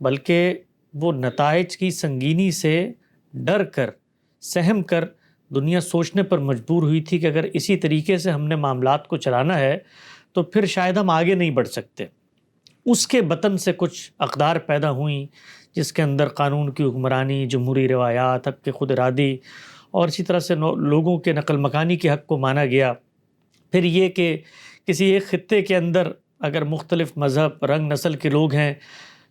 بلکہ وہ نتائج کی سنگینی سے ڈر کر، سہم کر دنیا سوچنے پر مجبور ہوئی تھی کہ اگر اسی طریقے سے ہم نے معاملات کو چلانا ہے تو پھر شاید ہم آگے نہیں بڑھ سکتے۔ اس کے بطن سے کچھ اقدار پیدا ہوئیں جس کے اندر قانون کی حکمرانی، جمہوری روایات، حق خود ارادی اور اسی طرح سے لوگوں کے نقل مکانی کے حق کو مانا گیا۔ پھر یہ کہ کسی ایک خطے کے اندر اگر مختلف مذہب، رنگ، نسل کے لوگ ہیں،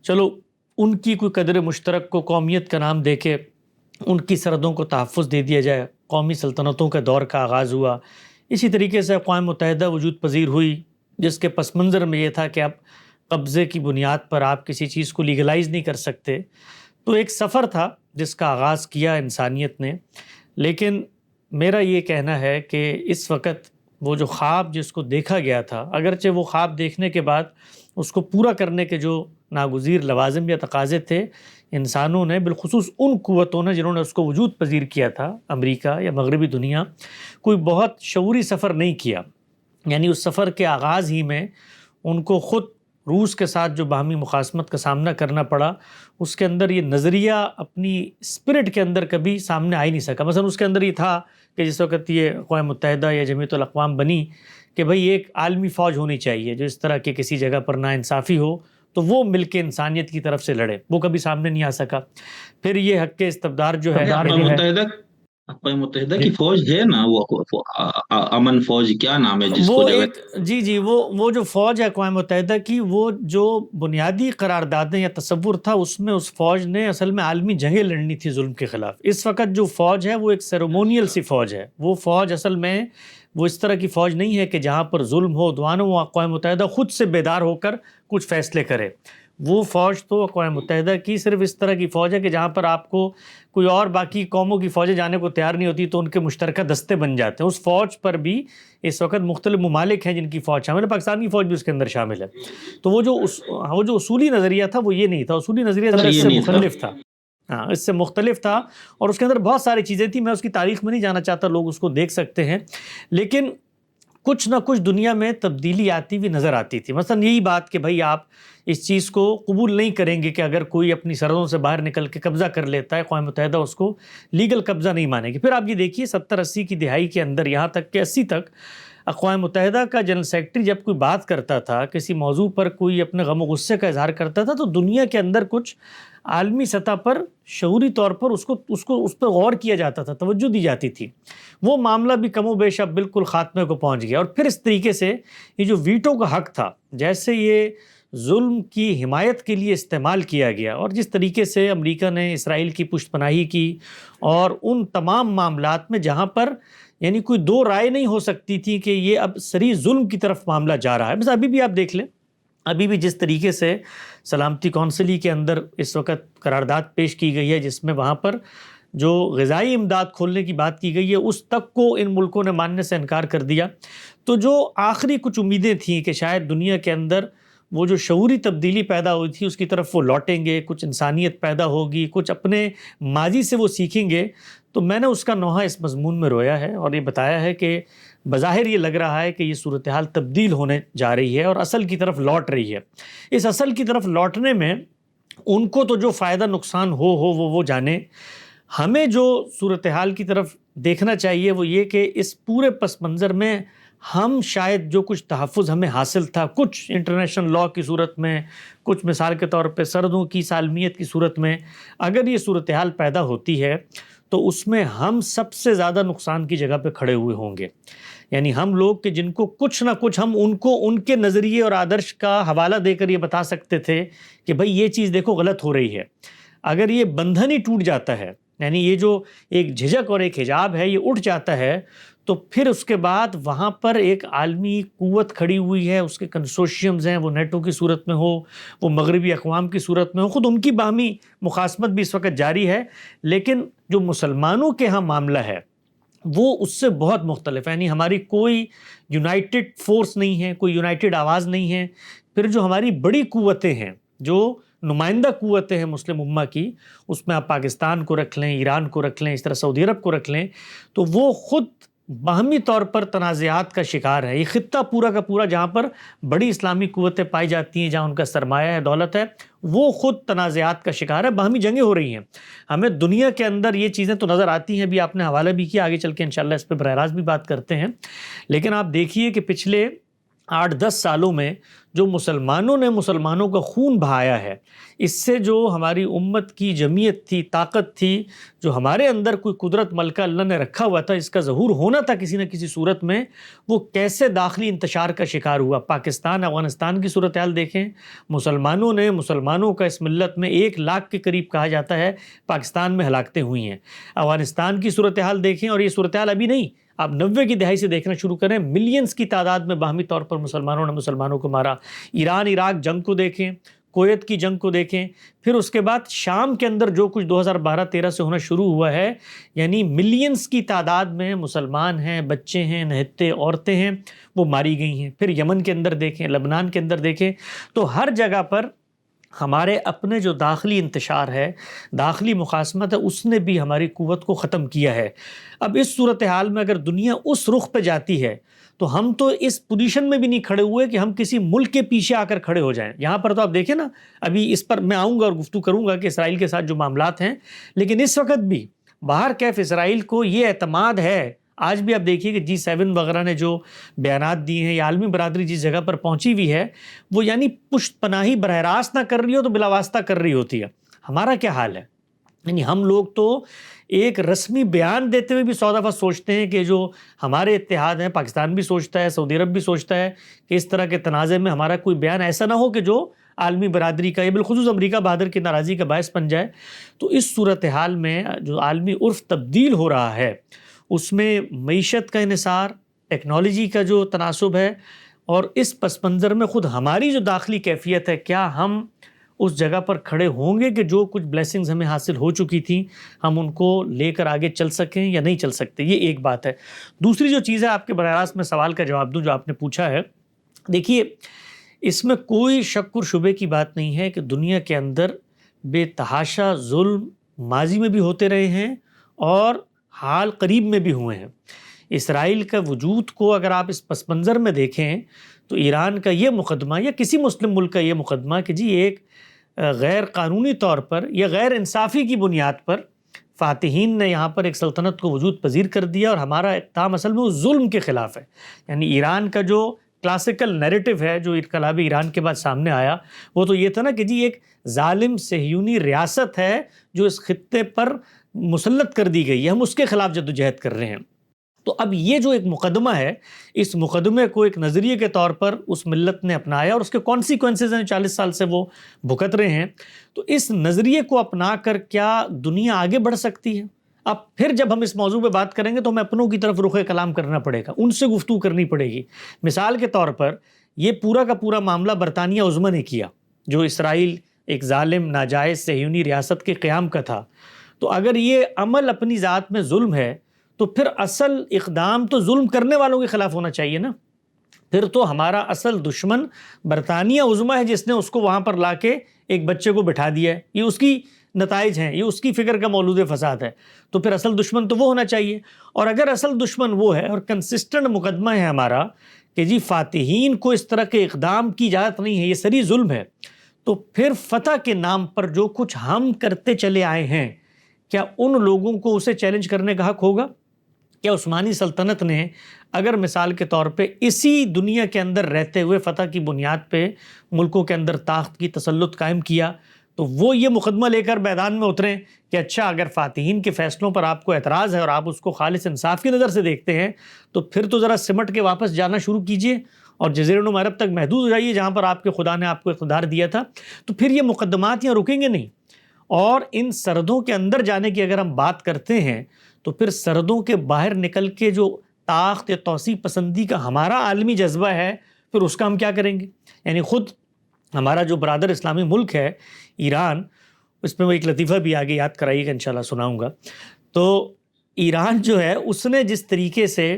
چلو ان کی کوئی قدر مشترک کو قومیت کا نام دے کے ان کی سرحدوں کو تحفظ دے دیا جائے، قومی سلطنتوں کے دور کا آغاز ہوا۔ اسی طریقے سے اقوام متحدہ وجود پذیر ہوئی، جس کے پس منظر میں یہ تھا کہ اب قبضے کی بنیاد پر آپ کسی چیز کو لیگلائز نہیں کر سکتے۔ تو ایک سفر تھا جس کا آغاز کیا انسانیت نے، لیکن میرا یہ کہنا ہے کہ اس وقت وہ جو خواب جس کو دیکھا گیا تھا، اگرچہ وہ خواب دیکھنے کے بعد اس کو پورا کرنے کے جو ناگزیر لوازم یا تقاضے تھے، انسانوں نے، بالخصوص ان قوتوں نے جنہوں نے اس کو وجود پذیر کیا تھا، امریکہ یا مغربی دنیا، کوئی بہت شعوری سفر نہیں کیا۔ یعنی اس سفر کے آغاز ہی میں ان کو خود روس کے ساتھ جو باہمی مخاصمت کا سامنا کرنا پڑا، اس کے اندر یہ نظریہ اپنی اسپرٹ کے اندر کبھی سامنے آ ہی نہیں سکا۔ مثلا اس کے اندر یہ تھا کہ جس وقت یہ اقوام متحدہ یا جمعیت الاقوام بنی کہ بھئی ایک عالمی فوج ہونی چاہیے جو اس طرح کے کسی جگہ پر ناانصافی ہو تو وہ مل کے انسانیت کی طرف سے لڑے، وہ کبھی سامنے نہیں آ سکا۔ پھر یہ حق استبدار جو ہے، اقوام متحدہ کی فوج ہے نا، وہ امن فوج، کیا نام ہے جس وہ کو ایک جی وہ جو فوج ہے اقوام متحدہ کی، وہ جو بنیادی قراردادیں یا تصور تھا اس میں اس فوج نے اصل میں عالمی جنگیں لڑنی تھی ظلم کے خلاف۔ اس وقت جو فوج ہے وہ ایک سیرومونیل سی فوج ہے۔ وہ فوج اصل میں وہ اس طرح کی فوج نہیں ہے کہ جہاں پر ظلم ہو، عدوان ہو، اقوام متحدہ خود سے بیدار ہو کر کچھ فیصلے کرے۔ وہ فوج تو اقوام متحدہ کی صرف اس طرح کی فوج ہے کہ جہاں پر آپ کو کوئی اور باقی قوموں کی فوجیں جانے کو تیار نہیں ہوتی تو ان کے مشترکہ دستے بن جاتے ہیں۔ اس فوج پر بھی اس وقت مختلف ممالک ہیں جن کی فوج شامل ہے، پاکستان کی فوج بھی اس کے اندر شامل ہے۔ تو وہ جو اصولی نظریہ تھا وہ یہ نہیں تھا، اصولی نظریہ اس سے مختلف تھا۔ ہاں، اس سے مختلف تھا اور اس کے اندر بہت ساری چیزیں تھیں، میں اس کی تاریخ میں نہیں جانا چاہتا، لوگ اس کو دیکھ سکتے ہیں، لیکن کچھ نہ کچھ دنیا میں تبدیلی آتی ہوئی نظر آتی تھی۔ مثلا یہی بات کہ بھائی آپ اس چیز کو قبول نہیں کریں گے کہ اگر کوئی اپنی سرحدوں سے باہر نکل کے قبضہ کر لیتا ہے، اقوام متحدہ اس کو لیگل قبضہ نہیں مانے گی۔ پھر آپ یہ دیکھیے 70-80 کی دہائی کے اندر، یہاں تک کہ 80 تک، اقوام متحدہ کا جنرل سیکرٹری جب کوئی بات کرتا تھا، کسی موضوع پر کوئی اپنے غم و غصے کا اظہار کرتا تھا، تو دنیا کے اندر کچھ عالمی سطح پر شعوری طور پر اس پر غور کیا جاتا تھا، توجہ دی جاتی تھی۔ وہ معاملہ بھی کم و بیش اب بالکل خاتمے کو پہنچ گیا۔ اور پھر اس طریقے سے یہ جو ویٹو کا حق تھا، جیسے یہ ظلم کی حمایت کے لیے استعمال کیا گیا، اور جس طریقے سے امریکہ نے اسرائیل کی پشت پناہی کی، اور ان تمام معاملات میں جہاں پر یعنی کوئی دو رائے نہیں ہو سکتی تھی کہ یہ اب صریح ظلم کی طرف معاملہ جا رہا ہے۔ بس ابھی بھی آپ دیکھ لیں، ابھی بھی جس طریقے سے سلامتی کونسل کے اندر اس وقت قرارداد پیش کی گئی ہے، جس میں وہاں پر جو غذائی امداد کھولنے کی بات کی گئی ہے، اس تک کو ان ملکوں نے ماننے سے انکار کر دیا۔ تو جو آخری کچھ امیدیں تھیں کہ شاید دنیا کے اندر وہ جو شعوری تبدیلی پیدا ہوئی تھی اس کی طرف وہ لوٹیں گے، کچھ انسانیت پیدا ہوگی، کچھ اپنے ماضی سے وہ سیکھیں گے، تو میں نے اس کا نوحہ اس مضمون میں رویا ہے اور یہ بتایا ہے کہ بظاہر یہ لگ رہا ہے کہ یہ صورتحال تبدیل ہونے جا رہی ہے اور اصل کی طرف لوٹ رہی ہے۔ اس اصل کی طرف لوٹنے میں ان کو تو جو فائدہ نقصان ہو وہ جانے، ہمیں جو صورتحال کی طرف دیکھنا چاہیے وہ یہ کہ اس پورے پس منظر میں ہم شاید جو کچھ تحفظ ہمیں حاصل تھا، کچھ انٹرنیشنل لاء کی صورت میں، کچھ مثال کے طور پہ سرحدوں کی سالمیت کی صورت میں، اگر یہ صورتحال پیدا ہوتی ہے تو اس میں ہم سب سے زیادہ نقصان کی جگہ پہ کھڑے ہوئے ہوں گے۔ یعنی ہم لوگ کہ جن کو کچھ نہ کچھ ہم ان کو ان کے نظریے اور آدرش کا حوالہ دے کر یہ بتا سکتے تھے کہ بھئی یہ چیز دیکھو غلط ہو رہی ہے، اگر یہ بندھن ہی ٹوٹ جاتا ہے، یعنی یہ جو ایک جھجک اور ایک حجاب ہے یہ اٹھ جاتا ہے، تو پھر اس کے بعد وہاں پر ایک عالمی قوت کھڑی ہوئی ہے، اس کے کنسورشیمز ہیں، وہ نیٹو کی صورت میں ہو، وہ مغربی اقوام کی صورت میں ہو، خود ان کی باہمی مخاصمت بھی اس وقت جاری ہے، لیکن جو مسلمانوں کے ہاں معاملہ ہے وہ اس سے بہت مختلف ہے۔ یعنی ہماری کوئی یونائٹڈ فورس نہیں ہے، کوئی یونائٹڈ آواز نہیں ہے۔ پھر جو ہماری بڑی قوتیں ہیں، جو نمائندہ قوتیں ہیں مسلم امہ کی، اس میں آپ پاکستان کو رکھ لیں، ایران کو رکھ لیں، اس طرح سعودی عرب کو رکھ لیں، تو وہ خود باہمی طور پر تنازعات کا شکار ہے۔ یہ خطہ پورا کا پورا جہاں پر بڑی اسلامی قوتیں پائی جاتی ہیں، جہاں ان کا سرمایہ ہے، دولت ہے، وہ خود تنازعات کا شکار ہے، باہمی جنگیں ہو رہی ہیں۔ ہمیں دنیا کے اندر یہ چیزیں تو نظر آتی ہیں، بھی آپ نے حوالہ بھی کیا، آگے چل کے انشاءاللہ اس پہ براہ راست بھی بات کرتے ہیں۔ لیکن آپ دیکھیے کہ پچھلے 8-10 سالوں میں جو مسلمانوں نے مسلمانوں کا خون بہایا ہے، اس سے جو ہماری امت کی جمعیت تھی، طاقت تھی، جو ہمارے اندر کوئی قدرت ملکہ اللہ نے رکھا ہوا تھا، اس کا ظہور ہونا تھا کسی نہ کسی صورت میں، وہ کیسے داخلی انتشار کا شکار ہوا۔ پاکستان، افغانستان کی صورتحال دیکھیں، مسلمانوں کا اس ملت میں 1 لاکھ کے قریب کہا جاتا ہے پاکستان میں ہلاکتیں ہوئی ہیں۔ افغانستان کی صورتحال دیکھیں، اور یہ صورتحال ابھی نہیں، آپ 90 کی دہائی سے دیکھنا شروع کریں، ملینز کی تعداد میں باہمی طور پر مسلمانوں نے مسلمانوں کو مارا۔ ایران عراق جنگ کو دیکھیں، کویت کی جنگ کو دیکھیں، پھر اس کے بعد شام کے اندر جو کچھ 2012-13 سے ہونا شروع ہوا ہے، یعنی ملینز کی تعداد میں مسلمان ہیں، بچے ہیں، نہتے عورتیں ہیں، وہ ماری گئی ہیں۔ پھر یمن کے اندر دیکھیں، لبنان کے اندر دیکھیں، تو ہر جگہ پر ہمارے اپنے جو داخلی انتشار ہے، داخلی مقاسمت ہے، اس نے بھی ہماری قوت کو ختم کیا ہے۔ اب اس صورتحال میں اگر دنیا اس رخ پہ جاتی ہے تو ہم تو اس پوزیشن میں بھی نہیں کھڑے ہوئے کہ ہم کسی ملک کے پیچھے آ کر کھڑے ہو جائیں۔ یہاں پر تو آپ دیکھیں نا، ابھی اس پر میں آؤں گا اور گفتگو کروں گا کہ اسرائیل کے ساتھ جو معاملات ہیں، لیکن اس وقت بھی باہر کیف اسرائیل کو یہ اعتماد ہے، آج بھی آپ دیکھیے کہ G7 وغیرہ نے جو بیانات دیے ہیں، یا عالمی برادری جس جگہ پر پہنچی ہوئی ہے، وہ یعنی پشت پناہی براہ راست نہ کر رہی ہو تو بلا واسطہ کر رہی ہوتی ہے۔ ہمارا کیا حال ہے؟ یعنی ہم لوگ تو ایک رسمی بیان دیتے ہوئے بھی 100 دفعہ سوچتے ہیں کہ جو ہمارے اتحاد ہیں، پاکستان بھی سوچتا ہے، سعودی عرب بھی سوچتا ہے کہ اس طرح کے تنازع میں ہمارا کوئی بیان ایسا نہ ہو کہ جو عالمی برادری کا، یا بالخصوص امریکہ بہادر کی ناراضی کا باعث بن جائے۔ تو اس صورتحال میں جو عالمی عرف تبدیل ہو رہا ہے، اس میں معیشت کا انحصار، ٹیکنالوجی کا جو تناسب ہے، اور اس پس منظر میں خود ہماری جو داخلی کیفیت ہے، کیا ہم اس جگہ پر کھڑے ہوں گے کہ جو کچھ بلیسنگز ہمیں حاصل ہو چکی تھیں ہم ان کو لے کر آگے چل سکیں یا نہیں چل سکتے؟ یہ ایک بات ہے۔ دوسری جو چیز ہے، آپ کے براہ راست میں سوال کا جواب دوں جو آپ نے پوچھا ہے، دیکھیے اس میں کوئی شک اور شبے کی بات نہیں ہے کہ دنیا کے اندر بے تحاشا ظلم ماضی میں بھی ہوتے رہے ہیں اور حال قریب میں بھی ہوئے ہیں۔ اسرائیل کا وجود کو اگر آپ اس پس منظر میں دیکھیں تو ایران کا یہ مقدمہ یا کسی مسلم ملک کا یہ مقدمہ کہ جی ایک غیر قانونی طور پر یا غیر انصافی کی بنیاد پر فاتحین نے یہاں پر ایک سلطنت کو وجود پذیر کر دیا، اور ہمارا اقدام اصل میں اس ظلم کے خلاف ہے۔ یعنی ایران کا جو کلاسیکل نیریٹو ہے جو انقلاب ایران کے بعد سامنے آیا، وہ تو یہ تھا نا کہ جی ایک ظالم صہیونی ریاست ہے جو اس خطے پر مسلط کر دی گئی ہے، ہم اس کے خلاف جدوجہد کر رہے ہیں۔ تو اب یہ جو ایک مقدمہ ہے، اس مقدمے کو ایک نظریے کے طور پر اس ملت نے اپنایا، اور اس کے کانسیکوینسز ہیں 40 سال سے وہ بھگت رہے ہیں۔ تو اس نظریے کو اپنا کر کیا دنیا آگے بڑھ سکتی ہے؟ اب پھر جب ہم اس موضوع پہ بات کریں گے تو ہمیں اپنوں کی طرف رخ کلام کرنا پڑے گا، ان سے گفتگو کرنی پڑے گی۔ مثال کے طور پر یہ پورا کا پورا معاملہ برطانیہ عظمیٰ نے کیا، جو اسرائیل ایک ظالم ناجائز صہیونی ریاست کے قیام کا تھا۔ تو اگر یہ عمل اپنی ذات میں ظلم ہے تو پھر اصل اقدام تو ظلم کرنے والوں کے خلاف ہونا چاہیے نا۔ پھر تو ہمارا اصل دشمن برطانیہ عظمیٰ ہے جس نے اس کو وہاں پر لا کے ایک بچے کو بٹھا دیا ہے، یہ اس کی نتائج ہیں، یہ اس کی فکر کا مولود فساد ہے۔ تو پھر اصل دشمن تو وہ ہونا چاہیے، اور اگر اصل دشمن وہ ہے اور کنسسٹنٹ مقدمہ ہے ہمارا کہ جی فاتحین کو اس طرح کے اقدام کی اجازت نہیں ہے، یہ سری ظلم ہے، تو پھر فتح کے نام پر جو کچھ ہم کرتے چلے آئے ہیں، کیا ان لوگوں کو اسے چیلنج کرنے کا حق ہوگا؟ کیا عثمانی سلطنت نے اگر مثال کے طور پہ اسی دنیا کے اندر رہتے ہوئے فتح کی بنیاد پہ ملکوں کے اندر طاقت کی تسلط قائم کیا، تو وہ یہ مقدمہ لے کر میدان میں اتریں کہ اچھا اگر فاتحین کے فیصلوں پر آپ کو اعتراض ہے اور آپ اس کو خالص انصاف کی نظر سے دیکھتے ہیں تو پھر تو ذرا سمٹ کے واپس جانا شروع کیجئے اور جزیرہ نما عرب تک محدود ہو جائیے جہاں پر آپ کے خدا نے آپ کو اقتدار دیا تھا۔ تو پھر یہ مقدمات یہاں رکیں گے نہیں، اور ان سرحدوں کے اندر جانے کی اگر ہم بات کرتے ہیں تو پھر سرحدوں کے باہر نکل کے جو طاقت یا توسیع پسندی کا ہمارا عالمی جذبہ ہے، پھر اس کا ہم کیا کریں گے؟ یعنی خود ہمارا جو برادر اسلامی ملک ہے ایران، اس میں وہ ایک لطیفہ بھی آگے یاد کرائیے گا، انشاءاللہ سناؤں گا۔ تو ایران جو ہے اس نے جس طریقے سے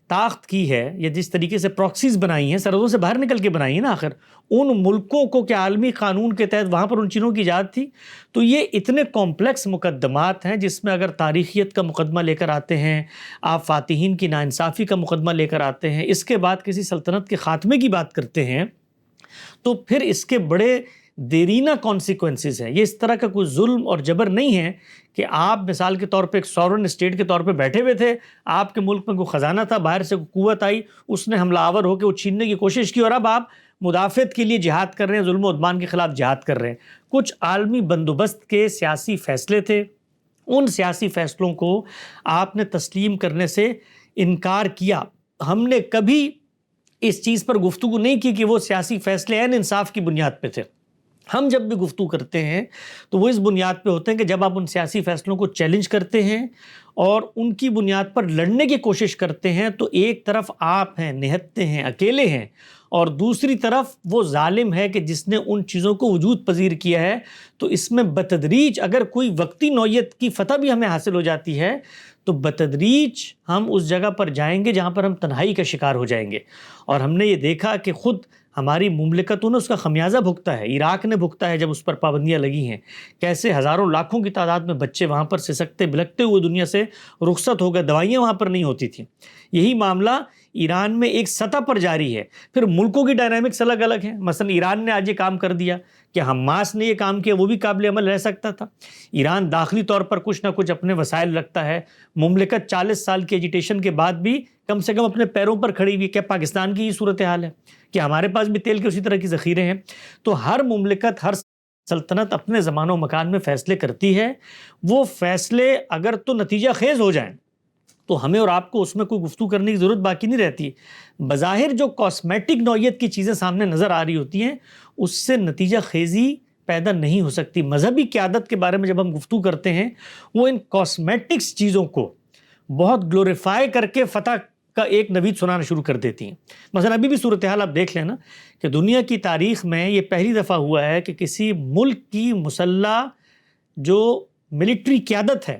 طاقت کی ہے یا جس طریقے سے پراکسیز بنائی ہیں، سرحدوں سے باہر نکل کے بنائی ہیں نا، آخر ان ملکوں کو کیا عالمی قانون کے تحت وہاں پر ان چیزوں کی ایجاد تھی؟ تو یہ اتنے کمپلیکس مقدمات ہیں جس میں اگر تاریخیت کا مقدمہ لے کر آتے ہیں، آپ فاتحین کی ناانصافی کا مقدمہ لے کر آتے ہیں، اس کے بعد کسی سلطنت کے خاتمے کی بات کرتے ہیں، تو پھر اس کے بڑے دیرینہ کانسیکوینسز ہیں۔ یہ اس طرح کا کوئی ظلم اور جبر نہیں ہے کہ آپ مثال کے طور پہ ایک سورن اسٹیٹ کے طور پہ بیٹھے ہوئے تھے، آپ کے ملک میں کوئی خزانہ تھا، باہر سے کوئی قوت آئی، اس نے حملہ آور ہو کے وہ چھیننے کی کوشش کی، اور اب آپ مدافعت کے لیے جہاد کر رہے ہیں، ظلم و عدوان کے خلاف جہاد کر رہے ہیں۔ کچھ عالمی بندوبست کے سیاسی فیصلے تھے، ان سیاسی فیصلوں کو آپ نے تسلیم کرنے سے انکار کیا۔ ہم نے کبھی اس چیز پر گفتگو نہیں کی کہ وہ سیاسی فیصلے عین انصاف کی بنیاد پہ تھے۔ ہم جب بھی گفتگو کرتے ہیں تو وہ اس بنیاد پہ ہوتے ہیں کہ جب آپ ان سیاسی فیصلوں کو چیلنج کرتے ہیں اور ان کی بنیاد پر لڑنے کی کوشش کرتے ہیں، تو ایک طرف آپ ہیں، نہتے ہیں، اکیلے ہیں، اور دوسری طرف وہ ظالم ہے کہ جس نے ان چیزوں کو وجود پذیر کیا ہے۔ تو اس میں بتدریج اگر کوئی وقتی نوعیت کی فتح بھی ہمیں حاصل ہو جاتی ہے تو بتدریج ہم اس جگہ پر جائیں گے جہاں پر ہم تنہائی کا شکار ہو جائیں گے۔ اور ہم نے یہ دیکھا کہ خود ہماری مملکتوں نے اس کا خمیازہ بھگتا ہے، عراق نے بھگتا ہے جب اس پر پابندیاں لگی ہیں، کیسے ہزاروں لاکھوں کی تعداد میں بچے وہاں پر سسکتے بلکتے ہوئے دنیا سے رخصت ہو گئے، دوائیاں وہاں پر نہیں ہوتی تھیں۔ یہی معاملہ ایران میں ایک سطح پر جاری ہے، پھر ملکوں کی ڈائنامکس الگ الگ ہیں۔ مثلا ایران نے آج یہ کام کر دیا کہ حماس نے یہ کام کیا، وہ بھی قابل عمل رہ سکتا تھا۔ ایران داخلی طور پر کچھ نہ کچھ اپنے وسائل رکھتا ہے، مملکت 40 سال کی ایجیٹیشن کے بعد بھی کم سے کم اپنے پیروں پر کھڑی ہوئی۔ کیا پاکستان کی یہ صورتحال ہے کہ ہمارے پاس بھی تیل کے اسی طرح کی ذخیرے ہیں؟ تو ہر مملکت، ہر سلطنت اپنے زمان و مکان میں فیصلے کرتی ہے۔ وہ فیصلے اگر تو نتیجہ خیز ہو جائیں تو ہمیں اور آپ کو اس میں کوئی گفتگو کرنے کی ضرورت باقی نہیں رہتی۔ بظاہر جو کاسمیٹک نوعیت کی چیزیں سامنے نظر آ رہی ہوتی ہیں، اس سے نتیجہ خیزی پیدا نہیں ہو سکتی۔ مذہبی قیادت کے بارے میں جب ہم گفتگو کرتے ہیں، وہ ان کاسمیٹکس چیزوں کو بہت گلوریفائی کر کے فتح کا ایک نوید سنانا شروع کر دیتی ہیں۔ مثلا ابھی بھی صورتحال آپ دیکھ لینا کہ دنیا کی تاریخ میں یہ پہلی دفعہ ہوا ہے کہ کسی ملک کی مسلح جو ملٹری قیادت ہے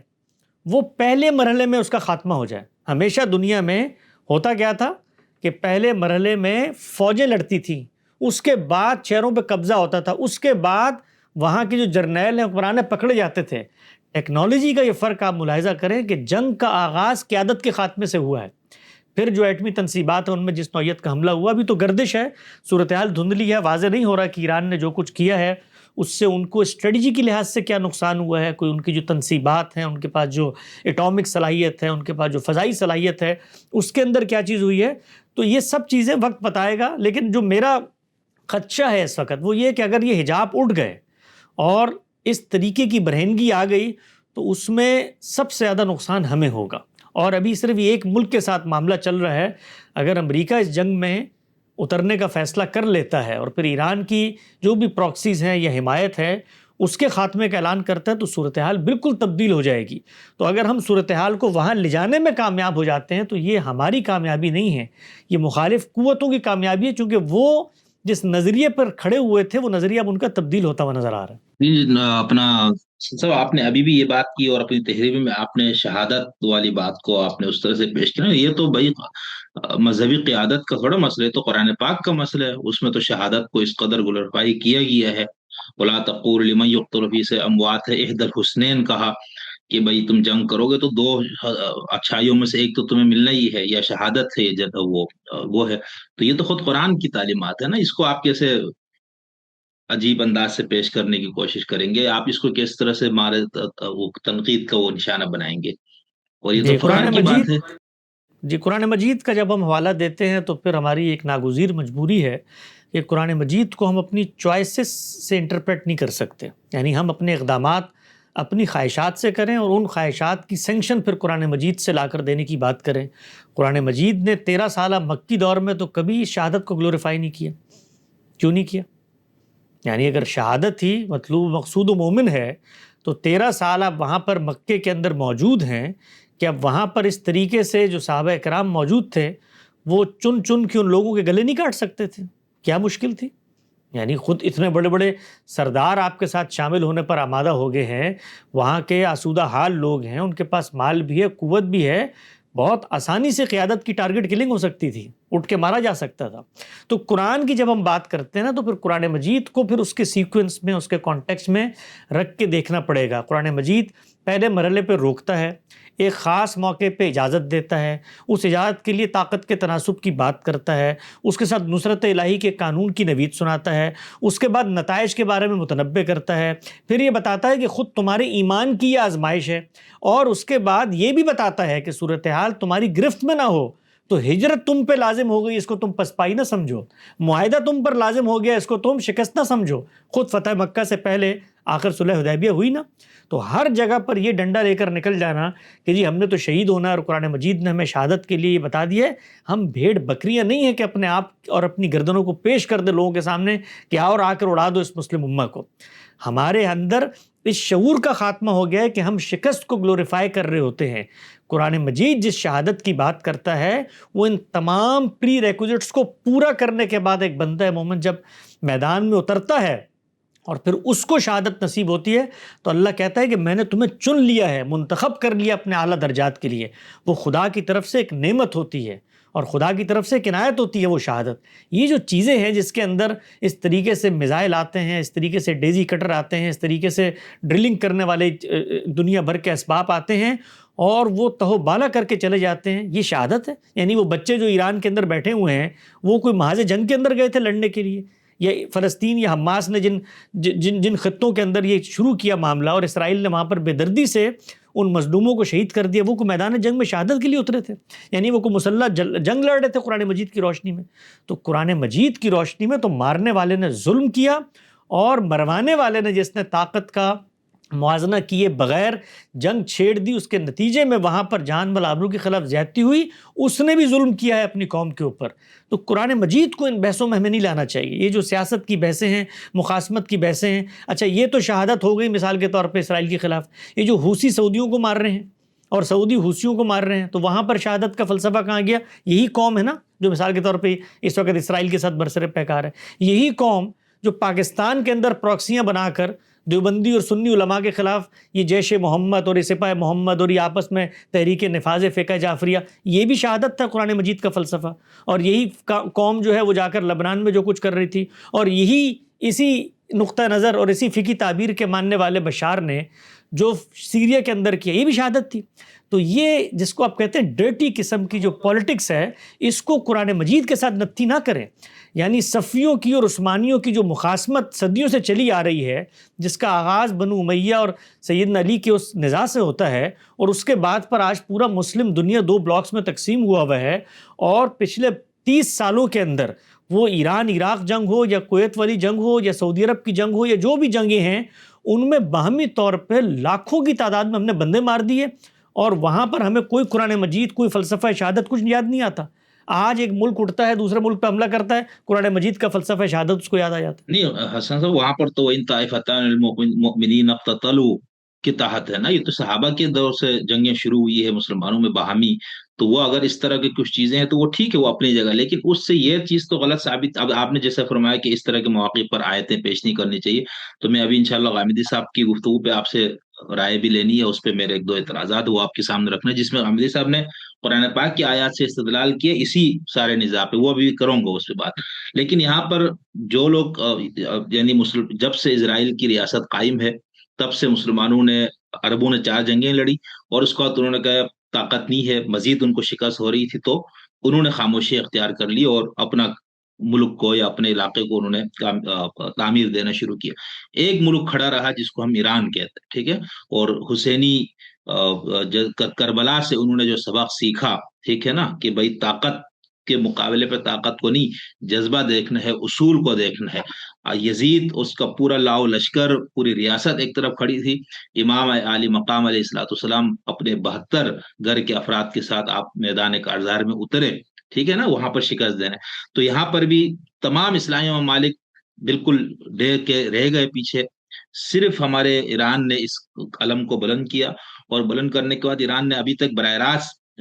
وہ پہلے مرحلے میں اس کا خاتمہ ہو جائے۔ ہمیشہ دنیا میں ہوتا کیا تھا کہ پہلے مرحلے میں فوجیں لڑتی تھیں، اس کے بعد شہروں پہ قبضہ ہوتا تھا، اس کے بعد وہاں کے جو جرنیل ہیں حکمران پکڑے جاتے تھے۔ ٹیکنالوجی کا یہ فرق آپ ملاحظہ کریں کہ جنگ کا آغاز قیادت کے خاتمے سے ہوا ہے، پھر جو ایٹمی تنصیبات ہیں ان میں جس نوعیت کا حملہ ہوا، بھی تو گردش ہے، صورتحال دھندلی ہے، واضح نہیں ہو رہا کہ ایران نے جو کچھ کیا ہے اس سے ان کو اسٹریٹجی کی لحاظ سے کیا نقصان ہوا ہے۔ کوئی ان کی جو تنصیبات ہیں، ان کے پاس جو ایٹامک صلاحیت ہے، ان کے پاس جو فضائی صلاحیت ہے، اس کے اندر کیا چیز ہوئی ہے۔ تو یہ سب چیزیں وقت بتائے گا، لیکن جو میرا خدشہ ہے اس وقت وہ یہ کہ اگر یہ حجاب اٹھ گئے اور اس طریقے کی برہنگی آ گئی تو اس میں سب سے زیادہ نقصان ہمیں ہوگا۔ اور ابھی صرف ایک ملک کے ساتھ معاملہ چل رہا ہے، اگر امریکہ اس جنگ میں اترنے کا فیصلہ کر لیتا ہے اور پھر ایران کی جو بھی پراکسیز ہیں یا حمایت ہے اس کے خاتمے کا اعلان کرتا ہے، تو صورتحال بالکل تبدیل ہو جائے گی۔ تو اگر ہم صورتحال کو وہاں لے جانے میں کامیاب ہو جاتے ہیں تو یہ ہماری کامیابی نہیں ہے، یہ مخالف قوتوں کی کامیابی ہے، چونکہ وہ جس نظریے پر کھڑے ہوئے تھے وہ نظریہ اب ان کا تبدیل ہوتا ہوا نظر آ رہا ہے۔ اپنا صاحب آپ نے ابھی بھی یہ بات کی اور اپنی تحریر میں آپ نے شہادت والی بات کو آپ نے اس طرح سے پیش کیا، یہ تو بھائی مذہبی قیادت کا تھوڑا مسئلہ ہے، تو قرآن پاک کا مسئلہ ہے، اس میں تو شہادت کو اس قدر گلوریفائی کیا گیا ہے۔ وَلَا تَقُولُوا لِمَن يُقْتَلُ فِي سَبِيلِ اللَّهِ اموات ہے، احد الحسنین کہا کہ بھائی تم جنگ کرو گے تو دو اچھائیوں میں سے ایک تو تمہیں ملنا ہی ہے، یا شہادت ہے یا وہ ہے۔ تو یہ تو خود قرآن کی تعلیمات ہے نا، اس کو آپ کیسے عجیب انداز سے پیش کرنے کی کوشش کریں گے؟ آپ اس کو کس طرح سے مارے وہ تنقید کا وہ نشانہ بنائیں گے؟ اور یہ تو فخر کی بات ہے۔ جی، قرآن مجید کا جب ہم حوالہ دیتے ہیں تو پھر ہماری ایک ناگزیر مجبوری ہے کہ قرآن مجید کو ہم اپنی چوائسز سے انٹرپریٹ نہیں کر سکتے، یعنی ہم اپنے اقدامات اپنی خواہشات سے کریں اور ان خواہشات کی سینکشن پھر قرآن مجید سے لا کر دینے کی بات کریں۔ قرآن مجید نے 13 سالہ مکی دور میں تو کبھی شہادت کو گلوریفائی نہیں کیا۔ کیوں نہیں کیا؟ یعنی اگر شہادت ہی مطلوب مقصود و مومن ہے تو 13 سال آپ وہاں پر مکے کے اندر موجود ہیں کہ اب وہاں پر اس طریقے سے جو صحابہ اکرام موجود تھے وہ چن چن کے ان لوگوں کے گلے نہیں کاٹ سکتے تھے؟ کیا مشکل تھی؟ یعنی خود اتنے بڑے بڑے سردار آپ کے ساتھ شامل ہونے پر آمادہ ہو گئے ہیں، وہاں کے آسودہ حال لوگ ہیں، ان کے پاس مال بھی ہے، قوت بھی ہے، بہت آسانی سے قیادت کی ٹارگٹ کلنگ ہو سکتی تھی، اٹھ کے مارا جا سکتا تھا۔ تو قرآن کی جب ہم بات کرتے ہیں نا، تو پھر قرآن مجید کو پھر اس کے سیکوینس میں، اس کے کانٹیکسٹ میں رکھ کے دیکھنا پڑے گا۔ قرآن مجید پہلے مرحلے پہ روکتا ہے، ایک خاص موقع پہ اجازت دیتا ہے، اس اجازت کے لیے طاقت کے تناسب کی بات کرتا ہے، اس کے ساتھ نصرت الہی کے قانون کی نوید سناتا ہے، اس کے بعد نتائج کے بارے میں متنبع کرتا ہے، پھر یہ بتاتا ہے کہ خود تمہارے ایمان کی یہ آزمائش ہے، اور اس کے بعد یہ بھی بتاتا ہے کہ صورتحال تمہاری گرفت میں نہ ہو تو ہجرت تم پہ لازم ہو گئی، اس کو تم پسپائی نہ سمجھو، معاہدہ تم پر لازم ہو گیا، اس کو تم شکست نہ سمجھو۔ خود فتح مکہ سے پہلے آخر صلح حدیبیہ ہوئی نا، تو ہر جگہ پر یہ ڈنڈا لے کر نکل جانا کہ جی ہم نے تو شہید ہونا ہے، اور قرآن مجید نے ہمیں شہادت کے لیے یہ بتا دیا ہے، ہم بھیڑ بکریاں نہیں ہیں کہ اپنے آپ اور اپنی گردنوں کو پیش کر دے لوگوں کے سامنے کہ آؤ اور آ کر اڑا دو اس مسلم امہ کو۔ ہمارے اندر اس شعور کا خاتمہ ہو گیا ہے کہ ہم شکست کو گلوریفائی کر رہے ہوتے ہیں۔ قرآن مجید جس شہادت کی بات کرتا ہے، وہ ان تمام پری ریکوزٹس کو پورا کرنے کے بعد ایک بندہ مومن جب میدان میں اترتا ہے اور پھر اس کو شہادت نصیب ہوتی ہے، تو اللہ کہتا ہے کہ میں نے تمہیں چن لیا ہے، منتخب کر لیا اپنے اعلیٰ درجات کے لیے۔ وہ خدا کی طرف سے ایک نعمت ہوتی ہے، اور خدا کی طرف سے ایک عنایت ہوتی ہے وہ شہادت۔ یہ جو چیزیں ہیں جس کے اندر اس طریقے سے میزائل آتے ہیں، اس طریقے سے ڈیزی کٹر آتے ہیں، اس طریقے سے ڈرلنگ کرنے والے دنیا بھر کے اسباب آتے ہیں، اور وہ تہو بالا کر کے چلے جاتے ہیں، یہ شہادت ہے۔ یعنی وہ بچے جو ایران کے اندر بیٹھے ہوئے ہیں، وہ کوئی محاذ جنگ کے اندر گئے تھے لڑنے کے لیے؟ یا فلسطین یا حماس نے جن خطوں کے اندر یہ شروع کیا معاملہ، اور اسرائیل نے وہاں پر بے دردی سے ان مظلوموں کو شہید کر دیا، وہ کو میدان جنگ میں شہادت کے لیے اترے تھے؟ یعنی وہ کو مسلح جنگ لڑ رہے تھے قرآن مجید کی روشنی میں۔ تو قرآن مجید کی روشنی میں تو مارنے والے نے ظلم کیا، اور مروانے والے نے جس نے طاقت کا موازنہ کیے بغیر جنگ چھیڑ دی، اس کے نتیجے میں وہاں پر جان مال آبرو کے خلاف زیادتی ہوئی، اس نے بھی ظلم کیا ہے اپنی قوم کے اوپر۔ تو قرآن مجید کو ان بحثوں میں ہمیں نہیں لانا چاہیے۔ یہ جو سیاست کی بحثیں ہیں، مخاصمت کی بحثیں ہیں، اچھا یہ تو شہادت ہو گئی مثال کے طور پہ اسرائیل کے خلاف، یہ جو حوثی سعودیوں کو مار رہے ہیں اور سعودی حوثیوں کو مار رہے ہیں، تو وہاں پر شہادت کا فلسفہ کہاں گیا؟ یہی قوم ہے نا جو مثال کے طور پہ اس وقت اسرائیل کے ساتھ برسر پیکار ہے، یہی قوم جو پاکستان کے اندر پراکسیاں بنا کر دیوبندی اور سنی علماء کے خلاف یہ جیش محمد اور سپاہ محمد اور یہ آپس میں تحریک نفاذ فقہ جعفریہ، یہ بھی شہادت تھا قرآن مجید کا فلسفہ۔ اور یہی قوم جو ہے وہ جا کر لبنان میں جو کچھ کر رہی تھی، اور یہی اسی نقطہ نظر اور اسی فقہی تعبیر کے ماننے والے بشار نے جو سیریا کے اندر کیا، یہ بھی شہادت تھی۔ تو یہ جس کو آپ کہتے ہیں ڈرٹی قسم کی جو پولیٹکس ہے، اس کو قرآن مجید کے ساتھ نتھی نہ کریں۔ یعنی صفیوں کی اور عثمانیوں کی جو مخاصمت صدیوں سے چلی آ رہی ہے، جس کا آغاز بنو امیہ اور سیدنا علی کے اس نزاع سے ہوتا ہے، اور اس کے بعد پر آج پورا مسلم دنیا دو بلاکس میں تقسیم ہوا ہے، اور پچھلے 30 سالوں کے اندر وہ ایران عراق جنگ ہو یا کویت والی جنگ ہو یا سعودی عرب کی جنگ ہو یا جو بھی جنگیں ہیں، ان میں باہمی طور پہ لاکھوں کی تعداد میں ہم نے بندے مار دیے، اور وہاں پر ہمیں کوئی قرآن مجید، کوئی فلسفہ شہادت کچھ یاد نہیں آتا۔ آج ایک ملک اٹھتا ہے، دوسرے ملک پہ حملہ کرتا ہے، قرآن مجید کا فلسفہ شہادت اس کو یاد آ جاتا ہے۔ نہیں حسن صاحب، وہاں پر تو ان طائفتان المؤمنین اقتتلوا کے تحت ہے نا، یہ تو صحابہ کے دور سے جنگیں شروع ہوئی ہے مسلمانوں میں باہمی، تو وہ اگر اس طرح کی کچھ چیزیں ہیں تو وہ ٹھیک ہے، وہ اپنی جگہ، لیکن اس سے یہ چیز تو غلط ثابت۔ اب آپ نے جیسا فرمایا کہ اس طرح کے مواقع پر آیتیں پیش نہیں کرنی چاہیے، تو میں ابھی انشاءاللہ غامدی صاحب کی گفتگو پہ آپ سے رائے بھی لینی ہے، اس پہ میرے ایک دو اعتراضات وہ آپ کے سامنے رکھنا ہے، جس میں غامدی صاحب نے قرآن پاک کی آیات سے استدلال کیا اسی سارے نظام پہ، وہ بھی کروں گا اس پہ بات۔ لیکن یہاں پر جو لوگ یعنی جب سے اسرائیل کی ریاست قائم ہے، تب سے مسلمانوں نے، عربوں نے 4 جنگیں لڑی، اور اس کے بعد انہوں نے کہا طاقت نہیں ہے، مزید ان کو شکست ہو رہی تھی، تو انہوں نے خاموشی اختیار کر لی اور اپنا ملک کو یا اپنے علاقے کو انہوں نے تعمیر دینا شروع کیا۔ ایک ملک کھڑا رہا جس کو ہم ایران کہتے ہیں، ٹھیک ہے، اور حسینی کربلا سے انہوں نے جو سبق سیکھا، ٹھیک ہے نا، کہ بھائی طاقت کے مقابلے پہ طاقت کو نہیں، جذبہ دیکھنا ہے، اصول کو دیکھنا ہے۔ یزید، اس کا پورا لاؤ لشکر، پوری ریاست ایک طرف کھڑی تھی، امام عالی مقام علیہ الصلوۃ والسلام اپنے 72 گھر کے افراد کے ساتھ آپ میدان کارزار میں اترے، ٹھیک ہے نا، وہاں پر شکست دینے۔ تو یہاں پر بھی تمام اسلامی ممالک بالکل رہ گئے پیچھے، صرف ہمارے ایران نے اس علم کو بلند کیا، اور بلند کرنے کے بعد ایران نے ابھی تک براہ راست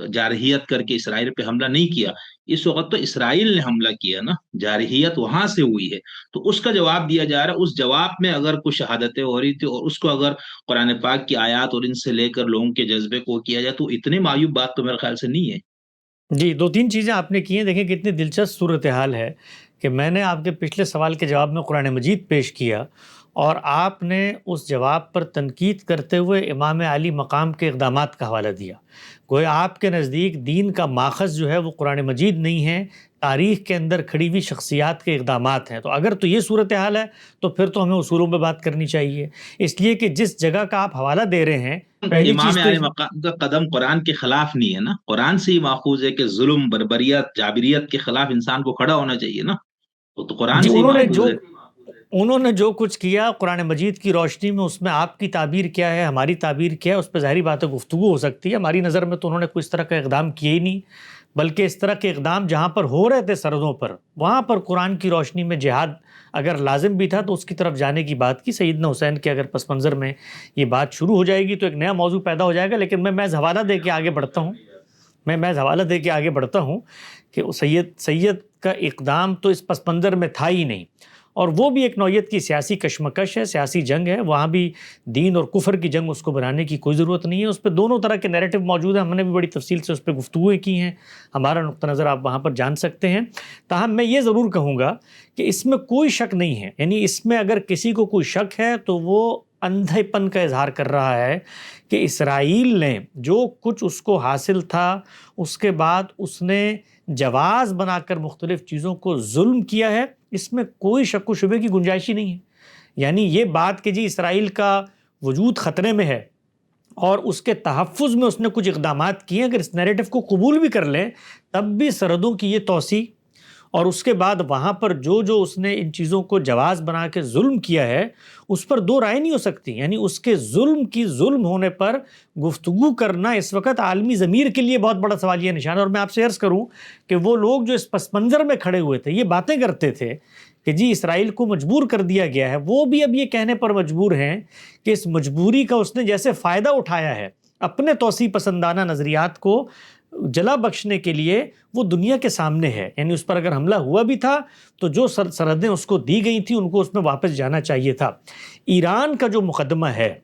جارحیت کر کے اسرائیل پہ حملہ نہیں کیا. اس وقت تو اسرائیل نے حملہ کیا نا، جارحیت وہاں سے ہوئی ہے. تو اس کا جواب دیا جا رہا ہے. اس جواب میں اگر کچھ شہادتیں ہو رہی تھی اور اس کو اگر قرآن پاک کی آیات اور ان سے لے کر لوگوں کے جذبے کو کیا جائے تو اتنے معیوب بات تو میرے خیال سے نہیں ہے. جی، 2-3 چیزیں آپ نے کی ہیں. دیکھیں کتنی دلچسپ صورتحال ہے کہ میں نے آپ کے پچھلے سوال کے جواب میں قرآن مجید پیش کیا اور آپ نے اس جواب پر تنقید کرتے ہوئے امام علی مقام کے اقدامات کا حوالہ دیا. گویا آپ کے نزدیک دین کا ماخذ جو ہے وہ قرآن مجید نہیں ہے، تاریخ کے اندر کھڑی ہوئی شخصیات کے اقدامات ہیں. تو اگر تو یہ صورتحال ہے تو پھر تو ہمیں اصولوں پہ بات کرنی چاہیے، اس لیے کہ جس جگہ کا آپ حوالہ دے رہے ہیں پہلی امام چیز تو علیہ مقام کا قدم قرآن کے خلاف نہیں ہے نا. قرآن سے ہی ماخوذ ہے کہ ظلم، بربریت، جابریت کے خلاف انسان کو کھڑا ہونا چاہیے نا. وہ تو قرآن جی، سے ہی ماخوذ ہے. انہوں نے جو کچھ کیا قرآن مجید کی روشنی میں، اس میں آپ کی تعبیر کیا ہے، ہماری تعبیر کیا ہے، اس پہ ظاہری بات ہے گفتگو ہو سکتی ہے. ہماری نظر میں تو انہوں نے کوئی اس طرح کا اقدام کیے ہی نہیں، بلکہ اس طرح کے اقدام جہاں پر ہو رہے تھے سرحدوں پر، وہاں پر قرآن کی روشنی میں جہاد اگر لازم بھی تھا تو اس کی طرف جانے کی بات کی. سیدنا حسین کے اگر پس منظر میں یہ بات شروع ہو جائے گی تو ایک نیا موضوع پیدا ہو جائے گا. لیکن میں محض حوالہ دے کے آگے بڑھتا ہوں کہ سید کا اقدام تو اس پس منظر میں تھا ہی نہیں، اور وہ بھی ایک نوعیت کی سیاسی کشمکش ہے، سیاسی جنگ ہے. وہاں بھی دین اور کفر کی جنگ اس کو بنانے کی کوئی ضرورت نہیں ہے. اس پہ دونوں طرح کے نیریٹو موجود ہیں، ہم نے بھی بڑی تفصیل سے اس پہ گفتگویں کی ہیں، ہمارا نقطہ نظر آپ وہاں پر جان سکتے ہیں. تاہم میں یہ ضرور کہوں گا کہ اس میں کوئی شک نہیں ہے، یعنی اس میں اگر کسی کو کوئی شک ہے تو وہ اندھے پن کا اظہار کر رہا ہے کہ اسرائیل نے جو کچھ اس کو حاصل تھا اس کے بعد اس نے جواز بنا کر مختلف چیزوں کو ظلم کیا ہے. اس میں کوئی شک و شبے کی گنجائش ہی نہیں ہے. یعنی یہ بات کہ جی اسرائیل کا وجود خطرے میں ہے اور اس کے تحفظ میں اس نے کچھ اقدامات کیے، اگر اس نیریٹو کو قبول بھی کر لیں تب بھی سرحدوں کی یہ توسیع اور اس کے بعد وہاں پر جو اس نے ان چیزوں کو جواز بنا کے ظلم کیا ہے اس پر دو رائے نہیں ہو سکتی. یعنی اس کے ظلم ہونے پر گفتگو کرنا اس وقت عالمی ضمیر کے لیے بہت بڑا سوالیہ نشان ہے. اور میں آپ سے عرض کروں کہ وہ لوگ جو اس پس منظر میں کھڑے ہوئے تھے، یہ باتیں کرتے تھے کہ جی اسرائیل کو مجبور کر دیا گیا ہے، وہ بھی اب یہ کہنے پر مجبور ہیں کہ اس مجبوری کا اس نے جیسے فائدہ اٹھایا ہے اپنے توسیع پسندانہ نظریات کو جلا بخشنے کے لیے، وہ دنیا کے سامنے ہے. یعنی اس پر اگر حملہ ہوا بھی تھا تو جو سرحدیں اس کو دی گئی تھیں ان کو اس میں واپس جانا چاہیے تھا. ایران کا جو مقدمہ ہے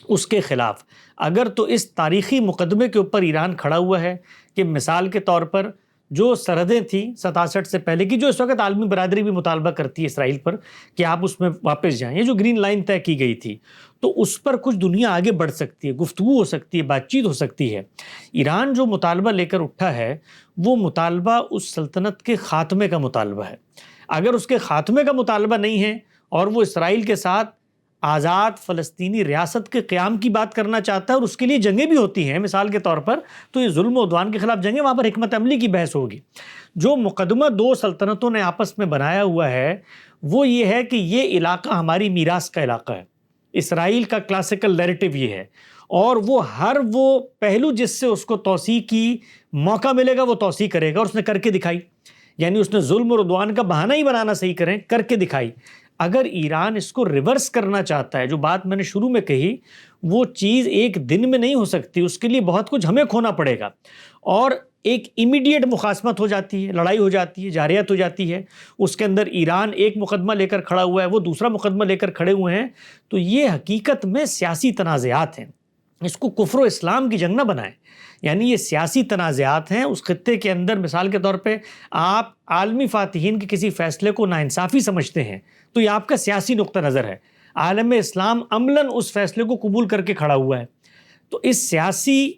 اس کے خلاف اگر تو اس تاریخی مقدمے کے اوپر ایران کھڑا ہوا ہے کہ مثال کے طور پر جو سرحدیں تھیں 67 سے پہلے کی، جو اس وقت عالمی برادری بھی مطالبہ کرتی ہے اسرائیل پر کہ آپ اس میں واپس جائیں، یہ جو گرین لائن طے کی گئی تھی، تو اس پر کچھ دنیا آگے بڑھ سکتی ہے، گفتگو ہو سکتی ہے، بات چیت ہو سکتی ہے. ایران جو مطالبہ لے کر اٹھا ہے وہ مطالبہ اس سلطنت کے خاتمے کا مطالبہ ہے. اگر اس کے خاتمے کا مطالبہ نہیں ہے اور وہ اسرائیل کے ساتھ آزاد فلسطینی ریاست کے قیام کی بات کرنا چاہتا ہے اور اس کے لیے جنگیں بھی ہوتی ہیں مثال کے طور پر، تو یہ ظلم و عدوان کے خلاف جنگیں، وہاں پر حکمت عملی کی بحث ہوگی. جو مقدمہ دو سلطنتوں نے آپس میں بنایا ہوا ہے وہ یہ ہے کہ یہ علاقہ ہماری میراث کا علاقہ ہے. اسرائیل کا کلاسیکل نیریٹو یہ ہے، اور وہ ہر وہ پہلو جس سے اس کو توسیع کی موقع ملے گا وہ توسیع کرے گا، اور اس نے کر کے دکھائی. یعنی اس نے ظلم اور عدوان کا بہانہ ہی بنانا صحیح کریں کر کے دکھائی. اگر ایران اس کو ریورس کرنا چاہتا ہے، جو بات میں نے شروع میں کہی، وہ چیز ایک دن میں نہیں ہو سکتی، اس کے لیے بہت کچھ ہمیں کھونا پڑے گا، اور ایک امیڈیٹ مخاصمت ہو جاتی ہے، لڑائی ہو جاتی ہے، جارحیت ہو جاتی ہے. اس کے اندر ایران ایک مقدمہ لے کر کھڑا ہوا ہے، وہ دوسرا مقدمہ لے کر کھڑے ہوئے ہیں. تو یہ حقیقت میں سیاسی تنازعات ہیں، اس کو کفر و اسلام کی جنگ نہ بنائیں. یعنی یہ سیاسی تنازعات ہیں. اس خطے کے اندر مثال کے طور پہ آپ عالمی فاتحین کے کسی فیصلے کو ناانصافی سمجھتے ہیں تو یہ آپ کا سیاسی نقطہ نظر ہے. عالم اسلام عملاً اس فیصلے کو قبول کر کے کھڑا ہوا ہے. تو اس سیاسی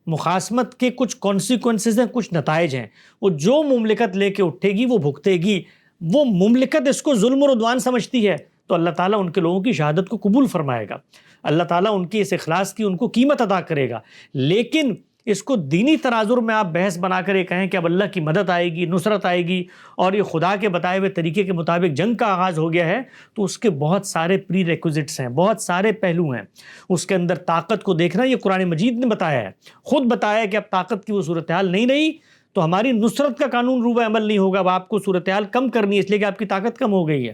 مخاصمت کے کچھ کانسیکوینسز ہیں، کچھ نتائج ہیں. وہ جو مملکت لے کے اٹھے گی وہ بھگتے گی. وہ مملکت اس کو ظلم اور عدوان سمجھتی ہے تو اللہ تعالیٰ ان کے لوگوں کی شہادت کو قبول فرمائے گا. اللہ تعالیٰ ان کی اس اخلاص کی ان کو قیمت ادا کرے گا. لیکن اس کو دینی تناظر میں آپ بحث بنا کر یہ کہیں کہ اب اللہ کی مدد آئے گی، نصرت آئے گی اور یہ خدا کے بتائے ہوئے طریقے کے مطابق جنگ کا آغاز ہو گیا ہے، تو اس کے بہت سارے پری ریکوزٹس ہیں، بہت سارے پہلو ہیں. اس کے اندر طاقت کو دیکھنا، یہ قرآن مجید نے بتایا ہے، خود بتایا ہے کہ اب طاقت کی وہ صورتحال نہیں رہی تو ہماری نصرت کا قانون روبہ عمل نہیں ہوگا. اب آپ کو صورتحال کم کرنی ہے اس لیے کہ آپ کی طاقت کم ہو گئی ہے.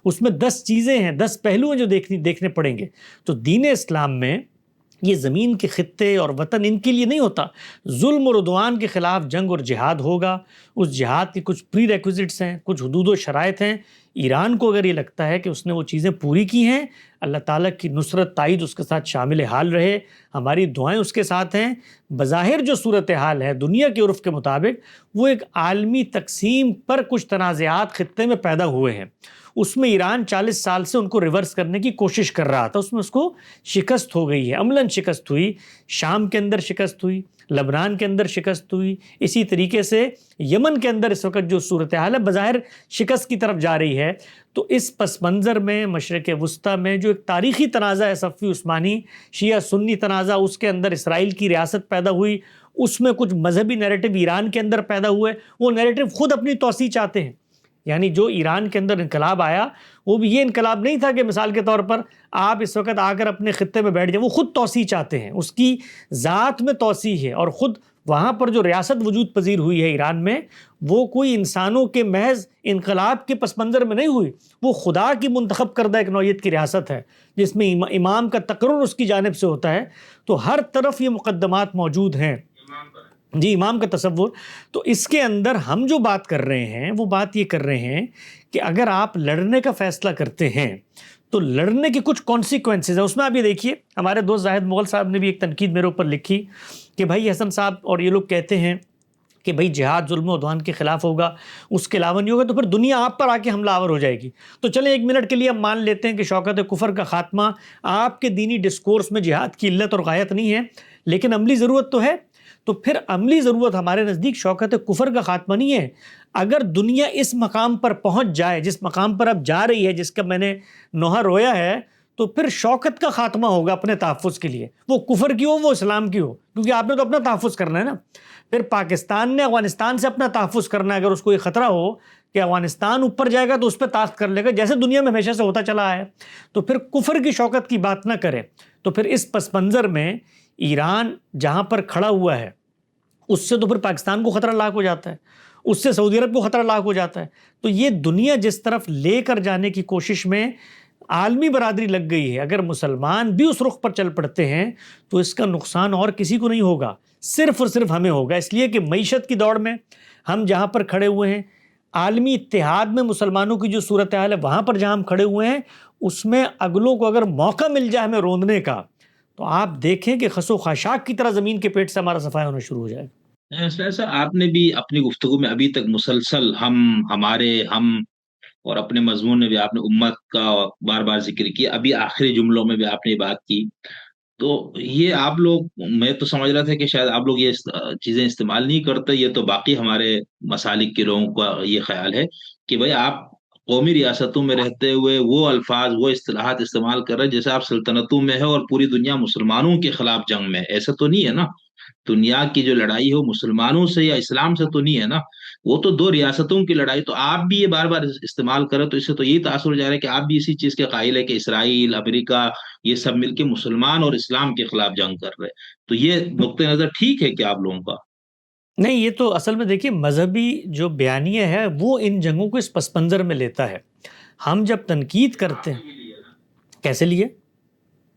اس میں 10 چیزیں ہیں، 10 پہلو ہیں جو دیکھنے پڑیں گے. تو دین اسلام میں یہ زمین کے خطے اور وطن ان کے لیے نہیں ہوتا. ظلم اور عدوان کے خلاف جنگ اور جہاد ہوگا. اس جہاد کی کچھ پری ریکوزٹس ہیں، کچھ حدود و شرائط ہیں. ایران کو اگر یہ لگتا ہے کہ اس نے وہ چیزیں پوری کی ہیں، اللہ تعالیٰ کی نصرت تائید اس کے ساتھ شامل حال رہے، ہماری دعائیں اس کے ساتھ ہیں. بظاہر جو صورتحال ہے دنیا کے عرف کے مطابق، وہ ایک عالمی تقسیم پر کچھ تنازعات خطے میں پیدا ہوئے ہیں. اس میں ایران 40 سال سے ان کو ریورس کرنے کی کوشش کر رہا تھا، اس میں اس کو شکست ہو گئی ہے، عملاً شکست ہوئی. شام کے اندر شکست ہوئی، لبنان کے اندر شکست ہوئی، اسی طریقے سے یمن کے اندر اس وقت جو صورتحال ہے بظاہر شکست کی طرف جا رہی ہے. تو اس پس منظر میں مشرق وسطیٰ میں جو ایک تاریخی تنازع ہے صفوی عثمانی شیعہ سنی تنازع، اس کے اندر اسرائیل کی ریاست پیدا ہوئی، اس میں کچھ مذہبی نیریٹو ایران کے اندر پیدا ہوئے. وہ نیریٹو خود اپنی توسیع چاہتے ہیں. یعنی جو ایران کے اندر انقلاب آیا وہ بھی یہ انقلاب نہیں تھا کہ مثال کے طور پر آپ اس وقت آ کر اپنے خطے میں بیٹھ جائیں. وہ خود توسیع چاہتے ہیں، اس کی ذات میں توسیع ہے. اور خود وہاں پر جو ریاست وجود پذیر ہوئی ہے ایران میں، وہ کوئی انسانوں کے محض انقلاب کے پس منظر میں نہیں ہوئی، وہ خدا کی منتخب کردہ ایک نوعیت کی ریاست ہے جس میں امام کا تقرر اس کی جانب سے ہوتا ہے. تو ہر طرف یہ مقدمات موجود ہیں. جی، امام کا تصور. تو اس کے اندر ہم جو بات کر رہے ہیں وہ بات یہ کر رہے ہیں کہ اگر آپ لڑنے کا فیصلہ کرتے ہیں تو لڑنے کے کچھ کانسیکوینسز ہیں. اس میں آپ یہ دیکھیے، ہمارے دوست زاہد مغل صاحب نے بھی ایک تنقید میرے اوپر لکھی کہ بھائی حسن صاحب اور یہ لوگ کہتے ہیں کہ بھائی جہاد ظلم و عدوان کے خلاف ہوگا، اس کے علاوہ نہیں ہوگا، تو پھر دنیا آپ پر آ کے حملہ آور ہو جائے گی. تو چلیں ایک منٹ کے لیے ہم مان لیتے ہیں کہ شوکت کفر کا خاتمہ آپ کے دینی ڈسکورس میں جہاد کی علت اور غایت نہیں ہے، لیکن عملی ضرورت تو ہے. تو پھر عملی ضرورت ہمارے نزدیک شوکت کفر کا خاتمہ نہیں ہے. اگر دنیا اس مقام پر پہنچ جائے جس مقام پر اب جا رہی ہے، جس کا میں نے نوحہ رویا ہے، تو پھر شوکت کا خاتمہ ہوگا اپنے تحفظ کے لیے، وہ کفر کی ہو وہ اسلام کی ہو، کیونکہ آپ نے تو اپنا تحفظ کرنا ہے نا. پھر پاکستان نے افغانستان سے اپنا تحفظ کرنا ہے. اگر اس کو یہ خطرہ ہو کہ افغانستان اوپر جائے گا تو اس پہ طاقت کر لے گا، جیسے دنیا میں ہمیشہ سے ہوتا چلا ہے، تو پھر کفر کی شوکت کی بات نہ کرے. تو پھر اس پس منظر میں ایران جہاں پر کھڑا ہوا ہے اس سے تو پھر پاکستان کو خطرہ لاحق ہو جاتا ہے، اس سے سعودی عرب کو خطرہ لاحق ہو جاتا ہے. تو یہ دنیا جس طرف لے کر جانے کی کوشش میں عالمی برادری لگ گئی ہے. اگر مسلمان بھی اس رخ پر چل پڑتے ہیں تو اس کا نقصان اور کسی کو نہیں ہوگا، صرف اور صرف ہمیں ہوگا. اس لیے کہ معیشت کی دوڑ میں ہم جہاں پر کھڑے ہوئے ہیں، عالمی اتحاد میں مسلمانوں کی جو صورتحال ہے وہاں پر جہاں ہم کھڑے ہوئے ہیں، اس میں اگلوں کو اگر موقع مل جائے ہمیں روندنے کا، تو آپ دیکھیں کہ خس و خاشاک کی طرح زمین کے پیٹ سے ہمارا صفایا ہونا شروع ہو جائے. ایسا آپ نے بھی اپنی گفتگو میں ابھی تک مسلسل ہم اور اپنے مضمون میں بھی آپ نے امت کا بار بار ذکر کیا. ابھی آخری جملوں میں بھی آپ نے بات کی. تو یہ آپ لوگ، میں تو سمجھ رہا تھا کہ شاید آپ لوگ یہ چیزیں استعمال نہیں کرتے. یہ تو باقی ہمارے مسالک کے لوگوں کا یہ خیال ہے کہ بھائی آپ قومی ریاستوں میں رہتے ہوئے وہ الفاظ وہ اصطلاحات استعمال کر رہے ہیں جیسے آپ سلطنتوں میں ہے اور پوری دنیا مسلمانوں کے خلاف جنگ میں. ایسا تو نہیں ہے نا. دنیا کی جو لڑائی ہو مسلمانوں سے یا اسلام سے تو نہیں ہے نا، وہ تو دو ریاستوں کی لڑائی. تو آپ بھی یہ بار بار استعمال کریں تو اس سے تو یہی تاثر ہو جا رہا ہے کہ آپ بھی اسی چیز کے قائل ہے کہ اسرائیل، امریکہ، یہ سب مل کے مسلمان اور اسلام کے خلاف جنگ کر رہے. تو یہ نقطۂ نظر ٹھیک ہے کیا آپ لوگوں کا؟ نہیں، یہ تو اصل میں دیکھیے مذہبی جو بیانیہ ہے وہ ان جنگوں کو اس پس منظر میں لیتا ہے. ہم جب تنقید کرتے ہیں، کیسے لیے؟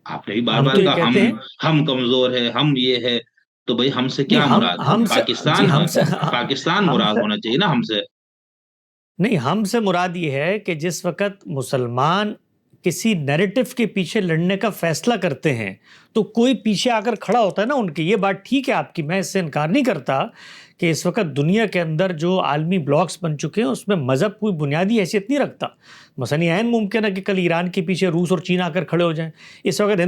آپ نے بھی بار ہم بار تو یہ کہا کہتے ہیں، ہم کمزور ہے، ہم یہ ہے. تو بھائی ہم سے نہیں کیا مراد ہے؟ ہم سے، جی پاکستان ہے. ہم سے، پاکستان ہم مراد سے ہونا چاہیے نا ہم سے. نہیں، ہم سے مراد یہ ہے کہ جس وقت مسلمان کسی نیریٹو کے پیچھے لڑنے کا فیصلہ کرتے ہیں تو کوئی پیچھے آ کر کھڑا ہوتا ہے نا ان کی. یہ بات ٹھیک ہے آپ کی، میں اس سے انکار نہیں کرتا کہ اس وقت دنیا کے اندر جو عالمی بلاکس بن چکے ہیں اس میں مذہب کوئی بنیادی حیثیت نہیں رکھتا. مثلاً عین ممکن ہے کہ کل ایران کے پیچھے روس اور چین آ کر کھڑے ہو جائیں. اس وقت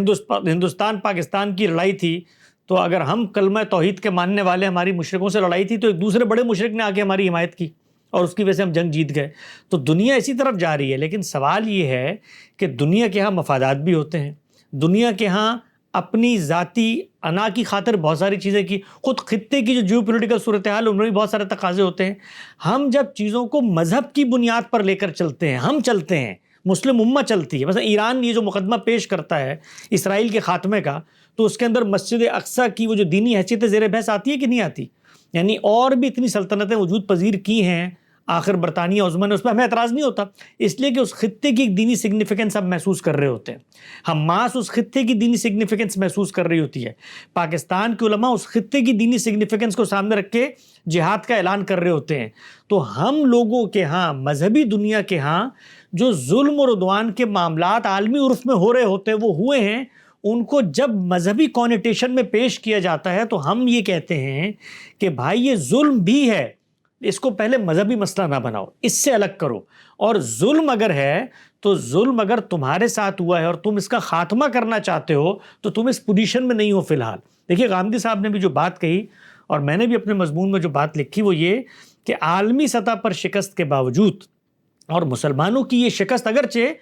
ہندوستان پاکستان کی لڑائی تھی، تو اگر ہم کلمہ توحید کے ماننے والے ہماری مشرکوں سے لڑائی تھی تو ایک دوسرے بڑے مشرک نے آ کے ہماری حمایت کی اور اس کی وجہ سے ہم جنگ جیت گئے. تو دنیا اسی طرف جا رہی ہے. لیکن سوال یہ ہے کہ دنیا کے ہاں مفادات بھی ہوتے ہیں، دنیا کے ہاں اپنی ذاتی انا کی خاطر بہت ساری چیزیں کی، خود خطے کی جو جیو پولیٹیکل صورتحال ان میں بھی بہت سارے تقاضے ہوتے ہیں. ہم جب چیزوں کو مذہب کی بنیاد پر لے کر چلتے ہیں، ہم چلتے ہیں، مسلم امہ چلتی ہے. مثلا ایران یہ جو مقدمہ پیش کرتا ہے اسرائیل کے خاتمے کا، تو اس کے اندر مسجد اقصیٰ کی وہ جو دینی حیثیت زیر بحث آتی ہے کہ نہیں آتی؟ یعنی اور بھی اتنی سلطنتیں وجود پذیر کی ہیں آخر برطانیہ عظمیٰ نے، اس پہ ہمیں اعتراض نہیں ہوتا، اس لیے کہ اس خطے کی ایک دینی سگنیفیکنس آپ محسوس کر رہے ہوتے ہیں، حماس اس خطے کی دینی سگنیفیکنس محسوس کر رہی ہوتی ہے، پاکستان کے علماء اس خطے کی دینی سگنیفیکنس کو سامنے رکھ کے جہاد کا اعلان کر رہے ہوتے ہیں۔ تو ہم لوگوں کے ہاں، مذہبی دنیا کے ہاں، جو ظلم اور عدوان کے معاملات عالمی عرف میں ہو رہے ہوتے ہیں وہ ہوئے ہیں، ان کو جب مذہبی کونیٹیشن میں پیش کیا جاتا ہے تو ہم یہ کہتے ہیں کہ بھائی یہ ظلم بھی ہے، اس کو پہلے مذہبی مسئلہ نہ بناؤ، اس سے الگ کرو، اور ظلم اگر ہے تو ظلم اگر تمہارے ساتھ ہوا ہے اور تم اس کا خاتمہ کرنا چاہتے ہو تو تم اس پوزیشن میں نہیں ہو فی الحال۔ دیکھیے غامدی صاحب نے بھی جو بات کہی اور میں نے بھی اپنے مضمون میں جو بات لکھی وہ یہ کہ عالمی سطح پر شکست کے باوجود، اور مسلمانوں کی یہ شکست اگرچہ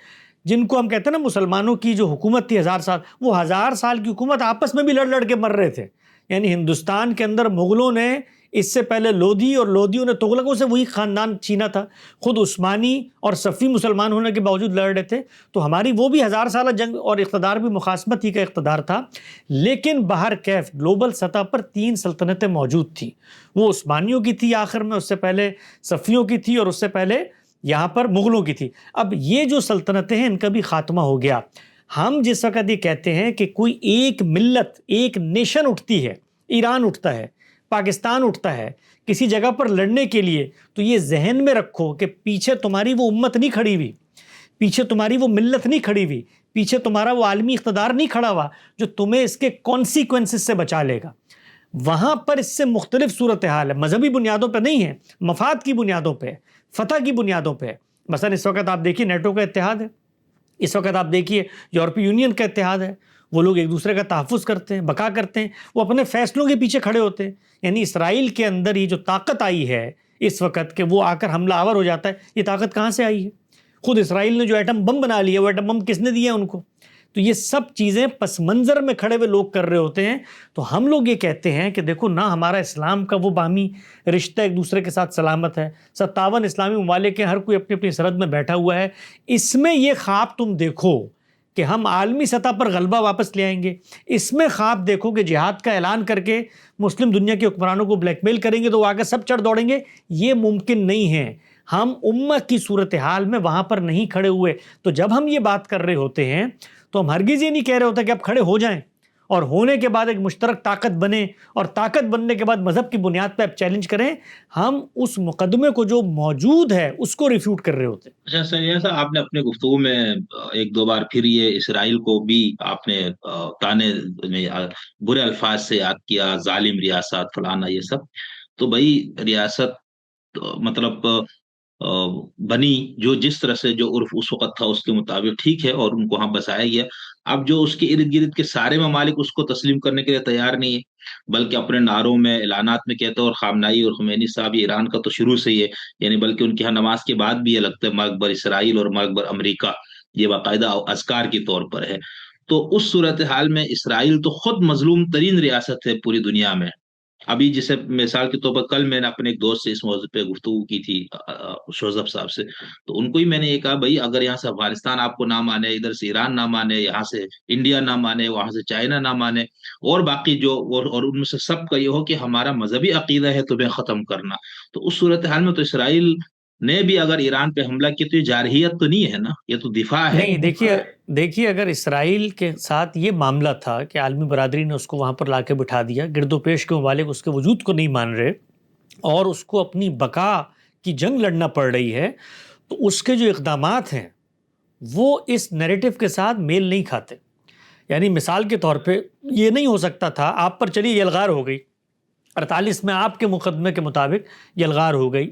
جن کو ہم کہتے ہیں نا مسلمانوں کی جو حکومت تھی 1000 سال، وہ 1000 سال کی حکومت آپس میں بھی لڑ لڑ کے مر رہے تھے، یعنی ہندوستان کے اندر مغلوں نے اس سے پہلے لودھی اور لودھیوں نے تغلقوں سے وہی خاندان چھینا تھا، خود عثمانی اور صفوی مسلمان ہونے کے باوجود لڑ رہے تھے، تو ہماری وہ بھی 1000 سالہ جنگ اور اقتدار بھی مخاصمت ہی کا اقتدار تھا، لیکن بہر کیف گلوبل سطح پر 3 سلطنتیں موجود تھیں، وہ عثمانیوں کی تھی آخر میں، اس سے پہلے صفویوں کی تھی، اور اس سے پہلے یہاں پر مغلوں کی تھی۔ اب یہ جو سلطنتیں ہیں ان کا بھی خاتمہ ہو گیا۔ ہم جس وقت یہ کہتے ہیں کہ کوئی ایک ملت، ایک نیشن اٹھتی ہے، ایران اٹھتا ہے، پاکستان اٹھتا ہے کسی جگہ پر لڑنے کے لیے، تو یہ ذہن میں رکھو کہ پیچھے تمہاری وہ امت نہیں کھڑی ہوئی، پیچھے تمہاری وہ ملت نہیں کھڑی ہوئی، پیچھے تمہارا وہ عالمی اقتدار نہیں کھڑا ہوا جو تمہیں اس کے کانسیکوینسز سے بچا لے گا۔ وہاں پر اس سے مختلف صورتحال ہے، مذہبی بنیادوں پہ نہیں ہے، مفاد کی بنیادوں پہ، فتح کی بنیادوں پہ۔ مثلا اس وقت آپ دیکھیے نیٹو کا اتحاد ہے، اس وقت آپ دیکھیے یورپی یونین کا اتحاد ہے، وہ لوگ ایک دوسرے کا تحفظ کرتے ہیں، بقا کرتے ہیں، وہ اپنے فیصلوں کے پیچھے کھڑے ہوتے ہیں۔ یعنی اسرائیل کے اندر یہ جو طاقت آئی ہے اس وقت کہ وہ آ کر حملہ آور ہو جاتا ہے، یہ طاقت کہاں سے آئی ہے؟ خود اسرائیل نے جو ایٹم بم بنا لیا، وہ ایٹم بم کس نے دیا ان کو؟ تو یہ سب چیزیں پس منظر میں کھڑے ہوئے لوگ کر رہے ہوتے ہیں۔ تو ہم لوگ یہ کہتے ہیں کہ دیکھو نہ ہمارا اسلام کا وہ باہمی رشتہ ایک دوسرے کے ساتھ سلامت ہے، 57 اسلامی ممالک ہیں، ہر کوئی اپنی اپنی سرحد میں بیٹھا ہوا ہے، اس میں یہ خواب تم دیکھو کہ ہم عالمی سطح پر غلبہ واپس لے آئیں گے، اس میں خواب دیکھو کہ جہاد کا اعلان کر کے مسلم دنیا کے حکمرانوں کو بلیک میل کریں گے تو وہ آگے سب چڑھ دوڑیں گے، یہ ممکن نہیں ہے۔ ہم امت کی صورتحال میں وہاں پر نہیں کھڑے ہوئے، تو جب ہم یہ بات کر رہے ہوتے ہیں تو ہم ہرگز یہ نہیں کہہ رہے ہوتے کہ آپ کھڑے ہو جائیں اور ہونے کے بعد ایک مشترک طاقت بنے، اور طاقت بننے کے بعد مذہب کی بنیاد پہ آپ چیلنج کریں۔ ہم اس مقدمے کو جو موجود ہے اس کو ریفیوٹ کر رہے ہوتے ہیں۔ اچھا سر، ایسا آپ نے اپنے گفتگو میں ایک دو بار پھر یہ اسرائیل کو بھی آپ نے تانے میں برے الفاظ سے یاد کیا، ظالم ریاست فلانا یہ سب، تو بھائی ریاست مطلب بنی جو جس طرح سے جو عرف اس وقت تھا اس کے مطابق ٹھیک ہے، اور ان کو وہاں بسایا گیا۔ اب جو اس کے ارد گرد کے سارے ممالک اس کو تسلیم کرنے کے لیے تیار نہیں ہے، بلکہ اپنے نعروں میں اعلانات میں کہتے ہیں، اور خامنائی اور خمینی صاحب یہ ایران کا تو شروع سے ہی ہے، یعنی بلکہ ان کے ہاں نماز کے بعد بھی یہ لگتا ہے مقبر اسرائیل اور مقبر امریکہ، یہ باقاعدہ اذکار کے طور پر ہے۔ تو اس صورتحال میں اسرائیل تو خود مظلوم ترین ریاست ہے پوری دنیا میں۔ ابھی جسے مثال کے طور پر کل میں نے اپنے ایک دوست سے اس موضوع پہ گفتگو کی تھی، شوزب صاحب سے، تو ان کو ہی میں نے یہ کہا بھائی اگر یہاں سے افغانستان آپ کو نہ مانے، ادھر سے ایران نہ مانے، یہاں سے انڈیا نہ مانے، وہاں سے چائنا نہ مانے، اور باقی جو اور ان میں سے سب کا یہ ہو کہ ہمارا مذہبی عقیدہ ہے تمہیں ختم کرنا، تو اس صورتحال میں تو اسرائیل نے بھی اگر ایران پہ حملہ کی تو یہ جارحیت تو نہیں ہے نا، یہ تو دفاع ہے۔ نہیں، دیکھیے اگر اسرائیل کے ساتھ یہ معاملہ تھا کہ عالمی برادری نے اس کو وہاں پر لا کے بٹھا دیا، گرد و پیش کے ممالک اس کے وجود کو نہیں مان رہے اور اس کو اپنی بقا کی جنگ لڑنا پڑ رہی ہے، تو اس کے جو اقدامات ہیں وہ اس نیریٹو کے ساتھ میل نہیں کھاتے۔ یعنی مثال کے طور پہ یہ نہیں ہو سکتا تھا آپ پر چلیے یلغار ہو گئی 48 میں آپ کے مقدمے کے مطابق یلغار ہو گئی،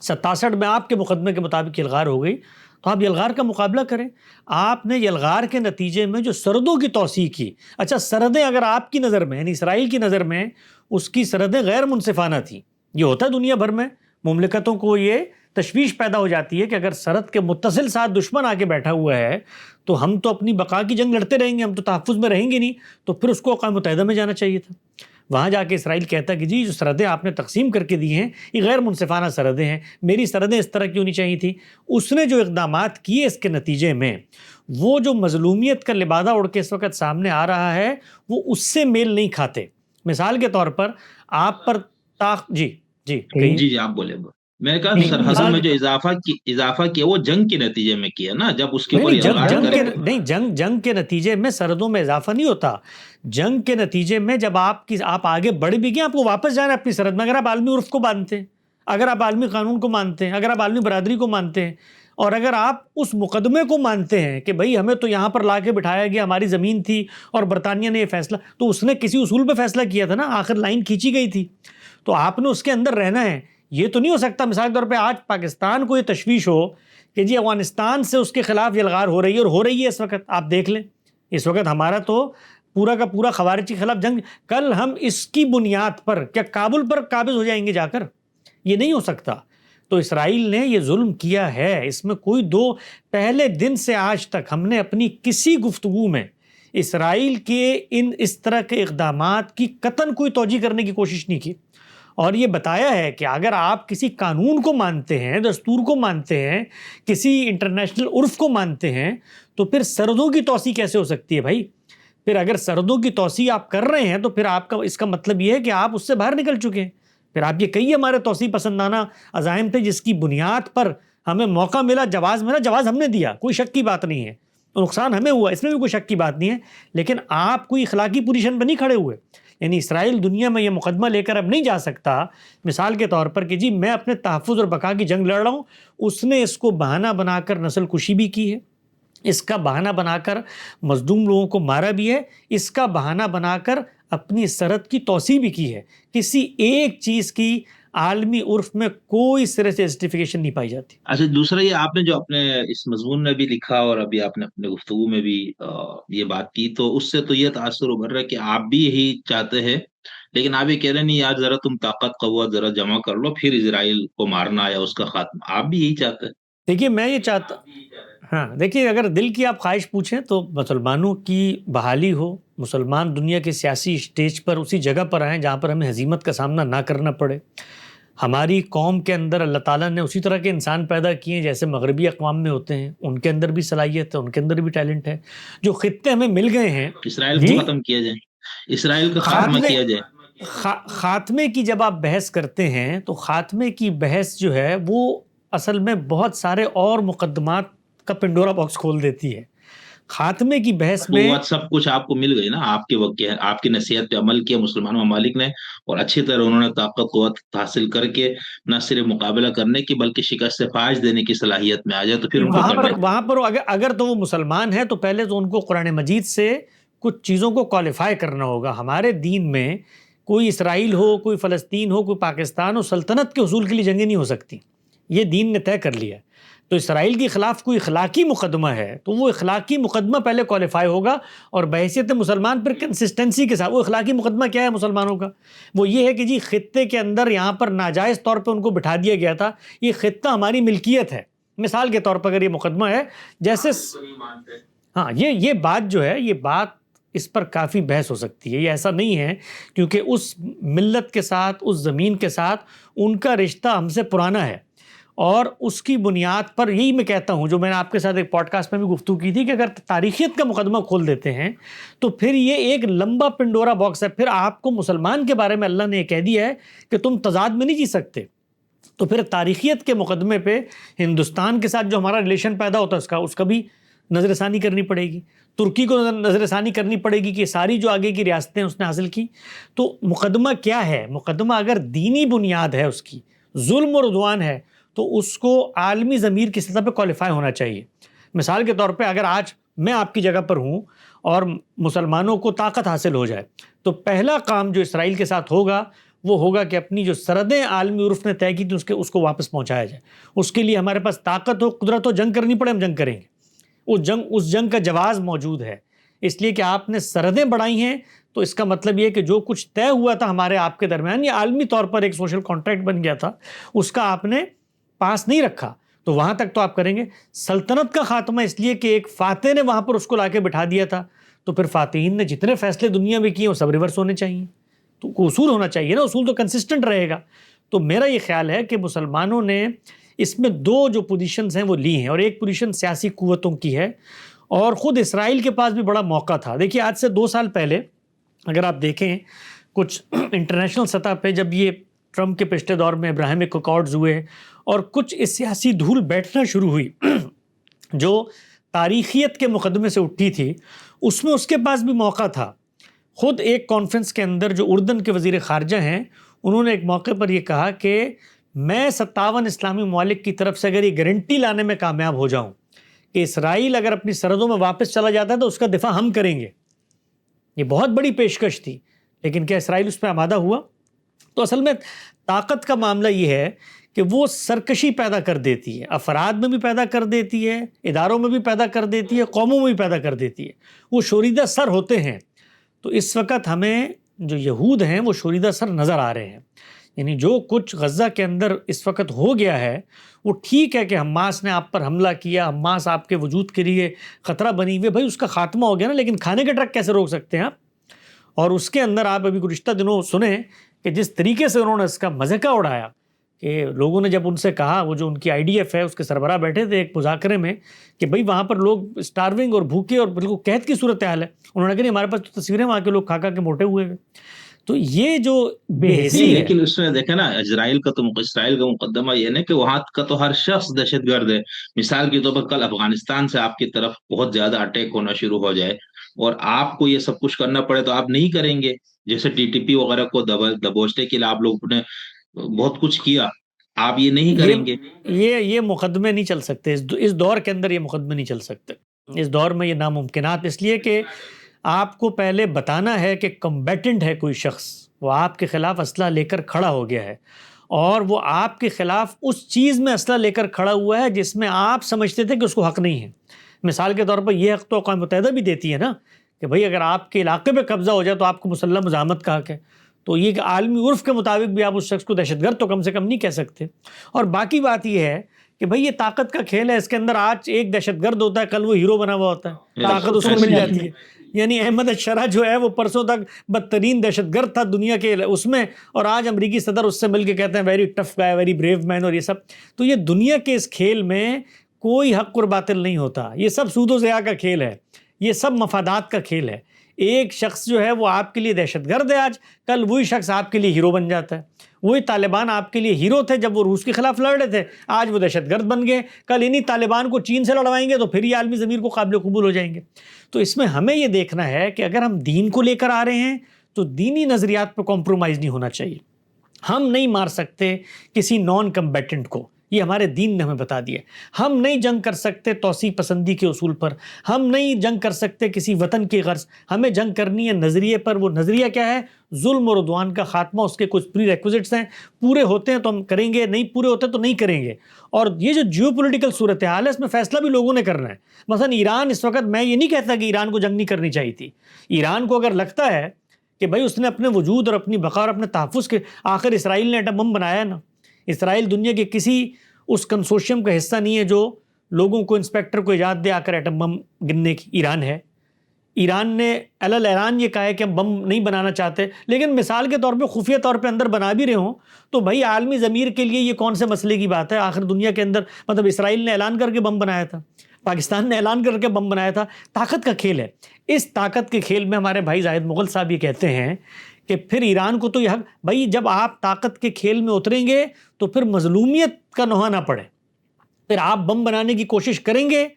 67 میں آپ کے مقدمے کے مطابق یلغار ہو گئی، تو آپ یلغار کا مقابلہ کریں۔ آپ نے یلغار کے نتیجے میں جو سرحدوں کی توسیع کی، اچھا سرحدیں اگر آپ کی نظر میں یعنی اسرائیل کی نظر میں اس کی سرحدیں غیر منصفانہ تھیں، یہ ہوتا ہے دنیا بھر میں، مملکتوں کو یہ تشویش پیدا ہو جاتی ہے کہ اگر سرحد کے متصل ساتھ دشمن آ کے بیٹھا ہوا ہے تو ہم تو اپنی بقا کی جنگ لڑتے رہیں گے، ہم تو تحفظ میں رہیں گے نہیں، تو پھر اس کو اقوام متحدہ میں جانا چاہیے تھا۔ وہاں جا کے اسرائیل کہتا ہے کہ جی جو سرحدیں آپ نے تقسیم کر کے دی ہیں یہ غیر منصفانہ سرحدیں ہیں، میری سرحدیں اس طرح کی ہونی چاہیے تھی۔ اس نے جو اقدامات کیے اس کے نتیجے میں وہ جو مظلومیت کا لبادہ اڑ کے اس وقت سامنے آ رہا ہے وہ اس سے میل نہیں کھاتے۔ مثال کے طور پر آپ پر جی جی آپ بولے۔ میں نے کہا نہیں سرحدوں مثال میں جو اضافہ کیا وہ جنگ کے نتیجے میں کیا نا، جب اس کے نہیں اوپر نہیں یلغار جنگ کے کرے۔ نہیں جنگ کے نتیجے میں سرحدوں میں اضافہ نہیں ہوتا. جنگ کے نتیجے میں جب آپ آگے بڑھ بھی گئے، آپ کو واپس جانا ہے اپنی سرحد میں. اگر آپ عالمی عرف کو مانتے ہیں، اگر آپ عالمی قانون کو مانتے ہیں، اگر آپ عالمی برادری کو مانتے ہیں، اور اگر آپ اس مقدمے کو مانتے ہیں کہ بھئی ہمیں تو یہاں پر لا کے بٹھایا گیا، ہماری زمین تھی اور برطانیہ نے یہ فیصلہ، تو اس نے کسی اصول پہ فیصلہ کیا تھا نا، آخر لائن کھینچی گئی تھی، تو آپ نے اس کے اندر رہنا ہے. یہ تو نہیں ہو سکتا مثال کے طور پہ آج پاکستان کو یہ تشویش ہو کہ جی افغانستان سے اس کے خلاف یلغار ہو رہی ہے، اور ہو رہی ہے اس وقت. آپ دیکھ لیں اس وقت ہمارا تو پورا کا پورا خوارج کے خلاف جنگ. کل ہم اس کی بنیاد پر کیا کابل پر قابض ہو جائیں گے جا کر؟ یہ نہیں ہو سکتا. تو اسرائیل نے یہ ظلم کیا ہے، اس میں کوئی دو. پہلے دن سے آج تک ہم نے اپنی کسی گفتگو میں اسرائیل کے اس طرح کے اقدامات کی قطعاً کوئی توجیہ کرنے کی کوشش نہیں کی، اور یہ بتایا ہے کہ اگر آپ کسی قانون کو مانتے ہیں، دستور کو مانتے ہیں، کسی انٹرنیشنل عرف کو مانتے ہیں، تو پھر سرحدوں کی توسیع کیسے ہو سکتی ہے بھائی؟ پھر اگر سرحدوں کی توسیع آپ کر رہے ہیں تو پھر آپ کا اس کا مطلب یہ ہے کہ آپ اس سے باہر نکل چکے ہیں. پھر آپ یہ کہیے ہمارے توسیع پسندانہ عزائم تھے جس کی بنیاد پر ہمیں موقع ملا، جواز ملا، جواز ہم نے دیا، کوئی شک کی بات نہیں ہے، نقصان ہمیں ہوا، اس میں بھی کوئی شک کی بات نہیں ہے. لیکن آپ کوئی اخلاقی پوزیشن پہ نہیں کھڑے ہوئے. یعنی اسرائیل دنیا میں یہ مقدمہ لے کر اب نہیں جا سکتا مثال کے طور پر کہ جی میں اپنے تحفظ اور بقا کی جنگ لڑ رہا ہوں. اس نے اس کو بہانہ بنا کر نسل کشی بھی کی ہے، اس کا بہانہ بنا کر مظلوم لوگوں کو مارا بھی ہے، اس کا بہانہ بنا کر اپنی سرحد کی توسیع بھی کی ہے. کسی ایک چیز کی عالمی عرف میں کوئی سرے سے جسٹیفیکیشن نہیں پائی جاتی. اچھا، دوسرا یہ آپ نے جو اپنے اس مضمون میں بھی لکھا اور ابھی آپ نے اپنے گفتگو میں بھی یہ بات کی، تو اس سے تو یہ تاثر ابھر رہا ہے کہ آپ بھی یہی چاہتے ہیں، لیکن آپ یہ کہہ رہے ہیں نہیں یار ذرا تم طاقت قوت ذرا جمع کر لو پھر اسرائیل کو مارنا یا اس کا خاتمہ، آپ بھی یہی چاہتے ہیں؟ دیکھیے میں یہ چاہتا ہاں دیکھیے اگر دل کی آپ خواہش پوچھیں تو مسلمانوں کی بحالی ہو، مسلمان دنیا کے سیاسی اسٹیج پر اسی جگہ پر آئیں جہاں پر ہمیں ہزیمت کا سامنا نہ کرنا پڑے. ہماری قوم کے اندر اللہ تعالیٰ نے اسی طرح کے انسان پیدا کیے ہیں جیسے مغربی اقوام میں ہوتے ہیں، ان کے اندر بھی صلاحیت ہے، ان کے اندر بھی ٹیلنٹ ہے. جو خطے ہمیں مل گئے ہیں اسرائیل جی کو ختم کیا جائے، اسرائیل کا خاتمہ خاتمے کیا جائے. خاتمے کی جب آپ بحث کرتے ہیں تو خاتمے کی بحث جو ہے وہ اصل میں بہت سارے اور مقدمات کا پنڈورا باکس کھول دیتی ہے. خاتمے کی بحث میں قوت سب کچھ آپ کو مل گئی نا، آپ کے وقت آپ کی نصیحت پہ عمل کیا مسلمان ممالک نے، اور اچھی طرح انہوں نے طاقت قوت حاصل کر کے نہ صرف مقابلہ کرنے کی بلکہ شکست سے فاش دینے کی صلاحیت میں آ جائے تو پھر ان کو کرنے. وہاں پر اگر تو وہ مسلمان ہے تو پہلے تو ان کو قرآن مجید سے کچھ چیزوں کو کوالیفائی کرنا ہوگا. ہمارے دین میں کوئی اسرائیل ہو، کوئی فلسطین ہو، کوئی پاکستان ہو، سلطنت کے حصول کے لیے جنگیں نہیں ہو سکتی، یہ دین نے طے کر لیا. تو اسرائیل کے خلاف کوئی اخلاقی مقدمہ ہے تو وہ اخلاقی مقدمہ پہلے کوالیفائی ہوگا، اور بحیثیت مسلمان پھر کنسسٹنسی کے ساتھ وہ اخلاقی مقدمہ کیا ہے مسلمانوں کا؟ وہ یہ ہے کہ جی خطے کے اندر یہاں پر ناجائز طور پہ ان کو بٹھا دیا گیا تھا، یہ خطہ ہماری ملکیت ہے. مثال کے طور پر اگر یہ مقدمہ ہے جیسے ہاں یہ بات جو ہے، یہ بات اس پر کافی بحث ہو سکتی ہے. یہ ایسا نہیں ہے کیونکہ اس ملت کے ساتھ، اس زمین کے ساتھ ان کا رشتہ ہم سے پرانا ہے، اور اس کی بنیاد پر یہی میں کہتا ہوں جو میں نے آپ کے ساتھ ایک پوڈ کاسٹ میں بھی گفتگو کی تھی کہ اگر تاریخیت کا مقدمہ کھول دیتے ہیں تو پھر یہ ایک لمبا پنڈورا باکس ہے. پھر آپ کو مسلمان کے بارے میں اللہ نے یہ کہہ دیا ہے کہ تم تضاد میں نہیں جی سکتے، تو پھر تاریخیت کے مقدمے پہ ہندوستان کے ساتھ جو ہمارا ریلیشن پیدا ہوتا ہے اس کا بھی نظر ثانی کرنی پڑے گی. ترکی کو نظر ثانی کرنی پڑے گی کہ ساری جو آگے کی ریاستیں اس نے حاصل کی. تو مقدمہ کیا ہے؟ مقدمہ اگر دینی بنیاد ہے، اس کی ظلم اور عدوان ہے، تو اس کو عالمی ضمیر کی سطح پہ کوالیفائی ہونا چاہیے. مثال کے طور پہ اگر آج میں آپ کی جگہ پر ہوں اور مسلمانوں کو طاقت حاصل ہو جائے تو پہلا کام جو اسرائیل کے ساتھ ہوگا وہ ہوگا کہ اپنی جو سرحدیں عالمی عرف نے طے کی تھی اس کو واپس پہنچایا جائے. اس کے لیے ہمارے پاس طاقت ہو، قدرت ہو، جنگ کرنی پڑے ہم جنگ کریں گے. اس جنگ کا جواز موجود ہے، اس لیے کہ آپ نے سرحدیں بڑھائی ہیں تو اس کا مطلب یہ کہ جو کچھ طے ہوا تھا ہمارے آپ کے درمیان، یہ عالمی طور پر ایک سوشل کانٹریکٹ بن گیا تھا، اس کا آپ نے پاس نہیں رکھا، تو وہاں تک تو آپ کریں گے. سلطنت کا خاتمہ اس لیے کہ ایک فاتح نے وہاں پر اس کو لا کے بٹھا دیا تھا، تو پھر فاتحین نے جتنے فیصلے دنیا میں کیے وہ سب ریورس ہونے چاہیے. تو کوئی اصول ہونا چاہیے نا، اصول تو کنسسٹنٹ رہے گا. تو میرا یہ خیال ہے کہ مسلمانوں نے اس میں دو جو پوزیشنز ہیں وہ لی ہیں، اور ایک پوزیشن سیاسی قوتوں کی ہے، اور خود اسرائیل کے پاس بھی بڑا موقع تھا. دیکھیے آج سے 2 سال پہلے اگر آپ دیکھیں کچھ انٹرنیشنل سطح پہ جب یہ ٹرمپ کے پچھلے دور میں ابراہیمک اکارڈز ہوئے اور کچھ اس سیاسی دھول بیٹھنا شروع ہوئی جو تاریخیت کے مقدمے سے اٹھی تھی، اس میں اس کے پاس بھی موقع تھا. خود ایک کانفرنس کے اندر جو اردن کے وزیر خارجہ ہیں، انہوں نے ایک موقع پر یہ کہا کہ میں 57 اسلامی ممالک کی طرف سے اگر یہ گارنٹی لانے میں کامیاب ہو جاؤں کہ اسرائیل اگر اپنی سرحدوں میں واپس چلا جاتا ہے تو اس کا دفاع ہم کریں گے. یہ بہت بڑی پیشکش تھی، لیکن کیا اسرائیل اس پہ آمادہ ہوا؟ تو اصل میں طاقت کا معاملہ یہ ہے کہ وہ سرکشی پیدا کر دیتی ہے، افراد میں بھی پیدا کر دیتی ہے، اداروں میں بھی پیدا کر دیتی ہے، قوموں میں بھی پیدا کر دیتی ہے. وہ شوریدہ سر ہوتے ہیں. تو اس وقت ہمیں جو یہود ہیں وہ شوریدہ سر نظر آ رہے ہیں. یعنی جو کچھ غزہ کے اندر اس وقت ہو گیا ہے وہ ٹھیک ہے کہ حماس نے آپ پر حملہ کیا، حماس آپ کے وجود کے لیے خطرہ بنی ہوئی، بھائی اس کا خاتمہ ہو گیا نا، لیکن کھانے کے ٹرک کیسے روک سکتے ہیں آپ؟ اور اس کے اندر آپ ابھی گزشتہ دنوں سنیں کہ جس طریقے سے انہوں نے اس کا مذاق اڑایا کہ لوگوں نے جب ان سے کہا، وہ جو ان کی IDF ہے اس کے سربراہ بیٹھے تھے ایک مذاکرے میں کہ بھئی وہاں پر لوگ اسٹارونگ اور بھوکے اور بالکل قحط کی صورتحال ہے، انہوں نے کہا نہیں ہمارے پاس تو تصویریں وہاں کے لوگ کھا کھا کے موٹے ہوئے ہوئے. تو یہ جو بے حسی ہے، لیکن اس میں دیکھیں نا، اسرائیل کا مقدمہ یہ ہے کہ وہاں کا تو ہر شخص دہشت گرد ہے. مثال کے طور پر کل افغانستان سے آپ کی طرف بہت زیادہ اٹیک ہونا شروع ہو جائے اور آپ کو یہ سب کچھ کرنا پڑے تو آپ نہیں کریں گے. جیسے TTP وغیرہ کو دبوچنے کے لیے آپ لوگوں نے بہت کچھ کیا، آپ یہ نہیں کریں گے. یہ مقدمے نہیں چل سکتے اس دور کے اندر. یہ مقدمے نہیں چل سکتے اس دور میں. یہ ناممکنات اس لیے کہ آپ کو پہلے بتانا ہے کہ کمبیٹنٹ ہے کوئی شخص، وہ آپ کے خلاف اسلحہ لے کر کھڑا ہو گیا ہے اور وہ آپ کے خلاف اس چیز میں اسلحہ لے کر کھڑا ہوا ہے جس میں آپ سمجھتے تھے کہ اس کو حق نہیں ہے. مثال کے طور پر یہ حق تو اقوام متحدہ بھی دیتی ہے نا کہ بھئی اگر آپ کے علاقے پہ قبضہ ہو جائے تو آپ کو مسلح مزاحمت کا حق ہے. تو یہ کہ عالمی عرف کے مطابق بھی آپ اس شخص کو دہشت گرد تو کم سے کم نہیں کہہ سکتے. اور باقی بات یہ ہے کہ بھئی یہ طاقت کا کھیل ہے. اس کے اندر آج ایک دہشت گرد ہوتا ہے، کل وہ ہیرو بنا ہوا ہوتا ہے، طاقت اس کو مل جاتی ہے. یعنی احمد الشرح جو ہے وہ پرسوں تک بدترین دہشت گرد تھا دنیا کے اس میں، اور آج امریکی صدر اس سے مل کے کہتے ہیں ویری ٹف گائے، ویری بریو مین اور یہ سب. تو یہ دنیا کے اس کھیل میں کوئی حق اور باطل نہیں ہوتا. یہ سب سود و ضیاع کا کھیل ہے، یہ سب مفادات کا کھیل ہے. ایک شخص جو ہے وہ آپ کے لیے دہشت گرد ہے آج، کل وہی شخص آپ کے لیے ہیرو بن جاتا ہے. وہی طالبان آپ کے لیے ہیرو تھے جب وہ روس کے خلاف لڑ رہے تھے، آج وہ دہشت گرد بن گئے. کل انہی طالبان کو چین سے لڑوائیں گے تو پھر یہ عالمی ضمیر کو قابل قبول ہو جائیں گے. تو اس میں ہمیں یہ دیکھنا ہے کہ اگر ہم دین کو لے کر آ رہے ہیں تو دینی نظریات پہ کمپرومائز نہیں ہونا چاہیے. ہم نہیں مار سکتے کسی نان کمبیٹنٹ کو، یہ ہمارے دین نے ہمیں بتا دیا. ہم نہیں جنگ کر سکتے توسیع پسندی کے اصول پر، ہم نہیں جنگ کر سکتے کسی وطن کی غرض. ہمیں جنگ کرنی ہے نظریے پر. وہ نظریہ کیا ہے؟ ظلم اور عدوان کا خاتمہ. اس کے کچھ پری ریکوزٹس ہیں، پورے ہوتے ہیں تو ہم کریں گے، نہیں پورے ہوتے تو نہیں کریں گے. اور یہ جو جیو پولیٹیکل صورتحال ہے اس میں فیصلہ بھی لوگوں نے کرنا ہے. مثلا ایران اس وقت، میں یہ نہیں کہتا کہ ایران کو جنگ نہیں کرنی چاہیے تھی. ایران کو اگر لگتا ہے کہ بھائی اس نے اپنے وجود اور اپنی بقا اور اپنے تحفظ کے، آخر اسرائیل نے ایٹم بم بنایا نا. اسرائیل دنیا کے کسی اس کنسورشیم کا حصہ نہیں ہے جو لوگوں کو، انسپیکٹر کو اجازت دے آ کر ایٹم بم گننے کی. ایران ہے. ایران نے اعلان یہ کہا ہے کہ ہم بم نہیں بنانا چاہتے، لیکن مثال کے طور پہ خفیہ طور پہ اندر بنا بھی رہے ہوں تو بھائی عالمی ضمیر کے لیے یہ کون سے مسئلے کی بات ہے؟ آخر دنیا کے اندر، مطلب اسرائیل نے اعلان کر کے بم بنایا تھا، پاکستان نے اعلان کر کے بم بنایا تھا. طاقت کا کھیل ہے. اس طاقت کے کھیل میں ہمارے بھائی زاہد مغل صاحب یہ کہتے ہیں کہ پھر ایران کو تو یہ حق، بھائی جب آپ طاقت کے کھیل میں اتریں گے تو پھر مظلومیت کا نوحہ نہ پڑے. پھر آپ بم بنانے کی کوشش کریں گے،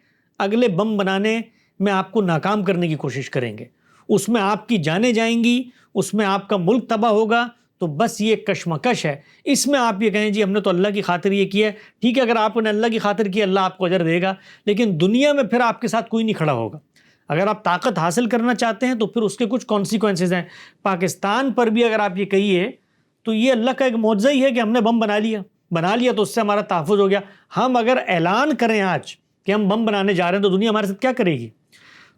اگلے بم بنانے میں آپ کو ناکام کرنے کی کوشش کریں گے، اس میں آپ کی جانیں جائیں گی، اس میں آپ کا ملک تباہ ہوگا. تو بس یہ کشمکش ہے. اس میں آپ یہ کہیں جی ہم نے تو اللہ کی خاطر یہ کیا ہے، ٹھیک ہے، اگر آپ نے اللہ کی خاطر کیا اللہ آپ کو اجر دے گا، لیکن دنیا میں پھر آپ کے ساتھ کوئی نہیں کھڑا ہوگا. اگر آپ طاقت حاصل کرنا چاہتے ہیں تو پھر اس کے کچھ کانسیکوینسز ہیں. پاکستان پر بھی اگر آپ یہ کہیے تو یہ اللہ کا ایک معجزہ ہی ہے کہ ہم نے بم بنا لیا تو اس سے ہمارا تحفظ ہو گیا. ہم اگر اعلان کریں آج کہ ہم بم بنانے جا رہے ہیں تو دنیا ہمارے ساتھ کیا کرے گی؟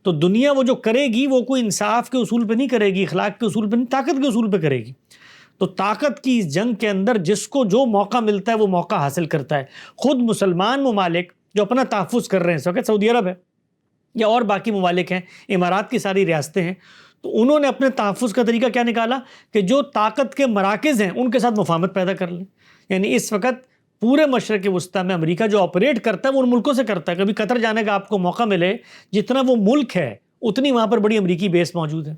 تو دنیا وہ جو کرے گی وہ کوئی انصاف کے اصول پہ نہیں کرے گی، اخلاق کے اصول پہ نہیں، طاقت کے اصول پہ کرے گی. تو طاقت کی اس جنگ کے اندر جس کو جو موقع ملتا ہے وہ موقع حاصل کرتا ہے. خود مسلمان ممالک جو اپنا تحفظ کر رہے ہیں، اس وقت سعودی عرب ہے یا اور باقی ممالک ہیں، امارات کی ساری ریاستیں ہیں، تو انہوں نے اپنے تحفظ کا طریقہ کیا نکالا کہ جو طاقت کے مراکز ہیں ان کے ساتھ مفاہمت پیدا کر لیں. یعنی اس وقت پورے مشرق وسطیٰ میں امریکہ جو آپریٹ کرتا ہے وہ ان ملکوں سے کرتا ہے. کبھی قطر جانے کا آپ کو موقع ملے، جتنا وہ ملک ہے اتنی وہاں پر بڑی امریکی بیس موجود ہے.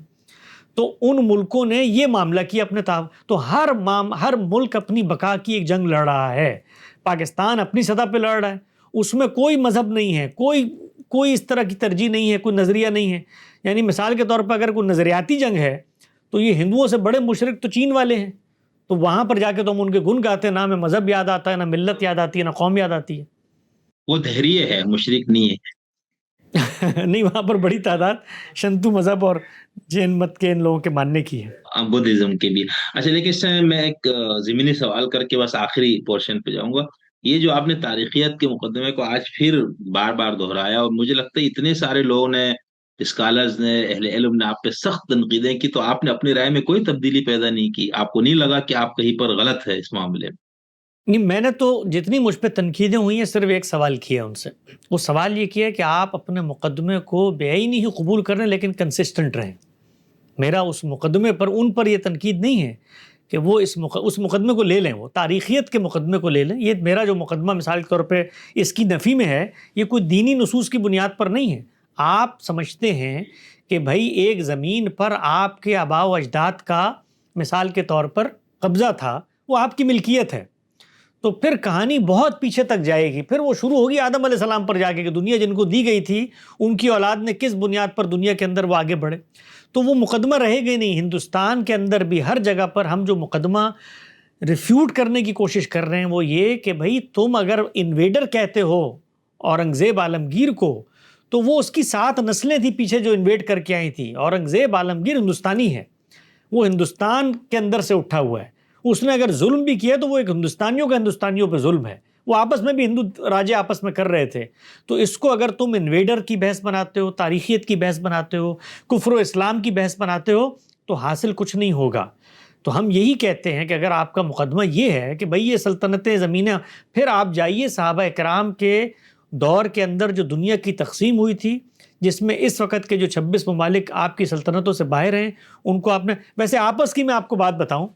تو ان ملکوں نے یہ معاملہ کیا اپنے تو ہر ملک اپنی بقا کی ایک جنگ لڑ رہا ہے. پاکستان اپنی سطح پہ لڑ رہا ہے, اس میں کوئی مذہب نہیں ہے, کوئی اس طرح کی ترجیح نہیں ہے, کوئی نظریہ نہیں ہے. یعنی مثال کے طور پر اگر کوئی نظریاتی جنگ ہے تو یہ ہندوؤں سے بڑے مشرک تو چین والے ہیں, تو وہاں پر جا کے تو ہم ان کے گن گاتے ہیں, نہ ہمیں مذہب یاد آتا ہے, نہ ملت یاد آتی ہے, نہ قوم یاد آتی ہے. وہ دہریے ہے, مشرک نہیں ہے. نہیں, وہاں پر بڑی تعداد شنتو مذہب اور جین مت کے ان لوگوں کے ماننے کی ہے. بدھزم کے بھی. اچھا, لیکن اس میں میں ایک ضمنی سوال کر کے بس آخری پورشن پہ جاؤں گا. یہ جو آپ نے تاریخیت کے مقدمے کو آج پھر بار بار دہرایا, اور مجھے لگتا ہے اتنے سارے لوگوں نے, اسکالرز نے, اہل علم نے آپ پہ سخت تنقیدیں کی, تو آپ نے اپنی رائے میں کوئی تبدیلی پیدا نہیں کی. آپ کو نہیں لگا کہ آپ کہیں پر غلط ہے اس معاملے میں؟ نہیں, میں نے تو جتنی مجھ پہ تنقیدیں ہوئی ہیں صرف ایک سوال کیا ان سے. وہ سوال یہ کیا کہ آپ اپنے مقدمے کو بے عینی ہی قبول کریں لیکن کنسسٹنٹ رہیں. میرا اس مقدمے پر ان پر یہ تنقید نہیں ہے کہ وہ اس مقدمے کو لے لیں, وہ تاریخیت کے مقدمے کو لے لیں. یہ میرا جو مقدمہ مثال کے طور پہ اس کی نفی میں ہے, یہ کوئی دینی نصوص کی بنیاد پر نہیں ہے. آپ سمجھتے ہیں کہ بھائی ایک زمین پر آپ کے آباء و اجداد کا مثال کے طور پر قبضہ تھا, وہ آپ کی ملکیت ہے, تو پھر کہانی بہت پیچھے تک جائے گی. پھر وہ شروع ہوگی آدم علیہ السلام پر جا کے کہ دنیا جن کو دی گئی تھی ان کی اولاد نے کس بنیاد پر دنیا کے اندر وہ آگے بڑھے. تو وہ مقدمہ رہے گا نہیں. ہندوستان کے اندر بھی ہر جگہ پر ہم جو مقدمہ ریفیوٹ کرنے کی کوشش کر رہے ہیں وہ یہ کہ بھئی تم اگر انویڈر کہتے ہو اورنگزیب عالمگیر کو, تو وہ اس کی 7 نسلیں تھی پیچھے جو انویڈ کر کے آئی تھی. اورنگزیب عالمگیر ہندوستانی ہے, وہ ہندوستان کے اندر سے اٹھا ہوا ہے. اس نے اگر ظلم بھی کیا تو وہ ایک ہندوستانیوں کا ہندوستانیوں پہ ظلم ہے. وہ آپس میں بھی ہندو راجے آپس میں کر رہے تھے. تو اس کو اگر تم انویڈر کی بحث بناتے ہو, تاریخیت کی بحث بناتے ہو, کفر و اسلام کی بحث بناتے ہو, تو حاصل کچھ نہیں ہوگا. تو ہم یہی کہتے ہیں کہ اگر آپ کا مقدمہ یہ ہے کہ بھئی یہ سلطنتیں زمینیں, پھر آپ جائیے صحابہ اکرام کے دور کے اندر جو دنیا کی تقسیم ہوئی تھی, جس میں اس وقت کے جو 26 ممالک آپ کی سلطنتوں سے باہر ہیں, ان کو آپ نے, ویسے آپس کی میں آپ کو بات بتاؤں,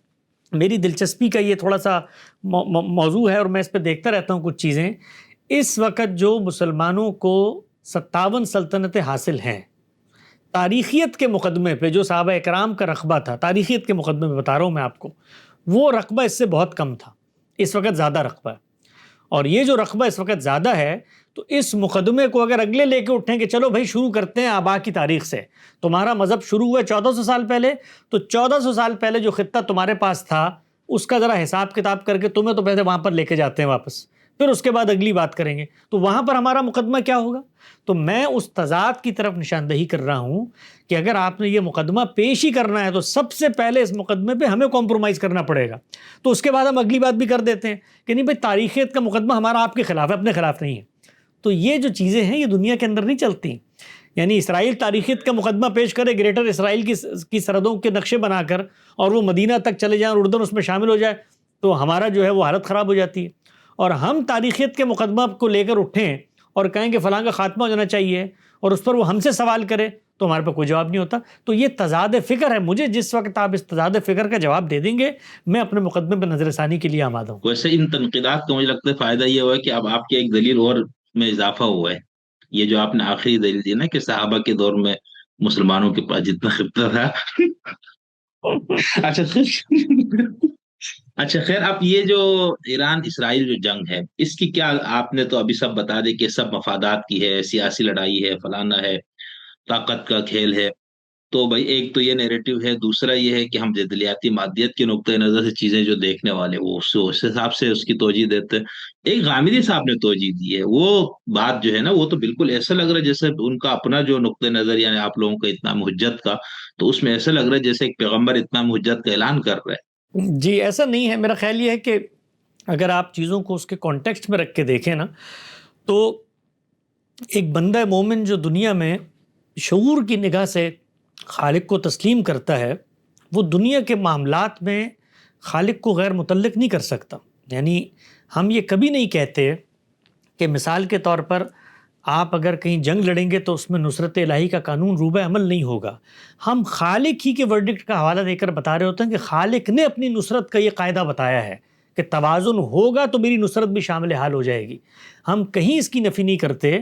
میری دلچسپی کا یہ تھوڑا سا موضوع ہے اور میں اس پہ دیکھتا رہتا ہوں کچھ چیزیں. اس وقت جو مسلمانوں کو 57 سلطنتیں حاصل ہیں, تاریخیت کے مقدمے پہ جو صحابہ اکرام کا رقبہ تھا, تاریخیت کے مقدمے پہ بتا رہا ہوں میں آپ کو, وہ رقبہ اس سے بہت کم تھا. اس وقت زیادہ رقبہ ہے, اور یہ جو رقبہ اس وقت زیادہ ہے, تو اس مقدمے کو اگر اگلے لے کے اٹھیں کہ چلو بھائی شروع کرتے ہیں آبا کی تاریخ سے, تمہارا مذہب شروع ہوا 1400 سال پہلے, تو 1400 سال پہلے جو خطہ تمہارے پاس تھا اس کا ذرا حساب کتاب کر کے تمہیں تو پہلے وہاں پر لے کے جاتے ہیں واپس, پھر اس کے بعد اگلی بات کریں گے, تو وہاں پر ہمارا مقدمہ کیا ہوگا. تو میں اس تضاد کی طرف نشاندہی کر رہا ہوں کہ اگر آپ نے یہ مقدمہ پیش ہی کرنا ہے تو سب سے پہلے اس مقدمے پہ ہمیں کمپرومائز کرنا پڑے گا. تو اس کے بعد ہم اگلی بات بھی کر دیتے ہیں کہ نہیں بھائی تاریخیت کا مقدمہ ہمارا آپ کے خلاف ہے, اپنے خلاف نہیں ہے. تو یہ جو چیزیں ہیں یہ دنیا کے اندر نہیں چلتی. یعنی اسرائیل تاریخیت کا مقدمہ پیش کرے گریٹر اسرائیل کی سرحدوں کے نقشے بنا کر, اور وہ مدینہ تک چلے جائیں اور اردن اس میں شامل ہو جائے, تو ہمارا جو ہے وہ حالت خراب ہو جاتی ہے. اور ہم تاریخیت کے مقدمہ کو لے کر اٹھیں اور کہیں کہ فلاں کا خاتمہ ہو جانا چاہیے, اور اس پر وہ ہم سے سوال کرے, تو ہمارے پاس کوئی جواب نہیں ہوتا. تو یہ تضاد فکر ہے. مجھے جس وقت آپ اس تضاد فکر کا جواب دے دیں گے, میں اپنے مقدمے پہ نظر ثانی کے لیے آمادہ ہوں. ویسے ان تنقیدات کا مجھے لگتا ہے فائدہ یہ ہوا ہے کہ اب آپ کی ایک دلیل اور میں اضافہ ہوا ہے. یہ جو آپ نے آخری دلیل دی نا کہ صحابہ کے دور میں مسلمانوں کے پاس جتنا خطہ تھا. اچھا خیر, اب یہ جو ایران اسرائیل جو جنگ ہے, اس کی کیا, آپ نے تو ابھی سب بتا دے کہ سب مفادات کی ہے, سیاسی لڑائی ہے, فلانا ہے, طاقت کا کھیل ہے. تو بھائی ایک تو یہ نیریٹو ہے, دوسرا یہ ہے کہ ہم جدلیاتی مادیت کے نقطۂ نظر سے چیزیں جو دیکھنے والے وہ اس حساب سے اس کی توجہ دیتے ہیں. ایک غامدی صاحب نے توجہ دی ہے, وہ بات جو ہے نا, وہ تو بالکل ایسا لگ رہا ہے جیسے ان کا اپنا جو نقطۂ نظر, یعنی آپ لوگوں کا اتمام حجت کا, تو اس میں ایسا لگ رہا ہے جیسے ایک پیغمبر اتمام حجت کا اعلان کر رہا ہے. جی ایسا نہیں ہے. میرا خیال یہ ہے کہ اگر آپ چیزوں کو اس کے کانٹیکسٹ میں رکھ کے دیکھیں نا, تو ایک بندہ مومن جو دنیا میں شعور کی نگاہ سے خالق کو تسلیم کرتا ہے, وہ دنیا کے معاملات میں خالق کو غیر متعلق نہیں کر سکتا. یعنی ہم یہ کبھی نہیں کہتے کہ مثال کے طور پر آپ اگر کہیں جنگ لڑیں گے تو اس میں نصرت الہی کا قانون روبہ عمل نہیں ہوگا. ہم خالق ہی کے ورڈکٹ کا حوالہ دے کر بتا رہے ہوتے ہیں کہ خالق نے اپنی نصرت کا یہ قاعدہ بتایا ہے کہ توازن ہوگا تو میری نصرت بھی شامل حال ہو جائے گی. ہم کہیں اس کی نفی نہیں کرتے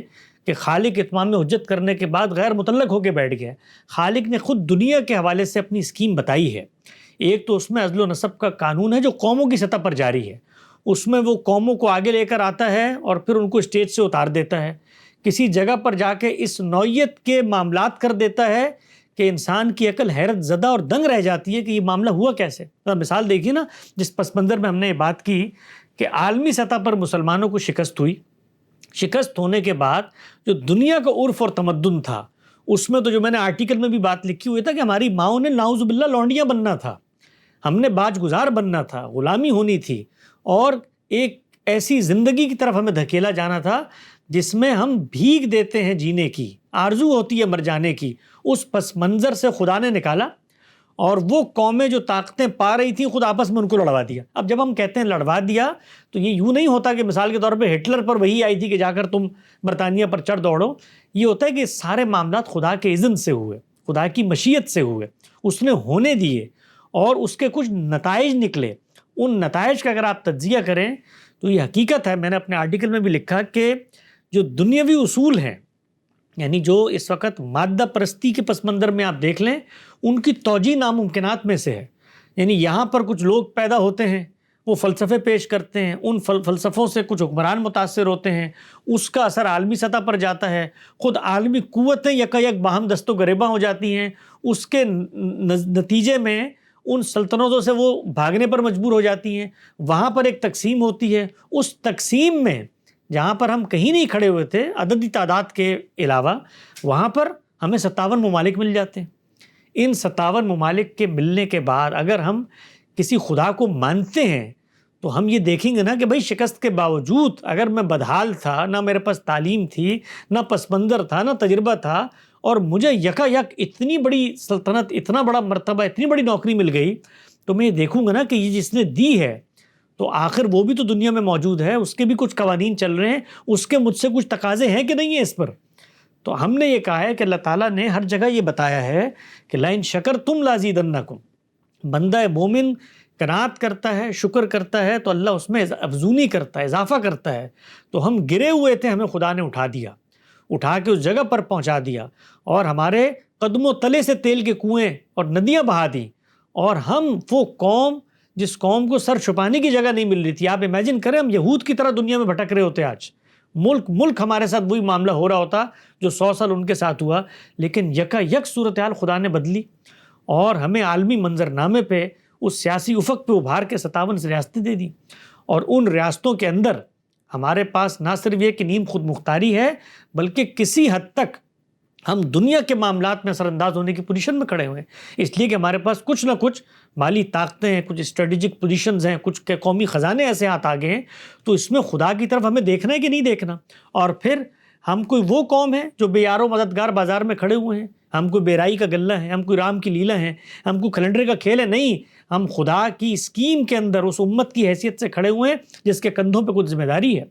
کہ خالق اتمام حجت کرنے کے بعد غیر متعلق ہو کے بیٹھ گیا ہے۔ خالق نے خود دنیا کے حوالے سے اپنی اسکیم بتائی ہے۔ ایک تو اس میں عزل و نسب کا قانون ہے جو قوموں کی سطح پر جاری ہے، اس میں وہ قوموں کو آگے لے کر آتا ہے اور پھر ان کو اسٹیج سے اتار دیتا ہے، کسی جگہ پر جا کے اس نوعیت کے معاملات کر دیتا ہے کہ انسان کی عقل حیرت زدہ اور دنگ رہ جاتی ہے کہ یہ معاملہ ہوا کیسے۔ مثال دیکھیے نا، جس پس منظر میں ہم نے یہ بات کی کہ عالمی سطح پر مسلمانوں کو شکست ہوئی، شکست ہونے کے بعد جو دنیا کا عرف اور تمدن تھا، اس میں تو جو میں نے آرٹیکل میں بھی بات لکھی ہوئی تھا کہ ہماری ماؤں نے نعوذ باللہ لونڈیاں بننا تھا، ہم نے باج گزار بننا تھا، غلامی ہونی تھی، اور ایک ایسی زندگی کی طرف ہمیں دھکیلا جانا تھا جس میں ہم بھیگ دیتے ہیں جینے کی، آرزو ہوتی ہے مر جانے کی۔ اس پس منظر سے خدا نے نکالا، اور وہ قومیں جو طاقتیں پا رہی تھیں خود آپس میں ان کو لڑوا دیا۔ اب جب ہم کہتے ہیں لڑوا دیا تو یہ یوں نہیں ہوتا کہ مثال کے طور پہ ہٹلر پر وہی آئی تھی کہ جا کر تم برطانیہ پر چڑھ دوڑو، یہ ہوتا ہے کہ سارے معاملات خدا کے اذن سے ہوئے، خدا کی مشیت سے ہوئے، اس نے ہونے دیے اور اس کے کچھ نتائج نکلے۔ ان نتائج کا اگر آپ تجزیہ کریں تو یہ حقیقت ہے، میں نے اپنے آرٹیکل میں بھی لکھا کہ جو دنیاوی اصول ہیں، یعنی جو اس وقت مادہ پرستی کے پس منظر میں آپ دیکھ لیں، ان کی توجیہ ناممکنات میں سے ہے۔ یعنی یہاں پر کچھ لوگ پیدا ہوتے ہیں، وہ فلسفے پیش کرتے ہیں، ان فلسفوں سے کچھ حکمران متاثر ہوتے ہیں، اس کا اثر عالمی سطح پر جاتا ہے، خود عالمی قوتیں یکا یک باہم دست و گریباں ہو جاتی ہیں، اس کے نتیجے میں ان سلطنتوں سے وہ بھاگنے پر مجبور ہو جاتی ہیں، وہاں پر ایک تقسیم ہوتی ہے۔ اس تقسیم میں جہاں پر ہم کہیں نہیں کھڑے ہوئے تھے عددی تعداد کے علاوہ، وہاں پر ہمیں 57 ممالک مل جاتے ہیں۔ ان 57 ممالک کے ملنے کے بعد اگر ہم کسی خدا کو مانتے ہیں تو ہم یہ دیکھیں گے نا کہ بھائی شکست کے باوجود اگر میں بدحال تھا، نہ میرے پاس تعلیم تھی، نہ پس منظر تھا، نہ تجربہ تھا، اور مجھے یکا یک اتنی بڑی سلطنت، اتنا بڑا مرتبہ، اتنی بڑی نوکری مل گئی، تو میں یہ دیکھوں گا نا کہ یہ جس نے دی ہے تو آخر وہ بھی تو دنیا میں موجود ہے، اس کے بھی کچھ قوانین چل رہے ہیں، اس کے مجھ سے کچھ تقاضے ہیں کہ نہیں ہیں اس پر۔ تو ہم نے یہ کہا ہے کہ اللہ تعالیٰ نے ہر جگہ یہ بتایا ہے کہ لَإِن شَكَرْتُمْ لَأَزِيدَنَّكُمْ۔ بندہ مومن قناعت کرتا ہے، شکر کرتا ہے تو اللہ اس میں افزونی کرتا ہے، اضافہ کرتا ہے۔ تو ہم گرے ہوئے تھے، ہمیں خدا نے اٹھا دیا، اٹھا کے اس جگہ پر پہنچا دیا، اور ہمارے قدموں تلے سے تیل کے کنویں اور ندیاں بہا دیں، اور ہم وہ قوم جس قوم کو سر چھپانے کی جگہ نہیں مل رہی تھی، آپ امیجن کریں ہم یہود کی طرح دنیا میں بھٹک رہے ہوتے، آج ملک ہمارے ساتھ وہی معاملہ ہو رہا ہوتا جو 100 سال ان کے ساتھ ہوا، لیکن یکا یک صورتحال خدا نے بدلی اور ہمیں عالمی منظرنامے پہ اس سیاسی افق پہ ابھار کے 57 ریاستیں دے دی، اور ان ریاستوں کے اندر ہمارے پاس نہ صرف یہ کہ نیم خود مختاری ہے، بلکہ کسی حد تک ہم دنیا کے معاملات میں اثر انداز ہونے کی پوزیشن میں کھڑے ہوئے ہیں، اس لیے کہ ہمارے پاس کچھ نہ کچھ مالی طاقتیں ہیں، کچھ اسٹریٹجک پوزیشنز ہیں، کچھ قومی خزانے ایسے ہاتھ آگے ہیں۔ تو اس میں خدا کی طرف ہمیں دیکھنا ہے کہ نہیں دیکھنا، اور پھر ہم کوئی وہ قوم ہے جو بے یار و مددگار بازار میں کھڑے ہوئے ہیں، ہم کوئی بیرائی کا غلہ ہے، ہم کوئی رام کی لیلا ہیں، ہم کوئی کیلنڈر کا کھیل ہے، نہیں، ہم خدا کی اسکیم کے اندر اس امت کی حیثیت سے کھڑے ہوئے ہیں جس کے کندھوں پہ کچھ ذمہ داری ہے،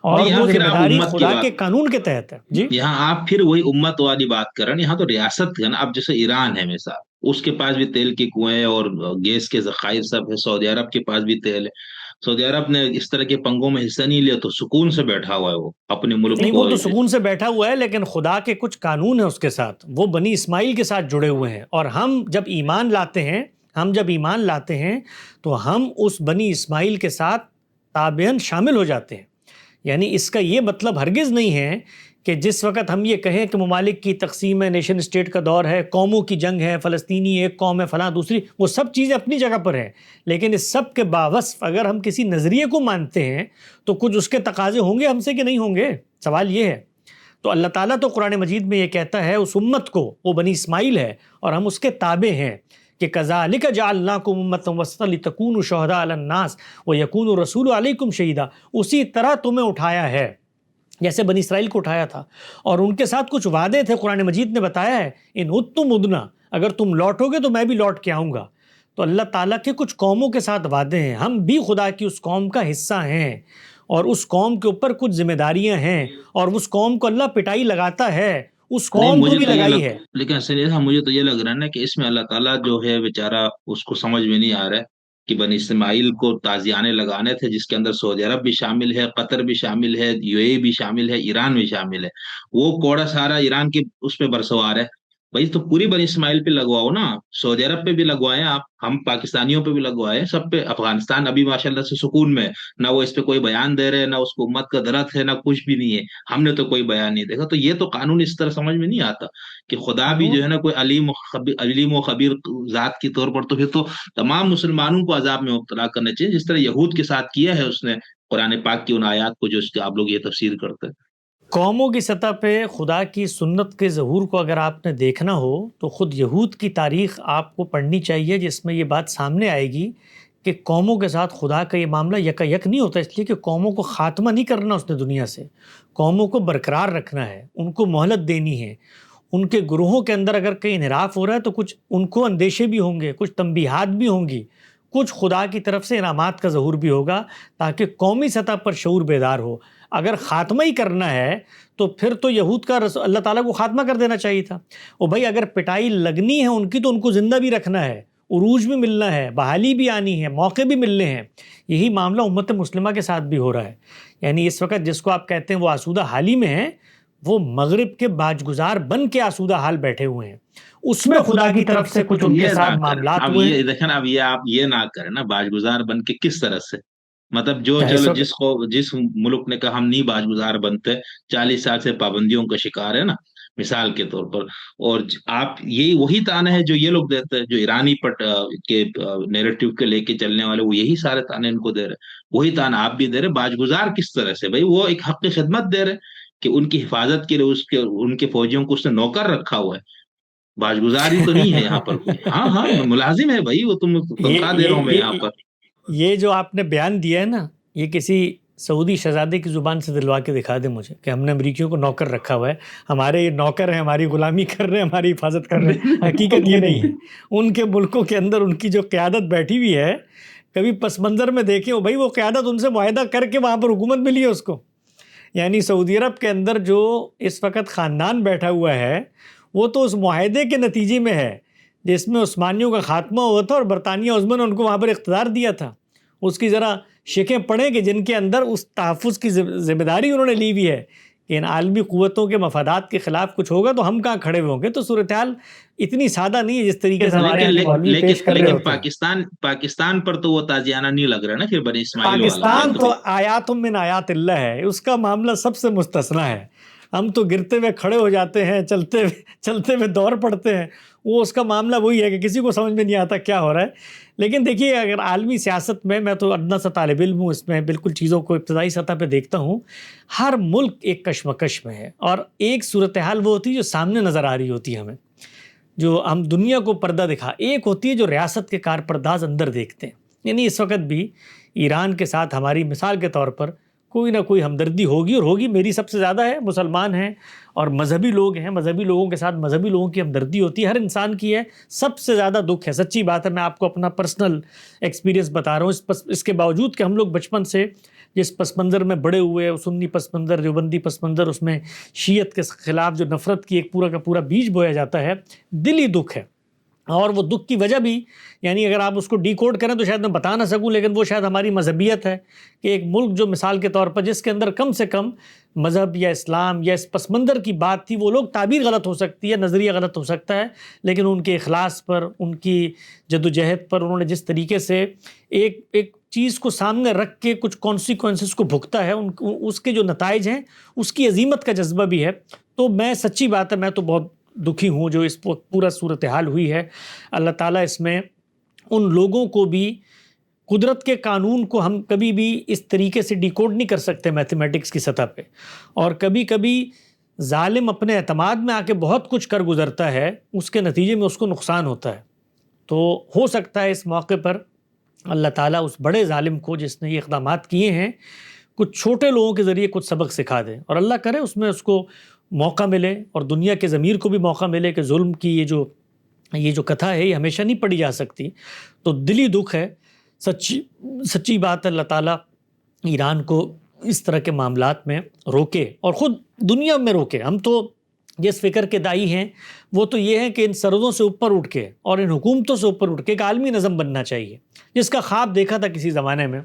اور وہ ذمہ داری خدا کے قانون کے تحت ہے۔ جی یہاں آپ پھر وہی امت والی بات کر رہے ہیں، یہاں تو ریاست ہے نا۔ اب جیسے ایران ہے مثال، اس کے پاس بھی تیل کے کنویں اور گیس کے ذخائر سب ہے، سعودی عرب کے پاس بھی تیل ہے، سعودی عرب نے اس طرح کے پنگوں میں حصہ نہیں لیا تو سکون سے بیٹھا ہوا ہے، وہ اپنے ملک نہیں، کو وہ تو سکون سے بیٹھا ہوا ہے، لیکن خدا کے کچھ قانون ہیں اس کے ساتھ، وہ بنی اسماعیل کے ساتھ جڑے ہوئے ہیں، اور ہم جب ایمان لاتے ہیں تو ہم اس بنی اسماعیل کے ساتھ تابعاً شامل ہو جاتے ہیں۔ یعنی اس کا یہ مطلب ہرگز نہیں ہے کہ جس وقت ہم یہ کہیں کہ ممالک کی تقسیم ہے، نیشن اسٹیٹ کا دور ہے، قوموں کی جنگ ہے، فلسطینی ایک قوم ہے، فلاں دوسری، وہ سب چیزیں اپنی جگہ پر ہیں، لیکن اس سب کے باوصف اگر ہم کسی نظریے کو مانتے ہیں تو کچھ اس کے تقاضے ہوں گے ہم سے کہ نہیں ہوں گے، سوال یہ ہے۔ تو اللہ تعالیٰ تو قرآن مجید میں یہ کہتا ہے اس امت کو، وہ بنی اسماعیل ہے اور ہم اس کے تابع ہیں، کہ کذالک جعلناکم امۃ وسطا لتکونوا شہداء علی الناس ویکون الرسول علیکم شہیدا، اسی طرح تمہیں اٹھایا ہے جیسے بنی اسرائیل کو اٹھایا تھا، اور ان کے ساتھ کچھ وعدے تھے، قرآن مجید نے بتایا ہے ان عدتم عدنا، اگر تم لوٹو گے تو میں بھی لوٹ کے آؤں گا۔ تو اللہ تعالیٰ کے کچھ قوموں کے ساتھ وعدے ہیں، ہم بھی خدا کی اس قوم کا حصہ ہیں، اور اس قوم کے اوپر کچھ ذمہ داریاں ہیں، اور اس قوم کو اللہ پٹائی لگاتا ہے، اس قوم کو بھی لگائی ہے۔ لیکن مجھے تو یہ لگ رہا ہے نا کہ اس میں اللہ تعالیٰ جو ہے بیچارہ اس کو سمجھ میں نہیں آ رہا ہے کہ بنی اسماعیل کو تعزیانے لگانے تھے، جس کے اندر سعودی عرب بھی شامل ہے، قطر بھی شامل ہے، یو اے ای بھی شامل ہے، ایران بھی شامل ہے، وہ کوڑا سارا ایران کی اس پہ برسوار ہے. بھائی تو پوری بنی اسماعیل پہ لگواؤ نا، سعودی عرب پہ بھی لگوائیں آپ، ہم پاکستانیوں پہ بھی لگوائیں، سب پہ. افغانستان ابھی ماشاءاللہ سے سکون میں ہے، نہ وہ اس پہ کوئی بیان دے رہے، نہ اس کو امت کا درد ہے، نہ کچھ بھی نہیں ہے. ہم نے تو کوئی بیان نہیں دیکھا. تو یہ تو قانون اس طرح سمجھ میں نہیں آتا کہ خدا بھی قانون جو ہے نا کوئی علیم و خبیر ذات کی طور پر. تو پھر تو تمام مسلمانوں کو عذاب میں مبتلا کرنا چاہیے، جس طرح یہود کے ساتھ کیا ہے اس نے قرآن پاک کی ان آیات کو جو اس کے آپ لوگ یہ تفسیر کرتے ہیں. قوموں کی سطح پہ خدا کی سنت کے ظہور کو اگر آپ نے دیکھنا ہو تو خود یہود کی تاریخ آپ کو پڑھنی چاہیے، جس میں یہ بات سامنے آئے گی کہ قوموں کے ساتھ خدا کا یہ معاملہ یکا یک نہیں ہوتا، اس لیے کہ قوموں کو خاتمہ نہیں کرنا اس نے دنیا سے، قوموں کو برقرار رکھنا ہے، ان کو مہلت دینی ہے. ان کے گروہوں کے اندر اگر کہیں انحراف ہو رہا ہے تو کچھ ان کو اندیشے بھی ہوں گے، کچھ تنبیہات بھی ہوں گی، کچھ خدا کی طرف سے انعامات کا ظہور بھی ہوگا تاکہ قومی سطح پر شعور بیدار ہو. اگر خاتمہ ہی کرنا ہے تو پھر تو یہود کا اللہ تعالیٰ کو خاتمہ کر دینا چاہیے تھا. اور بھائی اگر پٹائی لگنی ہے ان کی تو ان کو زندہ بھی رکھنا ہے، عروج بھی ملنا ہے، بحالی بھی آنی ہے، موقع بھی ملنے ہیں. یہی معاملہ امت مسلمہ کے ساتھ بھی ہو رہا ہے. یعنی اس وقت جس کو آپ کہتے ہیں وہ آسودہ حالی میں ہیں، وہ مغرب کے باج گزار بن کے آسودہ حال بیٹھے ہوئے ہیں. اس میں خدا کی طرف سے کچھ ان کے یہ نہ ساتھ کریں معاملات اب، ہوئے ہیں. یہ دیکھیں اب یہ آپ یہ نہ کریں نا باج گزار بن کے. کس طرح سے؟ مطلب جو اس چلو وقت جس ملک نے کہا ہم نہیں باج گزار بنتے، 40 سال سے پابندیوں کا شکار ہے نا، مثال کے طور پر. اور آپ یہی وہی تانے ہے جو یہ لوگ دیتے ہیں، جو ایرانی کے نیریٹو کے لے کے چلنے والے، وہ یہی سارے تانے ان کو دے رہے. وہی تانا آپ بھی دے رہے. باج گزار کس طرح سے؟ بھائی وہ ایک حق کی خدمت دے رہے کہ ان کی حفاظت کے لیے ان کے فوجیوں کو اس نے نوکر رکھا ہوا ہے. باج گزاری تو نہیں ہے یہاں پر کوئی. ہاں ہاں ملازم ہے بھائی، وہ تم یہ تنخواہ دے رہا ہوں میں یہ یہاں یہ پر. یہ جو آپ نے بیان دیا ہے نا، یہ کسی سعودی شہزادے کی زبان سے دلوا کے دکھا دے مجھے کہ ہم نے امریکیوں کو نوکر رکھا ہوا ہے، ہمارے یہ نوکر ہیں، ہماری غلامی کر رہے ہیں، ہماری حفاظت کر رہے ہیں. حقیقت یہ نہیں ہے. ان کے ملکوں کے اندر ان کی جو قیادت بیٹھی ہوئی ہے، کبھی پس منظر میں دیکھیں بھائی وہ قیادت ان سے معاہدہ کر کے وہاں پر حکومت ملی ہے اس کو. یعنی سعودی عرب کے اندر جو اس وقت خاندان بیٹھا ہوا ہے وہ تو اس معاہدے کے نتیجے میں ہے جس میں عثمانیوں کا خاتمہ ہوا تھا اور برطانیہ عظمی نے ان کو وہاں پر اقتدار دیا تھا. اس کی ذرا شکیں پڑھیں کہ جن کے اندر اس تحفظ کی ذمہ داری انہوں نے لی ہوئی ہے کہ ان عالمی قوتوں کے مفادات کے خلاف کچھ ہوگا تو ہم کہاں کھڑے ہوئے ہوں گے. تو صورتحال اتنی سادہ نہیں ہے جس طریقے سے ہمارے لیکن یہاں کے مولوی پیش کر رہے لیکن ہوتے ہیں. پاکستان پر تو وہ تازیانہ نہیں لگ رہا نا پھر بنی اسماعیل والا. یہ پاکستان تو تو آیات من آیات اللہ ہے، اس کا معاملہ سب سے مستثنا ہے. ہم تو گرتے ہوئے کھڑے ہو جاتے ہیں، چلتے ہوئے دور پڑتے ہیں. وہ اس کا معاملہ وہی ہے کہ کسی کو سمجھ میں نہیں آتا کیا ہو رہا ہے. لیکن دیکھیے اگر عالمی سیاست میں تو ادنا سا طالب علم ہوں، اس میں بالکل چیزوں کو ابتدائی سطح پہ دیکھتا ہوں. ہر ملک ایک کشمکش میں ہے اور ایک صورتحال وہ ہوتی ہے جو سامنے نظر آ رہی ہوتی ہے ہمیں، جو ہم دنیا کو پردہ دکھا. ایک ہوتی ہے جو ریاست کے کارپرداز اندر دیکھتے ہیں. یعنی اس وقت بھی ایران کے ساتھ ہماری مثال کے طور پر کوئی نہ کوئی ہمدردی ہوگی اور ہوگی. میری سب سے زیادہ ہے، مسلمان ہیں اور مذہبی لوگ ہیں، مذہبی لوگوں کے ساتھ مذہبی لوگوں کی ہمدردی ہوتی ہے، ہر انسان کی ہے. سب سے زیادہ دکھ ہے، سچی بات ہے، میں آپ کو اپنا پرسنل ایکسپیرینس بتا رہا ہوں. اس کے باوجود کہ ہم لوگ بچپن سے جس پس منظر میں بڑے ہوئے، سنی پس منظر، دیوبندی پس منظر، اس میں شیعت کے خلاف جو نفرت کی ایک پورا کا پورا بیج بویا جاتا ہے، دلی دکھ ہے. اور وہ دکھ کی وجہ بھی، یعنی اگر آپ اس کو ڈی کوڈ کریں تو شاید میں بتا نہ سکوں، لیکن وہ شاید ہماری مذہبیت ہے کہ ایک ملک جو مثال کے طور پر جس کے اندر کم سے کم مذہب یا اسلام یا اس پس منظر کی بات تھی، وہ لوگ تعبیر غلط ہو سکتی ہے، نظریہ غلط ہو سکتا ہے، لیکن ان کے اخلاص پر، ان کی جدوجہد پر، انہوں نے جس طریقے سے ایک چیز کو سامنے رکھ کے کچھ کانسیکوینسز کو بھگتا ہے، اس کے جو نتائج ہیں اس کی عظیمت کا جذبہ بھی ہے. تو میں سچی بات ہے، میں تو بہت دکھی ہوں جو اس پورا صورتحال ہوئی ہے. اللہ تعالیٰ اس میں ان لوگوں کو بھی، قدرت کے قانون کو ہم کبھی بھی اس طریقے سے ڈیکوڈ نہیں کر سکتے میتھمیٹکس کی سطح پہ، اور کبھی کبھی ظالم اپنے اعتماد میں آ کے بہت کچھ کر گزرتا ہے، اس کے نتیجے میں اس کو نقصان ہوتا ہے. تو ہو سکتا ہے اس موقع پر اللہ تعالیٰ اس بڑے ظالم کو جس نے یہ اقدامات کیے ہیں کچھ چھوٹے لوگوں کے ذریعے کچھ سبق سکھا دے، اور اللہ کرے اس میں اس کو موقع ملے اور دنیا کے ضمیر کو بھی موقع ملے کہ ظلم کی یہ جو کتھا ہے یہ ہمیشہ نہیں پڑھی جا سکتی. تو دلی دکھ ہے، سچی بات ہے. اللہ تعالیٰ ایران کو اس طرح کے معاملات میں روکے اور خود دنیا میں روکے. ہم تو جس فکر کے دائی ہیں وہ تو یہ ہے کہ ان سرحدوں سے اوپر اٹھ کے اور ان حکومتوں سے اوپر اٹھ کے ایک عالمی نظم بننا چاہیے، جس کا خواب دیکھا تھا کسی زمانے میں،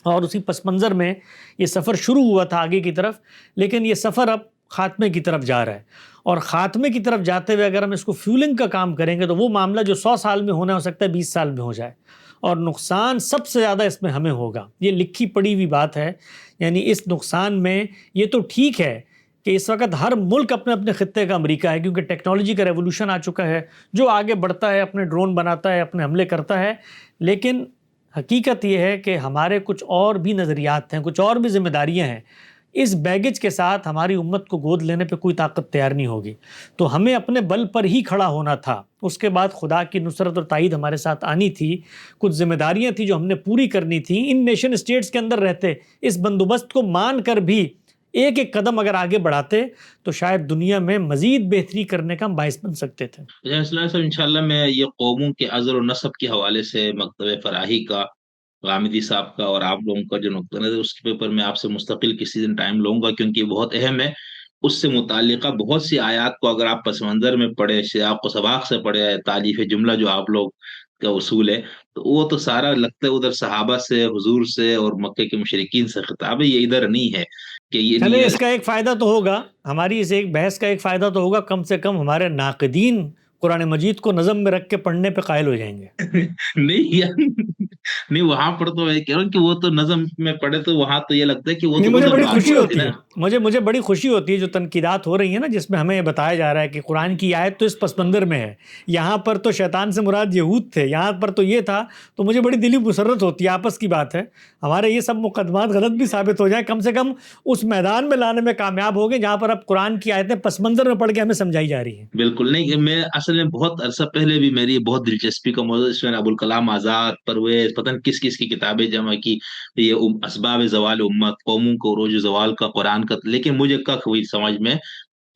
اور اسی پس منظر میں یہ سفر شروع ہوا تھا آگے کی طرف، لیکن یہ سفر اب خاتمے کی طرف جا رہا ہے، اور خاتمے کی طرف جاتے ہوئے اگر ہم اس کو فیولنگ کا کام کریں گے تو وہ معاملہ جو 100 سال میں ہونا ہو سکتا ہے 20 سال میں ہو جائے، اور نقصان سب سے زیادہ اس میں ہمیں ہوگا۔ یہ لکھی پڑی ہوئی بات ہے، یعنی اس نقصان میں یہ تو ٹھیک ہے کہ اس وقت ہر ملک اپنے اپنے خطے کا امریکہ ہے، کیونکہ ٹیکنالوجی کا ریولوشن آ چکا ہے، جو آگے بڑھتا ہے اپنے ڈرون بناتا ہے، اپنے حملے کرتا ہے، لیکن حقیقت یہ ہے کہ ہمارے کچھ اور بھی نظریات ہیں، کچھ اور بھی ذمہ داریاں ہیں۔ اس بیگج کے ساتھ ہماری امت کو گود لینے پہ کوئی طاقت تیار نہیں ہوگی، تو ہمیں اپنے بل پر ہی کھڑا ہونا تھا۔ اس کے بعد خدا کی نصرت اور تائید ہمارے ساتھ آنی تھی، کچھ ذمہ داریاں تھیں جو ہم نے پوری کرنی تھیں۔ ان نیشن اسٹیٹس کے اندر رہتے اس بندوبست کو مان کر بھی ایک ایک قدم اگر آگے بڑھاتے تو شاید دنیا میں مزید بہتری کرنے کا باعث بن سکتے تھے۔ انشاءاللہ میں یہ قوموں کے عزر و نسب کے حوالے سے مکتب فراہی کا، غامدی صاحب کا اور آپ لوگوں کا جو نقطہ نظر، اس کے اوپر میں آپ سے مستقل کسی دن ٹائم لوں گا، کیونکہ یہ بہت اہم ہے۔ اس سے متعلقہ بہت سی آیات کو اگر آپ پس منظر میں پڑھے، سیاق و سباق سے پڑھے، تالیف جملہ جو آپ لوگ کا اصول ہے، تو وہ تو سارا لگتا ہے ادھر صحابہ سے، حضور سے اور مکے کے مشرکین سے خطاب ہے، یہ ادھر نہیں ہے کہ چلے، یہ اس کا ایک فائدہ تو ہوگا، ہماری اس ایک بحث کا ایک فائدہ تو ہوگا، کم سے کم ہمارے ناقدین قرآن مجید کو نظم میں رکھ کے پڑھنے پہ قائل ہو جائیں گے۔ نہیں یار، نہیں وہاں پر تو میں کہہ رہا ہوں کہ وہ تو نظم میں پڑھے تو وہاں تو یہ لگتا ہے کہ وہ نہیں، تو مجھے ادھر بڑی بات خوشی ہوتی ہوتی نا۔ ہے، مجھے بڑی خوشی ہوتی ہے جو تنقیدات ہو رہی ہیں نا، جس میں ہمیں یہ بتایا جا رہا ہے کہ قرآن کی آیت تو اس پس منظر میں ہے، یہاں پر تو شیطان سے مراد یہود تھے، یہاں پر تو یہ تھا، تو مجھے بڑی دلی مسرت ہوتی ہے۔ آپس کی بات ہے، ہمارے یہ سب مقدمات غلط بھی ثابت ہو جائیں، کم سے کم اس میدان میں لانے میں کامیاب ہو گئے جہاں پر اب قرآن کی آیتیں پس منظر میں پڑھ کے ہمیں سمجھائی جا رہی ہیں۔ بالکل نہیں، میں اصل میں بہت عرصہ پہلے بھی میری بہت دلچسپی کا موضوع، اس میں ابوالکلام آزاد، پرویز، پتہ نہیں کس کس کی کتابیں جمع کی، یہ اسباب زوال امت، قوموں کو روز زوال کا قرآن کا، لیکن مجھے کک ہوئی سمجھ میں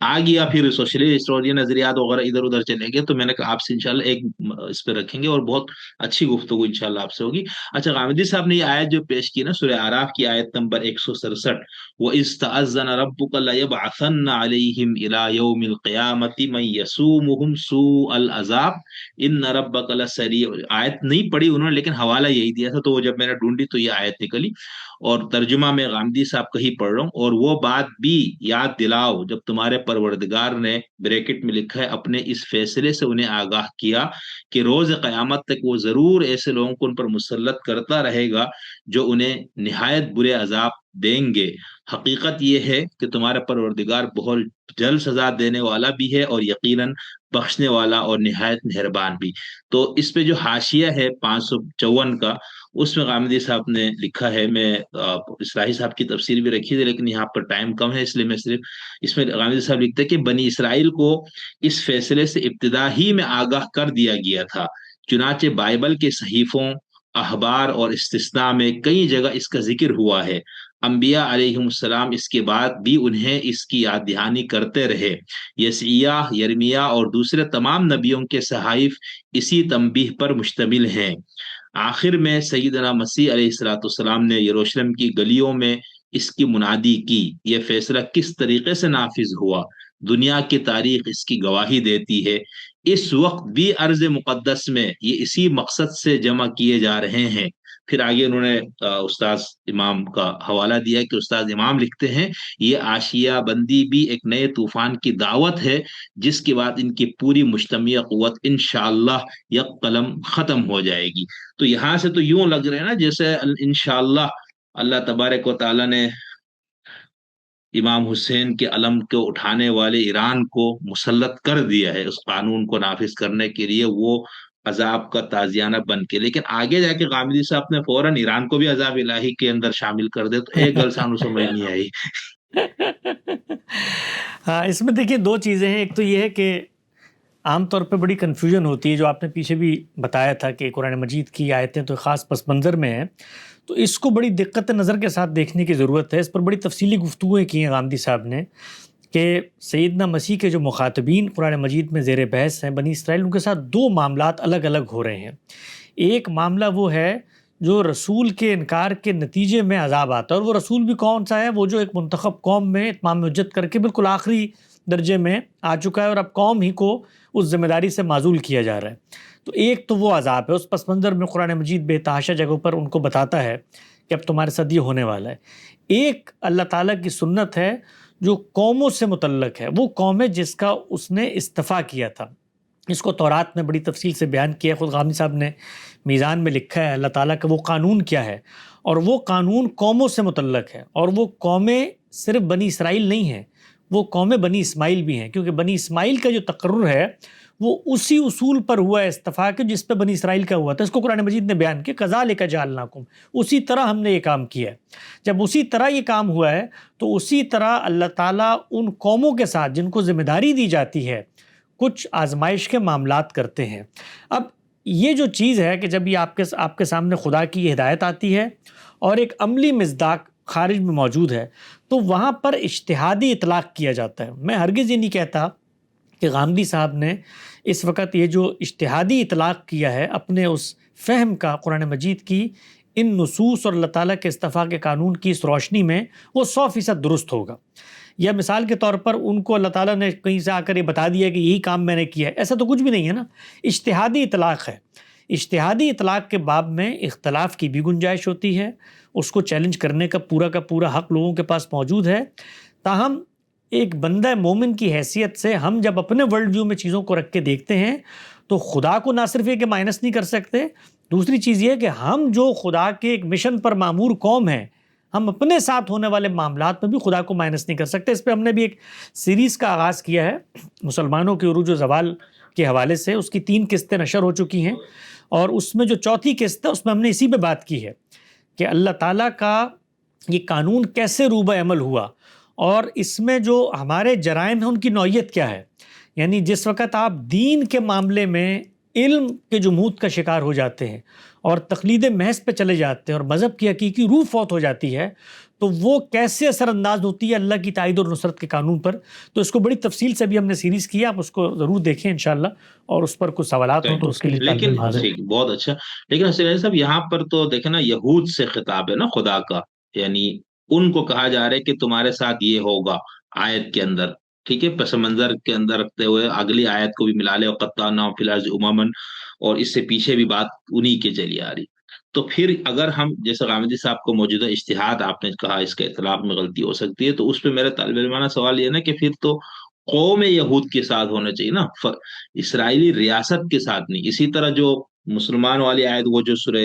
آ گیا، پھر سوشلسٹ اور یہ نظریات وغیرہ ادھر ادھر چلے گئے، تو میں نے کہا آپ سے انشاءاللہ ایک اس پہ رکھیں گے اور بہت اچھی گفتگو انشاءاللہ آپ سے ہوگی۔ اچھا، غامدی صاحب نے یہ آیت جو پیش کی نا، سورہ اعراف کی آیت نمبر 167، وَإِذْ تَأَذَّنَ رَبُّكَ لَيَبْعَثَنَّ عَلَيْهِمْ إِلَى يَوْمِ الْقِيَامَةِ مَن يَسُومُهُمْ سُوءَ الْعَذَابِ إِنَّ رَبَّكَ لَسَرِيعُ، آیت نہیں پڑھی انہوں نے لیکن حوالہ یہی دیا تھا، تو وہ جب میں نے ڈھونڈی تو یہ آیت نکلی، اور ترجمہ میں غامدی صاحب کا ہی پڑھ رہا ہوں۔ اور وہ بات بھی یاد دلاؤ جب تمہارے پروردگار نے، بریکٹ میں لکھا ہے، اپنے اس فیصلے سے انہیں آگاہ کیا کہ روز قیامت تک وہ ضرور ایسے لوگوں کو ان پر مسلط کرتا رہے گا جو انہیں نہایت برے عذاب دیں گے۔ حقیقت یہ ہے کہ تمہارا پروردگار بہت جلد سزا دینے والا بھی ہے اور یقیناً بخشنے والا اور نہایت مہربان بھی۔ تو اس پہ جو حاشیہ ہے 554 کا، اس میں غامدی صاحب نے لکھا ہے، میں اصلاحی صاحب کی تفسیر بھی رکھی تھی لیکن یہاں پر ٹائم کم ہے، اس لیے میں صرف اس میں غامدی صاحب لکھتے ہیں کہ بنی اسرائیل کو اس فیصلے سے ابتدا ہی میں آگاہ کر دیا گیا تھا، چنانچہ بائبل کے صحیفوں، اخبار اور استثناء میں کئی جگہ اس کا ذکر ہوا ہے۔ انبیاء علیہم السلام اس کے بعد بھی انہیں اس کی یاد دہانی کرتے رہے۔ یسعیاہ، یرمیاہ اور دوسرے تمام نبیوں کے صحائف اسی تنبیہ پر مشتمل ہیں۔ آخر میں سیدنا مسیح علیہ الصلوۃ والسلام نے یروشلم کی گلیوں میں اس کی منادی کی۔ یہ فیصلہ کس طریقے سے نافذ ہوا، دنیا کی تاریخ اس کی گواہی دیتی ہے۔ اس وقت بھی ارض مقدس میں یہ اسی مقصد سے جمع کیے جا رہے ہیں۔ پھر آگے انہوں نے استاذ امام کا حوالہ دیا کہ استاذ امام لکھتے ہیں یہ آشیہ بندی بھی ایک نئے طوفان کی دعوت ہے جس کے بعد ان کی پوری مجتمعی قوت انشاءاللہ یک قلم ختم ہو جائے گی۔ تو یہاں سے تو یوں لگ رہے ہیں نا جیسے انشاءاللہ اللہ تبارک و تعالیٰ نے امام حسین کے علم کو اٹھانے والے ایران کو مسلط کر دیا ہے اس قانون کو نافذ کرنے کے لیے، وہ عذاب کا تازیانہ بن کے۔ لیکن آگے جا کے غامدی صاحب نے فوراً ایران کو بھی عذاب الہی کے اندر شامل کر دے، تو ایک گل سانو سمجھ نہیں آئی۔ ہاں، اس میں دیکھیے دو چیزیں ہیں، ایک تو یہ ہے کہ عام طور پہ بڑی کنفیوژن ہوتی ہے، جو آپ نے پیچھے بھی بتایا تھا کہ قرآن مجید کی آیتیں تو خاص پس منظر میں ہیں، تو اس کو بڑی دقت نظر کے ساتھ دیکھنے کی ضرورت ہے۔ اس پر بڑی تفصیلی گفتگویں کی ہیں غامدی صاحب نے کہ سیدنا مسیح کے جو مخاطبین قرآن مجید میں زیر بحث ہیں بنی اسرائیل، ان کے ساتھ دو معاملات الگ الگ ہو رہے ہیں۔ ایک معاملہ وہ ہے جو رسول کے انکار کے نتیجے میں عذاب آتا ہے، اور وہ رسول بھی کون سا ہے؟ وہ جو ایک منتخب قوم میں اتمام حجت کر کے بالکل آخری درجے میں آ چکا ہے اور اب قوم ہی کو اس ذمہ داری سے معزول کیا جا رہا ہے۔ تو ایک تو وہ عذاب ہے، اس پس منظر میں قرآن مجید بے تحاشا جگہوں پر ان کو بتاتا ہے کہ اب تمہارے ساتھ یہ ہونے والا ہے۔ ایک اللہ تعالیٰ کی سنت ہے جو قوموں سے متعلق ہے، وہ قوم ہے جس کا اس نے استفا کیا تھا۔ اس کو تورات میں بڑی تفصیل سے بیان کیا ہے، خود غامدی صاحب نے میزان میں لکھا ہے اللہ تعالیٰ کا وہ قانون کیا ہے، اور وہ قانون قوموں سے متعلق ہے، اور وہ قومیں صرف بنی اسرائیل نہیں ہیں، وہ قومیں بنی اسماعیل بھی ہیں، کیونکہ بنی اسماعیل کا جو تقرر ہے وہ اسی اصول پر ہوا ہے استفا کے جس پہ بنی اسرائیل کا ہوا تھا۔ اس کو قرآن مجید نے بیان کیا، کذالک جعلناکم، اسی طرح ہم نے یہ کام کیا ہے۔ جب اسی طرح یہ کام ہوا ہے تو اسی طرح اللہ تعالیٰ ان قوموں کے ساتھ جن کو ذمہ داری دی جاتی ہے کچھ آزمائش کے معاملات کرتے ہیں۔ اب یہ جو چیز ہے کہ جب یہ آپ کے سامنے خدا کی یہ ہدایت آتی ہے اور ایک عملی مصداق خارج میں موجود ہے تو وہاں پر اجتہادی اطلاق کیا جاتا ہے۔ میں ہرگز یہ نہیں کہتا کہ غامدی صاحب نے اس وقت یہ جو اجتہادی اطلاق کیا ہے اپنے اس فہم کا قرآن مجید کی ان نصوص اور اللہ تعالیٰ کے استفا کے قانون کی اس روشنی میں وہ 100% درست ہوگا، یا مثال کے طور پر ان کو اللہ تعالیٰ نے کہیں سے آ کر یہ بتا دیا کہ یہی کام میں نے کیا ہے، ایسا تو کچھ بھی نہیں ہے نا۔ اجتہادی اطلاق ہے، اجتہادی اطلاق کے باب میں اختلاف کی بھی گنجائش ہوتی ہے، اس کو چیلنج کرنے کا پورا حق لوگوں کے پاس موجود ہے۔ تاہم ایک بندہ مومن کی حیثیت سے ہم جب اپنے ورلڈ ویو میں چیزوں کو رکھ کے دیکھتے ہیں تو خدا کو نہ صرف یہ کہ مائنس نہیں کر سکتے، دوسری چیز یہ کہ ہم جو خدا کے ایک مشن پر معمور قوم ہیں، ہم اپنے ساتھ ہونے والے معاملات میں بھی خدا کو مائنس نہیں کر سکتے۔ اس پہ ہم نے بھی ایک سیریز کا آغاز کیا ہے مسلمانوں کے عروج و زوال کے حوالے سے، اس کی 3 قسطیں نشر ہو چکی ہیں، اور اس میں جو چوتھی قسط ہے اس میں ہم نے اسی پہ بات کی ہے کہ اللہ تعالیٰ کا یہ قانون کیسے روبہ عمل ہوا، اور اس میں جو ہمارے جرائم ہیں ان کی نوعیت کیا ہے۔ یعنی جس وقت آپ دین کے معاملے میں علم کے جمود کا شکار ہو جاتے ہیں اور تقلید محض پہ چلے جاتے ہیں اور مذہب کی حقیقی روح فوت ہو جاتی ہے تو وہ کیسے اثر انداز ہوتی ہے اللہ کی تائید اور نصرت کے قانون پر۔ تو اس کو بڑی تفصیل سے بھی ہم نے سیریز کیا، آپ اس کو ضرور دیکھیں انشاءاللہ، اور اس پر کچھ سوالات ہوں تو اس کے لیے لیکن حاضر۔ ٹھیک، بہت اچھا۔ لیکن حسین صاحب یہاں پر تو دیکھیں نا، یہود سے خطاب ہے نا خدا کا، یعنی ان کو کہا جا رہا ہے کہ تمہارے ساتھ یہ ہوگا آیت کے اندر، ٹھیک ہے، پس منظر کے اندر رکھتے ہوئے اگلی آیت کو بھی ملا لے، وَقَطَّعْنَاهُمْ فِي الْأَرْضِ أُمَمًا، اور اس سے پیچھے بھی بات انہی کے چلی آ رہی۔ تو پھر اگر ہم جیسے غامدی صاحب کو موجودہ اجتہاد آپ نے کہا اس کے اطلاق میں غلطی ہو سکتی ہے، تو اس پہ میرا طالب علمانہ سوال یہ نا کہ پھر تو قوم یہود کے ساتھ ہونا چاہیے نا، اسرائیلی ریاست کے ساتھ نہیں۔ اسی طرح جو مسلمان والی آیت، وہ جو سورہ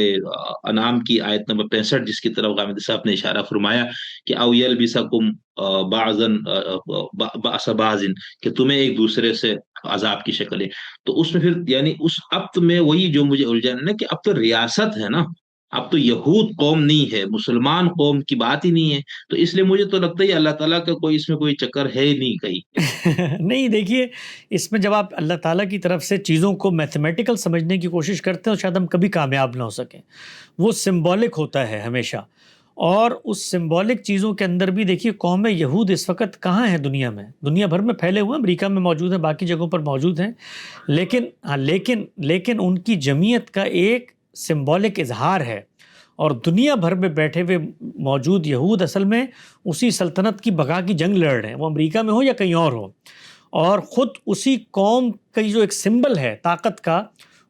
انعام کی آیت نمبر 65 جس کی طرف غامدی صاحب نے اشارہ فرمایا کہ او یلبسکم بعضن بأس بعض، کہ تمہیں ایک دوسرے سے عذاب کی شکلیں، تو اس میں پھر یعنی اس اب تو میں وہی جو مجھے الجھن ہے نا کہ اب تو ریاست ہے نا، اب تو یہود قوم نہیں ہے، مسلمان قوم کی بات ہی نہیں ہے، تو اس لیے مجھے تو لگتا ہے اللہ تعالیٰ کا کوئی اس میں کوئی چکر ہے ہی نہیں کہیں۔ نہیں دیکھیے، اس میں جب آپ اللہ تعالیٰ کی طرف سے چیزوں کو میتھمیٹیکل سمجھنے کی کوشش کرتے ہیں تو شاید ہم کبھی کامیاب نہ ہو سکیں، وہ سمبولک ہوتا ہے ہمیشہ، اور اس سمبولک چیزوں کے اندر بھی دیکھیے قوم یہود اس وقت کہاں ہے دنیا میں، دنیا بھر میں پھیلے ہوئے ہیں، امریکہ میں موجود ہیں، باقی جگہوں پر موجود ہیں، لیکن ان کی جمعیت کا ایک سمبولک اظہار ہے، اور دنیا بھر میں بیٹھے ہوئے موجود یہود اصل میں اسی سلطنت کی بقا کی جنگ لڑ رہے ہیں، وہ امریکہ میں ہو یا کہیں اور ہو، اور خود اسی قوم کا جو ایک سمبل ہے طاقت کا،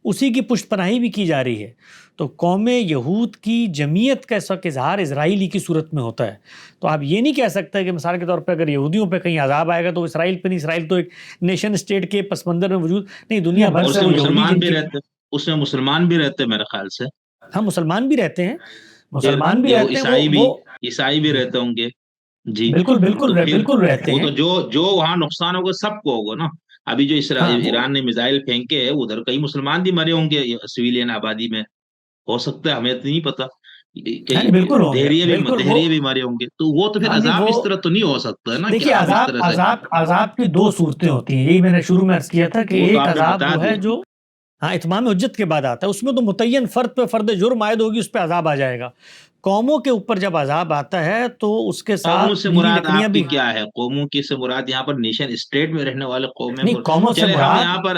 اسی کی پشت پناہی بھی کی جا رہی ہے۔ تو قوم یہود کی جمعیت کا اس وقت اظہار اسرائیلی کی صورت میں ہوتا ہے، تو آپ یہ نہیں کہہ سکتے کہ مثال کے طور پہ اگر یہودیوں پہ کہیں عذاب آئے گا تو اسرائیل پہ نہیں، اسرائیل تو ایک نیشن اسٹیٹ کے پس منظر میں وجود نہیں، دنیا بھر سے مسلمان بھی رہتے، اس میں مسلمان بھی رہتے میرے خیال سے، ہم مسلمان بھی رہتے ہیں، مسلمان بھی رہتے ہیں، عیسائی بھی رہتے ہوں گے، جی بالکل رہتے ہیں، وہ تو جو وہاں نقصان ہوگا سب کو ہوگا نا۔ ابھی جو ایران نے میزائل پھینکے ادھر کئی مسلمان بھی مرے ہوں گے سویلین آبادی میں، ہو سکتا ہے، ہمیں تو نہیں پتا، کئی دہریے بھی مارے ہوں گے، تو وہ تو پھر عذاب اس طرح تو نہیں ہو سکتا ہے نا۔ دیکھیے عذاب کی 2 صورتیں ہوتی ہیں، یہی میں نے شروع میں عرض کیا تھا کہ ایک عذاب وہ ہے جو اتمام حجت کے بعد آتا ہے، اس میں تو متعین فرد پہ فرد جرم عائد ہوگی، اس پہ عذاب آ جائے گا۔ قوموں کے اوپر جب عذاب آتا ہے تو اس کے ساتھ قوموں سے مراد آپ کی کیا ہے؟ قوموں کی سے مراد یہاں پر نیشن اسٹیٹ میں رہنے والے قوم ہیں، قوموں سے مراد یہاں پر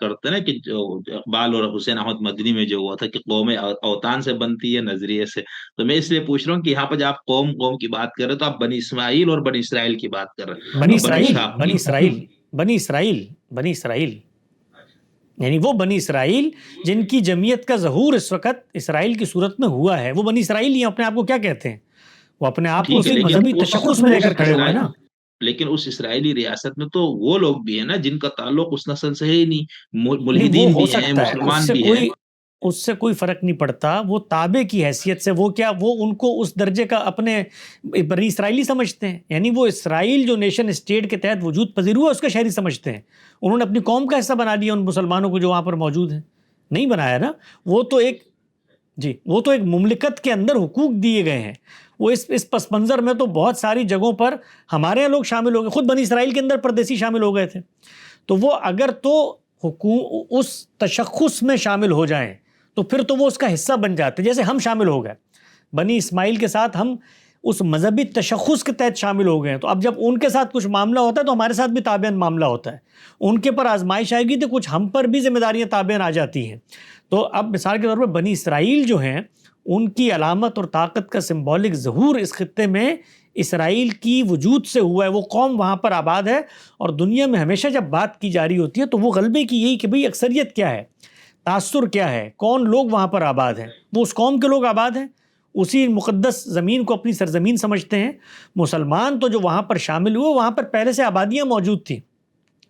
کرتے نا کہ جو اقبال اور حسین احمد مدنی میں جو ہوا تھا کہ قوم اوطان سے بنتی ہے نظریے سے، تو میں اس لیے پوچھ رہا ہوں کہ یہاں پہ جب آپ قوم قوم کی بات کر رہے ہیں تو آپ بنی اسماعیل اور بنی اسرائیل کی بات کر رہے ہیں، بنی اور بنی اسرائیل اسحاق بنی کی۔ اسرائیل بنی اسرائیل بنی اسرائیل، یعنی وہ بنی اسرائیل جن کی جمعیت کا ظہور اس وقت اسرائیل کی صورت میں ہوا ہے، وہ بنی اسرائیل ہی اپنے آپ کو کیا کہتے ہیں؟ وہ اپنے آپ کو ٹھیک ہے، اسی لیکن مذہبی تشخص میں لے کر کھڑے ہوئے ہیں نا۔ لیکن اس اسرائیلی ریاست میں تو وہ لوگ بھی ہیں نا جن کا تعلق اس نسل سے ہے ہی نہیں، نہیں وہ ملحدین ہو بھی ہیں، سکتا ہے، مسلمان بھی ہیں۔ اس سے کوئی فرق نہیں پڑتا، وہ تابع کی حیثیت سے وہ کیا، وہ ان کو اس درجے کا اپنے بنی اسرائیلی سمجھتے ہیں، یعنی وہ اسرائیل جو نیشن اسٹیٹ کے تحت وجود پذیر ہوا اس کا شہری سمجھتے ہیں، انہوں نے اپنی قوم کا حصہ بنا لیا ان مسلمانوں کو جو وہاں پر موجود ہیں، نہیں بنایا نا۔ وہ تو ایک وہ تو ایک مملکت کے اندر حقوق دیے گئے ہیں، وہ اس پس منظر میں تو بہت ساری جگہوں پر ہمارے یہاں لوگ شامل ہو گئے، خود بنی اسرائیل کے اندر پردیسی شامل ہو گئے تھے، تو وہ اگر تو اس تشخص میں شامل ہو جائیں تو پھر تو وہ اس کا حصہ بن جاتے، جیسے ہم شامل ہو گئے بنی اسماعیل کے ساتھ، ہم اس مذہبی تشخص کے تحت شامل ہو گئے ہیں، تو اب جب ان کے ساتھ کچھ معاملہ ہوتا ہے تو ہمارے ساتھ بھی تابعاً معاملہ ہوتا ہے، ان کے پر آزمائش آئے گی تو کچھ ہم پر بھی ذمہ داریاں تابعاً آ جاتی ہیں۔ تو اب مثال کے طور پر بنی اسرائیل جو ہیں ان کی علامت اور طاقت کا سمبولک ظہور اس خطے میں اسرائیل کی وجود سے ہوا ہے، وہ قوم وہاں پر آباد ہے، اور دنیا میں ہمیشہ جب بات کی جا رہی ہوتی ہے تو وہ غلبے کی یہی کہ بھئی اکثریت کیا ہے، تاثر کیا ہے، کون لوگ وہاں پر آباد ہیں، وہ اس قوم کے لوگ آباد ہیں، اسی مقدس زمین کو اپنی سرزمین سمجھتے ہیں۔ مسلمان تو جو وہاں پر شامل ہوئے وہاں پر پہلے سے آبادیاں موجود تھیں،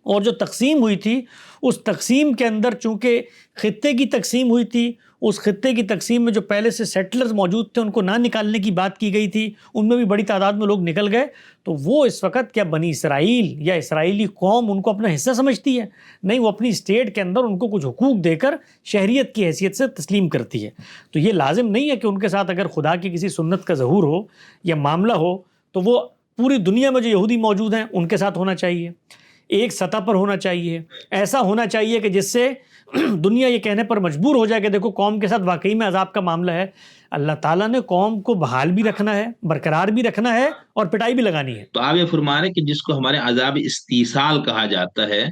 اور جو تقسیم ہوئی تھی اس تقسیم کے اندر چونکہ خطے کی تقسیم ہوئی تھی، اس خطے کی تقسیم میں جو پہلے سے سیٹلرز موجود تھے ان کو نہ نکالنے کی بات کی گئی تھی، ان میں بھی بڑی تعداد میں لوگ نکل گئے، تو وہ اس وقت کیا بنی اسرائیل یا اسرائیلی قوم ان کو اپنا حصہ سمجھتی ہے؟ نہیں، وہ اپنی اسٹیٹ کے اندر ان کو کچھ حقوق دے کر شہریت کی حیثیت سے تسلیم کرتی ہے۔ تو یہ لازم نہیں ہے کہ ان کے ساتھ اگر خدا کی کسی سنت کا ظہور ہو یا معاملہ ہو تو وہ پوری دنیا میں جو یہودی موجود ہیں ان کے ساتھ ہونا چاہیے، ایک سطح پر ہونا چاہیے، ایسا ہونا چاہیے کہ جس سے دنیا یہ کہنے پر مجبور ہو جائے کہ دیکھو قوم کے ساتھ واقعی میں عذاب کا معاملہ ہے، اللہ تعالیٰ نے قوم کو بحال بھی رکھنا ہے، برقرار بھی رکھنا ہے، اور پٹائی بھی لگانی ہے۔ تو آپ یہ فرما رہے ہیں کہ جس کو ہمارے عذاب استیصال کہا جاتا ہے،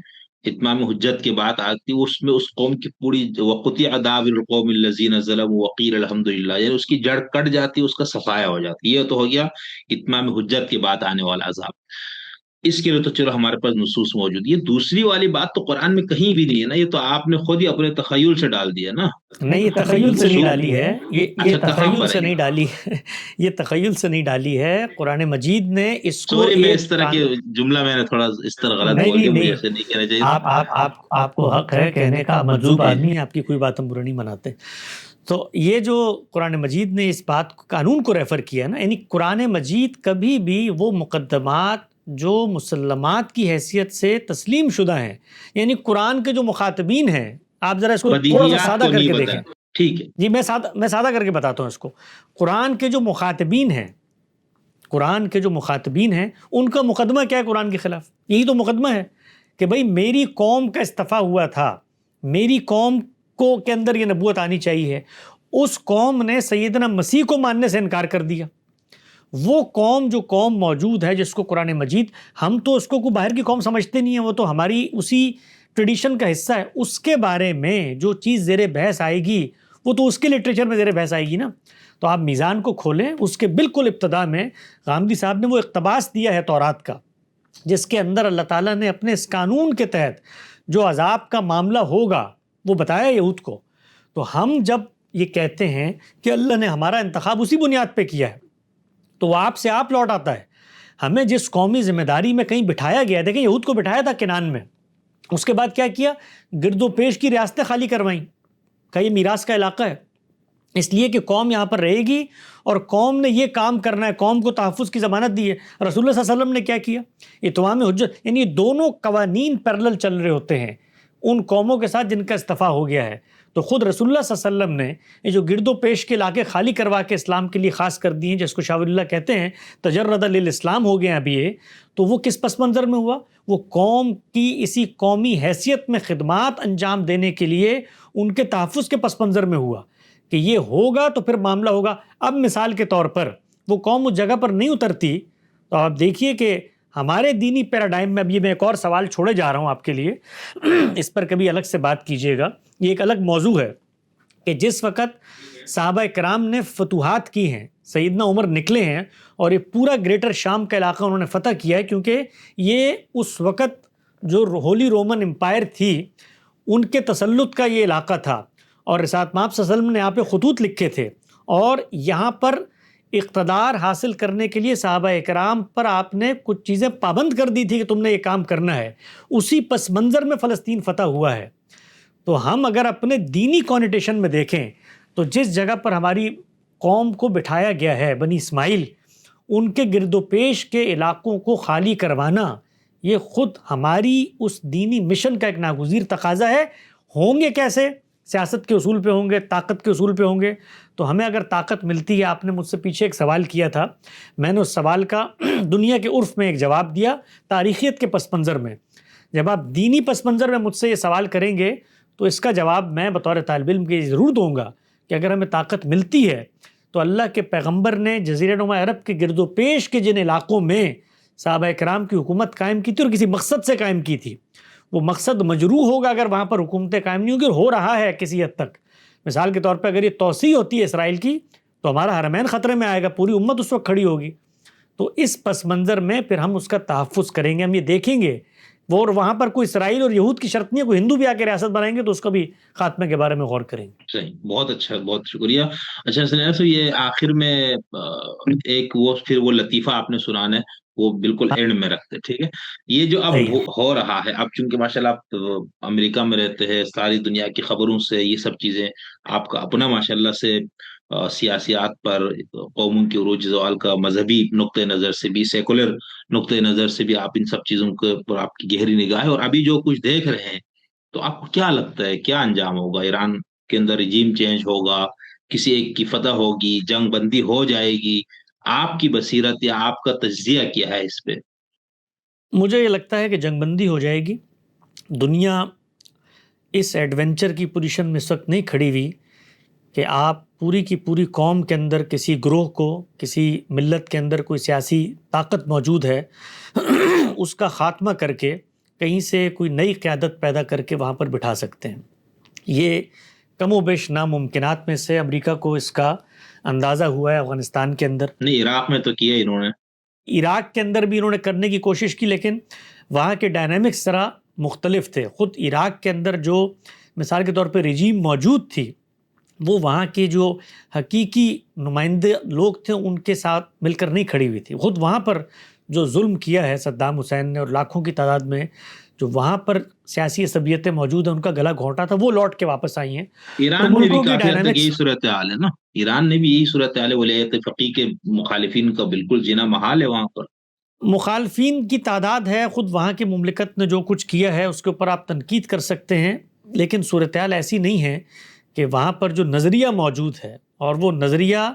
اتمام حجت کی بات آتی ہے، اس میں اس قوم کی پوری وقتی عذاب القوم الذین ظلموا وقیل الحمدللہ، یعنی اس کی جڑ کٹ جاتی ہے، اس کا صفایا ہو جاتی ہے۔ یہ تو ہو گیا اتمام حجت کی بات آنے والا عذاب، اس کے لیے تو چلو ہمارے پاس نصوص موجود ہے۔ یہ دوسری والی بات تو قرآن میں کہیں بھی نہیں ہے نا، یہ تو آپ نے خود ہی اپنے تخیل سے ڈال دیا نا۔ نہیں، یہ تخیل سے نہیں ڈالی ہے، یہ اچھا کہاں تخیل پر سے ہے؟ نہیں ڈالی ہے، یہ تخیل سے نہیں ڈالی ہے، قرآن مجید نے اس کو سوری، میں اس ایک طرح کے جملہ میں نے تھوڑا اس طرح غلط نہیں بول نہیں دیا، مجھے نہیں، ایسے نہیں کہنا چاہیے تھا۔ آپ کو حق ہے کہنے کا، مجذوب آدمی ہے، آپ کی کوئی بات ہم برا نہیں مناتے۔ تو یہ جو قرآن مجید نے اس بات قانون کو ریفر کیا ہے نا، یعنی قرآن مجید کبھی بھی وہ مقدمات جو مسلمات کی حیثیت سے تسلیم شدہ ہیں، یعنی قرآن کے جو مخاطبین ہیں، آپ ذرا اس کو تھوڑا سا بدیہیات سادہ کو کر نہیں کے بتایا، دیکھیں۔ ٹھیک ہے۔ جی میں سادہ کر کے بتاتا ہوں اس کو۔ قرآن کے جو مخاطبین ہیں، قرآن کے جو مخاطبین ہیں ان کا مقدمہ کیا ہے قرآن کے خلاف؟ یہی تو مقدمہ ہے کہ بھئی میری قوم کا استفا ہوا تھا، میری قوم کو کے اندر یہ نبوت آنی چاہیے، اس قوم نے سیدنا مسیح کو ماننے سے انکار کر دیا۔ وہ قوم جو قوم موجود ہے جس کو قرآن مجید، ہم تو اس کو کوئی باہر کی قوم سمجھتے نہیں ہیں، وہ تو ہماری اسی ٹریڈیشن کا حصہ ہے، اس کے بارے میں جو چیز زیر بحث آئے گی وہ تو اس کے لٹریچر میں زیر بحث آئے گی نا۔ تو آپ میزان کو کھولیں، اس کے بالکل ابتدا میں غامدی صاحب نے وہ اقتباس دیا ہے تورات کا، جس کے اندر اللہ تعالیٰ نے اپنے اس قانون کے تحت جو عذاب کا معاملہ ہوگا وہ بتایا یہود کو۔ تو ہم جب یہ کہتے ہیں کہ اللہ نے ہمارا انتخاب اسی بنیاد پہ کیا ہے، تو وہ آپ سے آپ لوٹ آتا ہے۔ ہمیں جس قومی ذمہ داری میں کہیں بٹھایا گیا ہے، دیکھیں یہود کو بٹھایا تھا کنعان میں، اس کے بعد کیا کیا؟ گرد و پیش کی ریاستیں خالی کروائیں، کہ یہ میراث کا علاقہ ہے، اس لیے کہ قوم یہاں پر رہے گی اور قوم نے یہ کام کرنا ہے، قوم کو تحفظ کی ضمانت دی ہے۔ رسول اللہ صلی اللہ علیہ وسلم نے کیا کیا؟ اتمام حجت، یعنی یہ دونوں قوانین پیرلل چل رہے ہوتے ہیں ان قوموں کے ساتھ جن کا استفا ہو گیا ہے۔ تو خود رسول اللہ صلی اللہ علیہ وسلم نے یہ جو گرد و پیش کے علاقے خالی کروا کے اسلام کے لیے خاص کر دیے ہیں، جس کو شاہ ولی اللہ کہتے ہیں تجرد للاسلام ہو گئے ابھی یہ، تو وہ کس پس منظر میں ہوا؟ وہ قوم کی اسی قومی حیثیت میں خدمات انجام دینے کے لیے ان کے تحفظ کے پس منظر میں ہوا کہ یہ ہوگا تو پھر معاملہ ہوگا۔ اب مثال کے طور پر وہ قوم اس جگہ پر نہیں اترتی تو آپ دیکھیے کہ ہمارے دینی پیراڈائم میں، اب یہ میں ایک اور سوال چھوڑے جا رہا ہوں آپ کے لیے، اس پر کبھی الگ سے بات کیجیے گا، یہ ایک الگ موضوع ہے کہ جس وقت صحابہ کرام نے فتوحات کی ہیں، سیدنا عمر نکلے ہیں اور یہ پورا گریٹر شام کا علاقہ انہوں نے فتح کیا ہے، کیونکہ یہ اس وقت جو ہولی رومن امپائر تھی ان کے تسلط کا یہ علاقہ تھا، اور رسالت مآب صلی اللہ علیہ وسلم نے یہاں پہ خطوط لکھے تھے، اور یہاں پر اقتدار حاصل کرنے کے لیے صحابہ کرام پر آپ نے کچھ چیزیں پابند کر دی تھی کہ تم نے یہ کام کرنا ہے، اسی پس منظر میں فلسطین فتح ہوا ہے۔ تو ہم اگر اپنے دینی کونیٹیشن میں دیکھیں تو جس جگہ پر ہماری قوم کو بٹھایا گیا ہے، بنی اسماعیل، ان کے گرد و پیش کے علاقوں کو خالی کروانا یہ خود ہماری اس دینی مشن کا ایک ناگزیر تقاضا ہے۔ ہوں گے کیسے؟ سیاست کے اصول پہ ہوں گے، طاقت کے اصول پہ ہوں گے۔ تو ہمیں اگر طاقت ملتی ہے، آپ نے مجھ سے پیچھے ایک سوال کیا تھا، میں نے اس سوال کا دنیا کے عرف میں ایک جواب دیا، تاریخیت کے پس منظر میں۔ جب آپ دینی پس منظر میں مجھ سے یہ سوال کریں گے تو اس کا جواب میں بطور طالب علم کے ضرور دوں گا کہ اگر ہمیں طاقت ملتی ہے تو اللہ کے پیغمبر نے جزیرہ نما عرب کے گرد و پیش کے جن علاقوں میں صحابہ کرام کی حکومت قائم کی تھی اور کسی مقصد سے قائم کی تھی، وہ مقصد مجروح ہوگا اگر وہاں پر حکومتیں قائم نہیں ہوگی، اور ہو رہا ہے کسی حد تک۔ مثال کے طور پہ اگر یہ توسیع ہوتی ہے اسرائیل کی تو ہمارا حرمین خطرے میں آئے گا، پوری امت اس وقت کھڑی ہوگی۔ تو اس پس منظر میں پھر ہم اس کا تحفظ کریں گے، ہم یہ دیکھیں گے وہ، اور وہاں پر کوئی اسرائیل اور یہود کی شرط نہیں ہے، کوئی ہندو بھی آ کے ریاست بنائیں گے تو اس کا بھی خاتمے کے بارے میں غور کریں گے۔ صحیح، بہت اچھا، بہت شکریہ۔ اچھا سنیہ، تو یہ آخر میں ایک وہ پھر وہ لطیفہ آپ نے سنانا ہے، وہ بالکل اینڈ میں رکھتے، ٹھیک ہے؟ یہ جو اب صحیح ہے۔ ہو رہا ہے، اب چونکہ ماشاءاللہ آپ امریکہ میں رہتے ہیں، ساری دنیا کی خبروں سے یہ سب چیزیں، آپ کا اپنا ماشاءاللہ سے سیاسیات پر، قوموں کے عروج زوال کا مذہبی نقطۂ نظر سے بھی، سیکولر نقطۂ نظر سے بھی آپ ان سب چیزوں کے پر آپ کی گہری نگاہ ہے، اور ابھی جو کچھ دیکھ رہے ہیں، تو آپ کو کیا لگتا ہے کیا انجام ہوگا؟ ایران کے اندر رجیم چینج ہوگا، کسی ایک کی فتح ہوگی، جنگ بندی ہو جائے گی؟ آپ کی بصیرت یا آپ کا تجزیہ کیا ہے اس پہ؟ مجھے یہ لگتا ہے کہ جنگ بندی ہو جائے گی۔ دنیا اس ایڈونچر کی پوزیشن میں اس وقت نہیں کھڑی ہوئی کہ آپ پوری کی پوری قوم کے اندر کسی گروہ کو، کسی ملت کے اندر کوئی سیاسی طاقت موجود ہے اس کا خاتمہ کر کے کہیں سے کوئی نئی قیادت پیدا کر کے وہاں پر بٹھا سکتے ہیں۔ یہ کم و بیش ناممکنات میں سے امریکہ کو اس کا اندازہ ہوا ہے افغانستان کے اندر۔ نہیں، عراق میں تو کیا انہوں نے، عراق کے اندر بھی انہوں نے کرنے کی کوشش کی، لیکن وہاں کے ڈائنامکس ذرا مختلف تھے۔ خود عراق کے اندر جو مثال کے طور پہ رجیم موجود تھی، وہ وہاں کے جو حقیقی نمائندے لوگ تھے ان کے ساتھ مل کر نہیں کھڑی ہوئی تھی۔ خود وہاں پر جو ظلم کیا ہے صدام حسین نے، اور لاکھوں کی تعداد میں جو وہاں پر سیاسی عصبیتیں موجود ہیں ان کا گلا گھونٹا تھا، وہ لوٹ کے واپس آئی ہیں۔ تو ایران میں بھی ملکوں کی کافی حد تک یہی ڈائنامکس، صورتحال ہے نا، ایران نے بھی یہی صورتحال ہے، ولیعت فقیہ کے مخالفین کا بالکل جینا محال ہے وہاں پر۔ مخالفین کی تعداد ہے، خود وہاں کی مملکت نے جو کچھ کیا ہے اس کے اوپر آپ تنقید کر سکتے ہیں، لیکن صورتحال ایسی نہیں ہے کہ وہاں پر جو نظریہ موجود ہے اور وہ نظریہ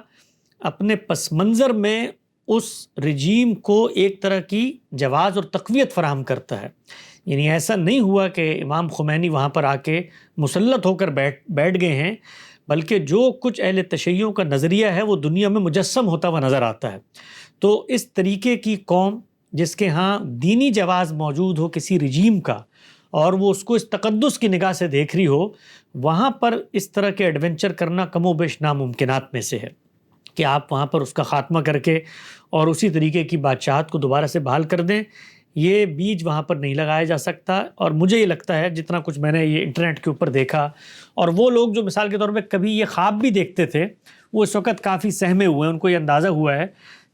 اپنے پس منظر میں اس رجیم کو ایک طرح کی جواز اور تقویت فراہم کرتا ہے۔ یعنی ایسا نہیں ہوا کہ امام خمینی وہاں پر آ کے مسلط ہو کر بیٹھ گئے ہیں، بلکہ جو کچھ اہل تشیعوں کا نظریہ ہے وہ دنیا میں مجسم ہوتا ہوا نظر آتا ہے۔ تو اس طریقے کی قوم جس کے ہاں دینی جواز موجود ہو کسی رجیم کا، اور وہ اس کو اس تقدس کی نگاہ سے دیکھ رہی ہو، وہاں پر اس طرح کے ایڈونچر کرنا کم و بیش ناممکنات میں سے ہے کہ آپ وہاں پر اس کا خاتمہ کر کے اور اسی طریقے کی بادشاہت کو دوبارہ سے بحال کر دیں۔ یہ بیج وہاں پر نہیں لگایا جا سکتا، اور مجھے یہ لگتا ہے جتنا کچھ میں نے یہ انٹرنیٹ کے اوپر دیکھا، اور وہ لوگ جو مثال کے طور پہ کبھی یہ خواب بھی دیکھتے تھے وہ اس وقت کافی سہمے ہوئے ہیں، ان کو یہ اندازہ ہوا ہے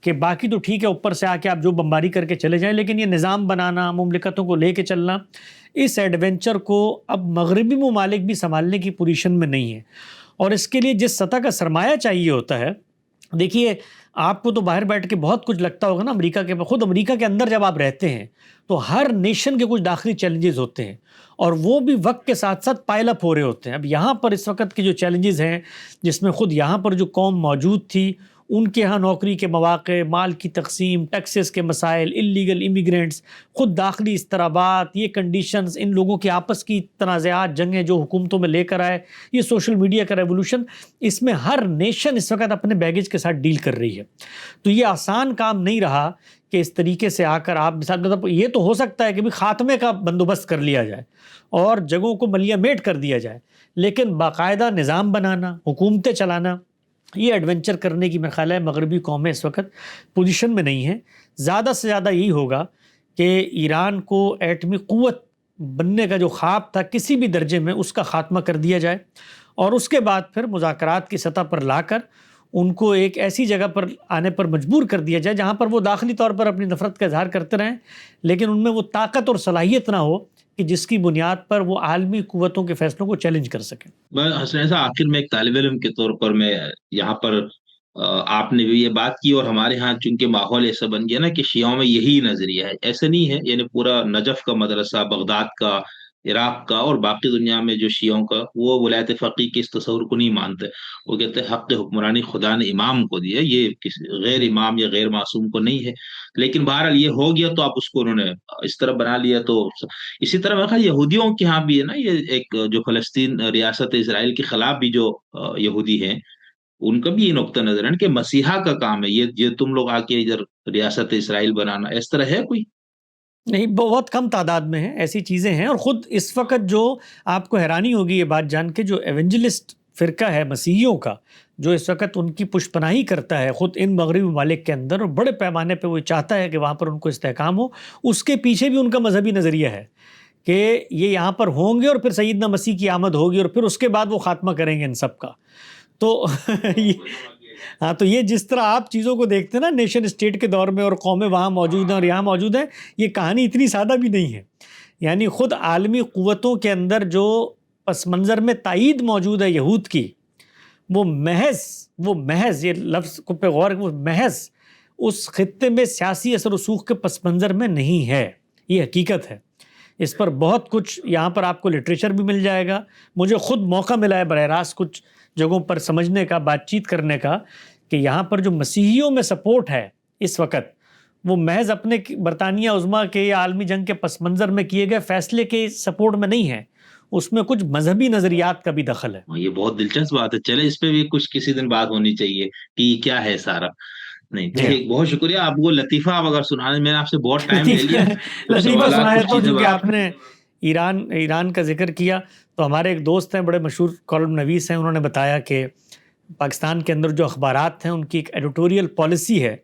کہ باقی تو ٹھیک ہے اوپر سے آ کے آپ جو بمباری کر کے چلے جائیں، لیکن یہ نظام بنانا، مملکتوں کو لے کے چلنا، اس ایڈونچر کو اب مغربی ممالک بھی سنبھالنے کی پوزیشن میں نہیں ہے۔ اور اس کے لیے جس سطح کا سرمایہ چاہیے ہوتا ہے، دیکھیے آپ کو تو باہر بیٹھ کے بہت کچھ لگتا ہوگا نا امریکہ کے، خود امریکہ کے اندر جب آپ رہتے ہیں تو ہر نیشن کے کچھ داخلی چیلنجز ہوتے ہیں، اور وہ بھی وقت کے ساتھ ساتھ پائل اپ ہو رہے ہوتے ہیں۔ اب یہاں پر اس وقت کے جو چیلنجز ہیں، جس میں خود یہاں پر جو قوم موجود تھی ان کے ہاں نوکری کے مواقع، مال کی تقسیم، ٹیکسز کے مسائل، اللیگل امیگرینٹس، خود داخلی اضطرابات، یہ کنڈیشنز، ان لوگوں کے آپس کی تنازعات، جنگیں جو حکومتوں میں لے کر آئے، یہ سوشل میڈیا کا ریولوشن، اس میں ہر نیشن اس وقت اپنے بیگیج کے ساتھ ڈیل کر رہی ہے. تو یہ آسان کام نہیں رہا کہ اس طریقے سے آ کر آپ مطلب یہ تو ہو سکتا ہے کہ بھی خاتمے کا بندوبست کر لیا جائے اور جگہوں کو ملیہ میٹ کر دیا جائے، لیکن باقاعدہ نظام بنانا، حکومتیں چلانا، یہ ایڈونچر کرنے کی میرا خیال ہے مغربی قومیں اس وقت پوزیشن میں نہیں ہیں. زیادہ سے زیادہ یہی ہوگا کہ ایران کو ایٹمی قوت بننے کا جو خواب تھا کسی بھی درجے میں، اس کا خاتمہ کر دیا جائے، اور اس کے بعد پھر مذاکرات کی سطح پر لا کر ان کو ایک ایسی جگہ پر آنے پر مجبور کر دیا جائے جہاں پر وہ داخلی طور پر اپنی نفرت کا اظہار کرتے رہیں، لیکن ان میں وہ طاقت اور صلاحیت نہ ہو کہ جس کی بنیاد پر وہ عالمی قوتوں کے فیصلوں کو چیلنج کر سکیں. حسن صاحب، آخر میں ایک طالب علم کے طور پر میں یہاں پر آپ نے بھی یہ بات کی، اور ہمارے ہاں چونکہ ماحول ایسا بن گیا نا کہ شیعوں میں یہی نظریہ ہے. ایسا نہیں ہے، یعنی پورا نجف کا مدرسہ، بغداد کا، عراق کا اور باقی دنیا میں جو شیعوں کا، وہ ولایت فقیہ کے اس تصور کو نہیں مانتے. وہ کہتے ہیں حق حکمرانی خدا نے امام کو دیا، یہ غیر امام یا غیر معصوم کو نہیں ہے. لیکن بہرحال یہ ہو گیا تو آپ اس کو انہوں نے اس طرح بنا لیا. تو اسی طرح میں یہودیوں کے ہاں بھی ہے نا، یہ ایک جو فلسطین ریاست اسرائیل کے خلاف بھی جو یہودی ہیں، ان کا بھی یہ نقطہ نظر ہے کہ مسیحا کا کام ہے یہ تم لوگ آ کے ادھر ریاست اسرائیل بنانا. اس طرح ہے کوئی؟ نہیں، بہت کم تعداد میں ہیں ایسی چیزیں ہیں. اور خود اس وقت جو آپ کو حیرانی ہوگی یہ بات جان کے، جو ایونجلسٹ فرقہ ہے مسیحیوں کا، جو اس وقت ان کی پشت پناہی کرتا ہے خود ان مغربی ممالک کے اندر، اور بڑے پیمانے پہ وہ چاہتا ہے کہ وہاں پر ان کو استحکام ہو، اس کے پیچھے بھی ان کا مذہبی نظریہ ہے کہ یہ یہاں پر ہوں گے اور پھر سیدنا مسیح کی آمد ہوگی اور پھر اس کے بعد وہ خاتمہ کریں گے ان سب کا. تو ہاں، تو یہ جس طرح آپ چیزوں کو دیکھتے ہیں نا نیشن اسٹیٹ کے دور میں، اور قومیں وہاں موجود ہیں اور یہاں موجود ہیں، یہ کہانی اتنی سادہ بھی نہیں ہے. یعنی خود عالمی قوتوں کے اندر جو پس منظر میں تائید موجود ہے یہود کی، وہ محض یہ لفظ کو پہ غور، وہ محض اس خطے میں سیاسی اثر رسوخ کے پس منظر میں نہیں ہے. یہ حقیقت ہے. اس پر بہت کچھ یہاں پر آپ کو لٹریچر بھی مل جائے گا. مجھے خود موقع ملا ہے براہ راست کچھ جگہوں پر سمجھنے کا، بات چیت کرنے کا، کہ یہاں پر جو مسیحیوں میں سپورٹ ہے اس وقت، وہ محض اپنے برطانیہ عظمیٰ کے یا عالمی جنگ کے پس منظر میں کیے گئے فیصلے کے سپورٹ میں نہیں ہے، اس میں کچھ مذہبی نظریات کا بھی دخل ہے. یہ بہت دلچسپ بات ہے. چلے اس پہ بھی کچھ کسی دن بات ہونی چاہیے کہ یہ کیا ہے سارا. نہیں ٹھیک، بہت شکریہ. آپ کو لطیفہ آپ اگر سنانے، میں نے آپ سے بہت ٹائم لے لیا. لطیفہ سنایا تو چونکہ آپ نے ایران کا ذکر کیا، تو ہمارے ایک دوست ہیں بڑے مشہور کالم نویس ہیں، انہوں نے بتایا کہ پاکستان کے اندر جو اخبارات ہیں ان کی ایک ایڈیٹوریل پالیسی ہے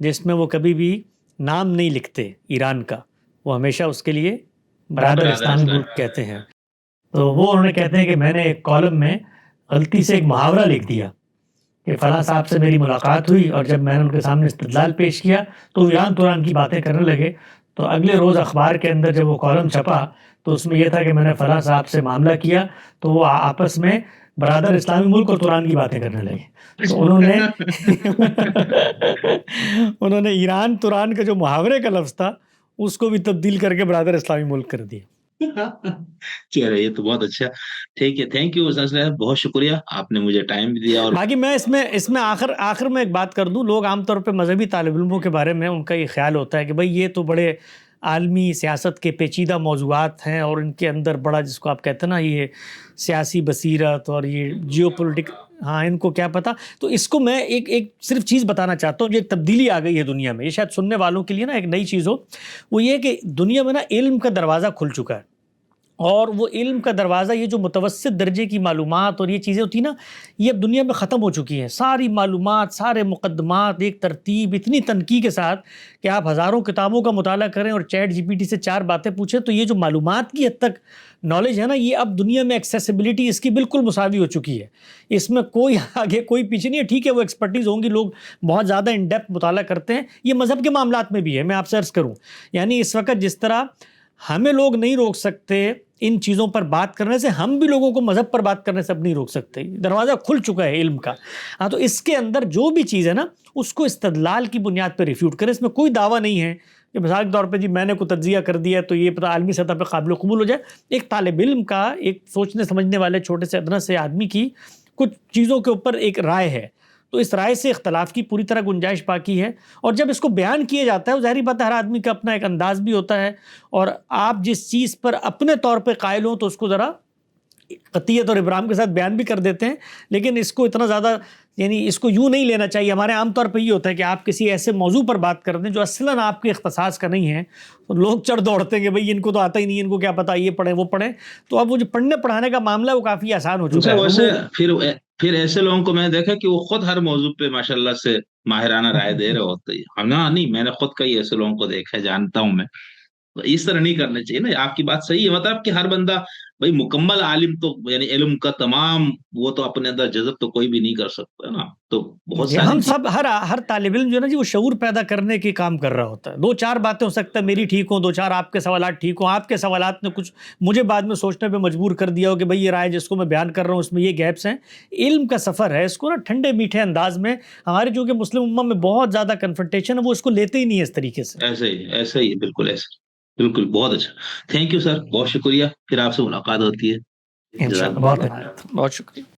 جس میں وہ کبھی بھی نام نہیں لکھتے ایران کا، وہ ہمیشہ اس کے لیے برادر اسلامی ملک کہتے ہیں. تو وہ انہوں نے کہتے ہیں کہ میں نے ایک کالم میں غلطی سے ایک محاورہ لکھ دیا کہ فلاں صاحب سے میری ملاقات ہوئی، اور جب میں نے ان کے سامنے استدلال پیش کیا تو وہ ایران توران کی باتیں کرنے لگے. تو اگلے روز اخبار کے اندر جب وہ کالم چھپا تو اس میں یہ تھا کہ میں نے فلاں صاحب سے معاملہ کیا، تو وہ آپس میں برادر اسلامی ملک اور توران کی باتیں کرنے لگے. تو انہوں نے ایران توران کا جو محاورے کا لفظ تھا اس کو بھی تبدیل کر کے برادر اسلامی ملک کر دیا. چلے، یہ تو بہت اچھا. ٹھیک ہے، تھینک یو حسن صاحب، بہت شکریہ، آپ نے مجھے ٹائم بھی دیا. اور باقی میں اس میں آخر میں ایک بات کر دوں. لوگ عام طور پہ مذہبی طالب علموں کے بارے میں ان کا یہ خیال ہوتا ہے کہ بھئی یہ تو بڑے عالمی سیاست کے پیچیدہ موضوعات ہیں اور ان کے اندر بڑا، جس کو آپ کہتے ہیں نا، یہ سیاسی بصیرت اور یہ جیو پولیٹک، ہاں ان کو کیا پتہ. تو اس کو میں ایک صرف چیز بتانا چاہتا ہوں، جو ایک تبدیلی آ گئی ہے دنیا میں، یہ شاید سننے والوں کے لیے نا ایک نئی چیز ہو. وہ یہ کہ دنیا میں نا علم کا دروازہ کھل چکا ہے، اور وہ علم کا دروازہ، یہ جو متوسط درجے کی معلومات اور یہ چیزیں ہوتی ہیں نا، یہ اب دنیا میں ختم ہو چکی ہیں. ساری معلومات، سارے مقدمات ایک ترتیب، اتنی تنقیح کے ساتھ کہ آپ ہزاروں کتابوں کا مطالعہ کریں اور چیٹ جی پی ٹی سے 4 باتیں پوچھیں تو یہ جو معلومات کی حد تک نالج ہے نا، یہ اب دنیا میں ایکسیسیبلٹی اس کی بالکل مساوی ہو چکی ہے. اس میں کوئی آگے کوئی پیچھے نہیں ہے. ٹھیک ہے، وہ ایکسپرٹیز ہوں گی، لوگ بہت زیادہ ان ڈیپتھ مطالعہ کرتے ہیں. یہ مذہب کے معاملات میں بھی ہے. میں آپ سے عرض کروں، یعنی اس وقت جس طرح ہمیں لوگ نہیں روک سکتے ان چیزوں پر بات کرنے سے، ہم بھی لوگوں کو مذہب پر بات کرنے سے اب نہیں روک سکتے. دروازہ کھل چکا ہے علم کا. ہاں، تو اس کے اندر جو بھی چیز ہے نا، اس کو استدلال کی بنیاد پہ ریفیوٹ کریں. اس میں کوئی دعویٰ نہیں ہے کہ مثال کے طور پہ جی میں نے کوئی تجزیہ کر دیا تو یہ پتہ عالمی سطح پہ قابل قبول ہو جائے. ایک طالب علم کا، ایک سوچنے سمجھنے والے چھوٹے سے ادنا سے آدمی کی کچھ چیزوں کے اوپر ایک رائے ہے، تو اس رائے سے اختلاف کی پوری طرح گنجائش باقی ہے، اور جب اس کو بیان کیا جاتا ہے، ظاہری بات ہے ہر آدمی کا اپنا ایک انداز بھی ہوتا ہے، اور آپ جس چیز پر اپنے طور پہ قائل ہوں تو اس کو ذرا قطعیت اور ابرام کے ساتھ بیان بھی کر دیتے ہیں، لیکن اس کو اتنا زیادہ یعنی اس کو یوں نہیں لینا چاہیے۔ ہمارے عام طور پہ یہ ہوتا ہے کہ آپ کسی ایسے موضوع پر بات کر دیں جو اصلاً آپ کے اختصاص کا نہیں ہے، تو لوگ چڑھ دوڑتے ہیں کہ بھئی ان کو تو آتا ہی نہیں، ان کو کیا پتہ، یہ پڑھیں وہ پڑھیں۔ تو اب وہ جو پڑھنے پڑھانے کا معاملہ ہے وہ کافی آسان ہو چکا ہے۔ ویسے پھر ایسے لوگوں کو میں نے دیکھا کہ وہ خود ہر موضوع پہ ماشاءاللہ سے ماہرانہ رائے دے رہے ہوتے ہیں۔ ہاں نہیں، میں نے خود کئی ایسے لوگوں کو دیکھا ہے، جانتا ہوں میں۔ اس طرح نہیں کرنا چاہیے نا، آپ کی بات صحیح ہے، مطلب کہ ہر بندہ بھائی مکمل عالم تو یعنی علم کا تمام وہ تو اپنے اندر جذب تو کوئی بھی نہیں کر سکتا نا، تو بہت جی، ساری ہم سب ہر طالب علم جو ہے نا جی وہ شعور پیدا کرنے کی کام کر رہا ہوتا ہے۔ دو چار باتیں ہو سکتا ہے میری ٹھیک ہوں، دو چار آپ کے سوالات ٹھیک ہوں، آپ کے سوالات نے کچھ مجھے بعد میں سوچنے پہ مجبور کر دیا ہو کہ بھئی یہ رائے جس کو میں بیان کر رہا ہوں اس میں یہ گیپس ہیں۔ علم کا سفر ہے، اس کو نا ٹھنڈے میٹھے انداز میں، ہمارے چونکہ مسلم امہ میں بہت زیادہ کنفرنٹیشن ہے، وہ اس کو لیتے ہی نہیں ہے اس طریقے سے۔ ایسے ہی بالکل ایسے، بالکل بہت اچھا۔ تھینک یو سر، بہت شکریہ، پھر آپ سے ملاقات ہوتی ہے۔ انشاءاللہ، جزاک اللہ۔ بہت شکریہ۔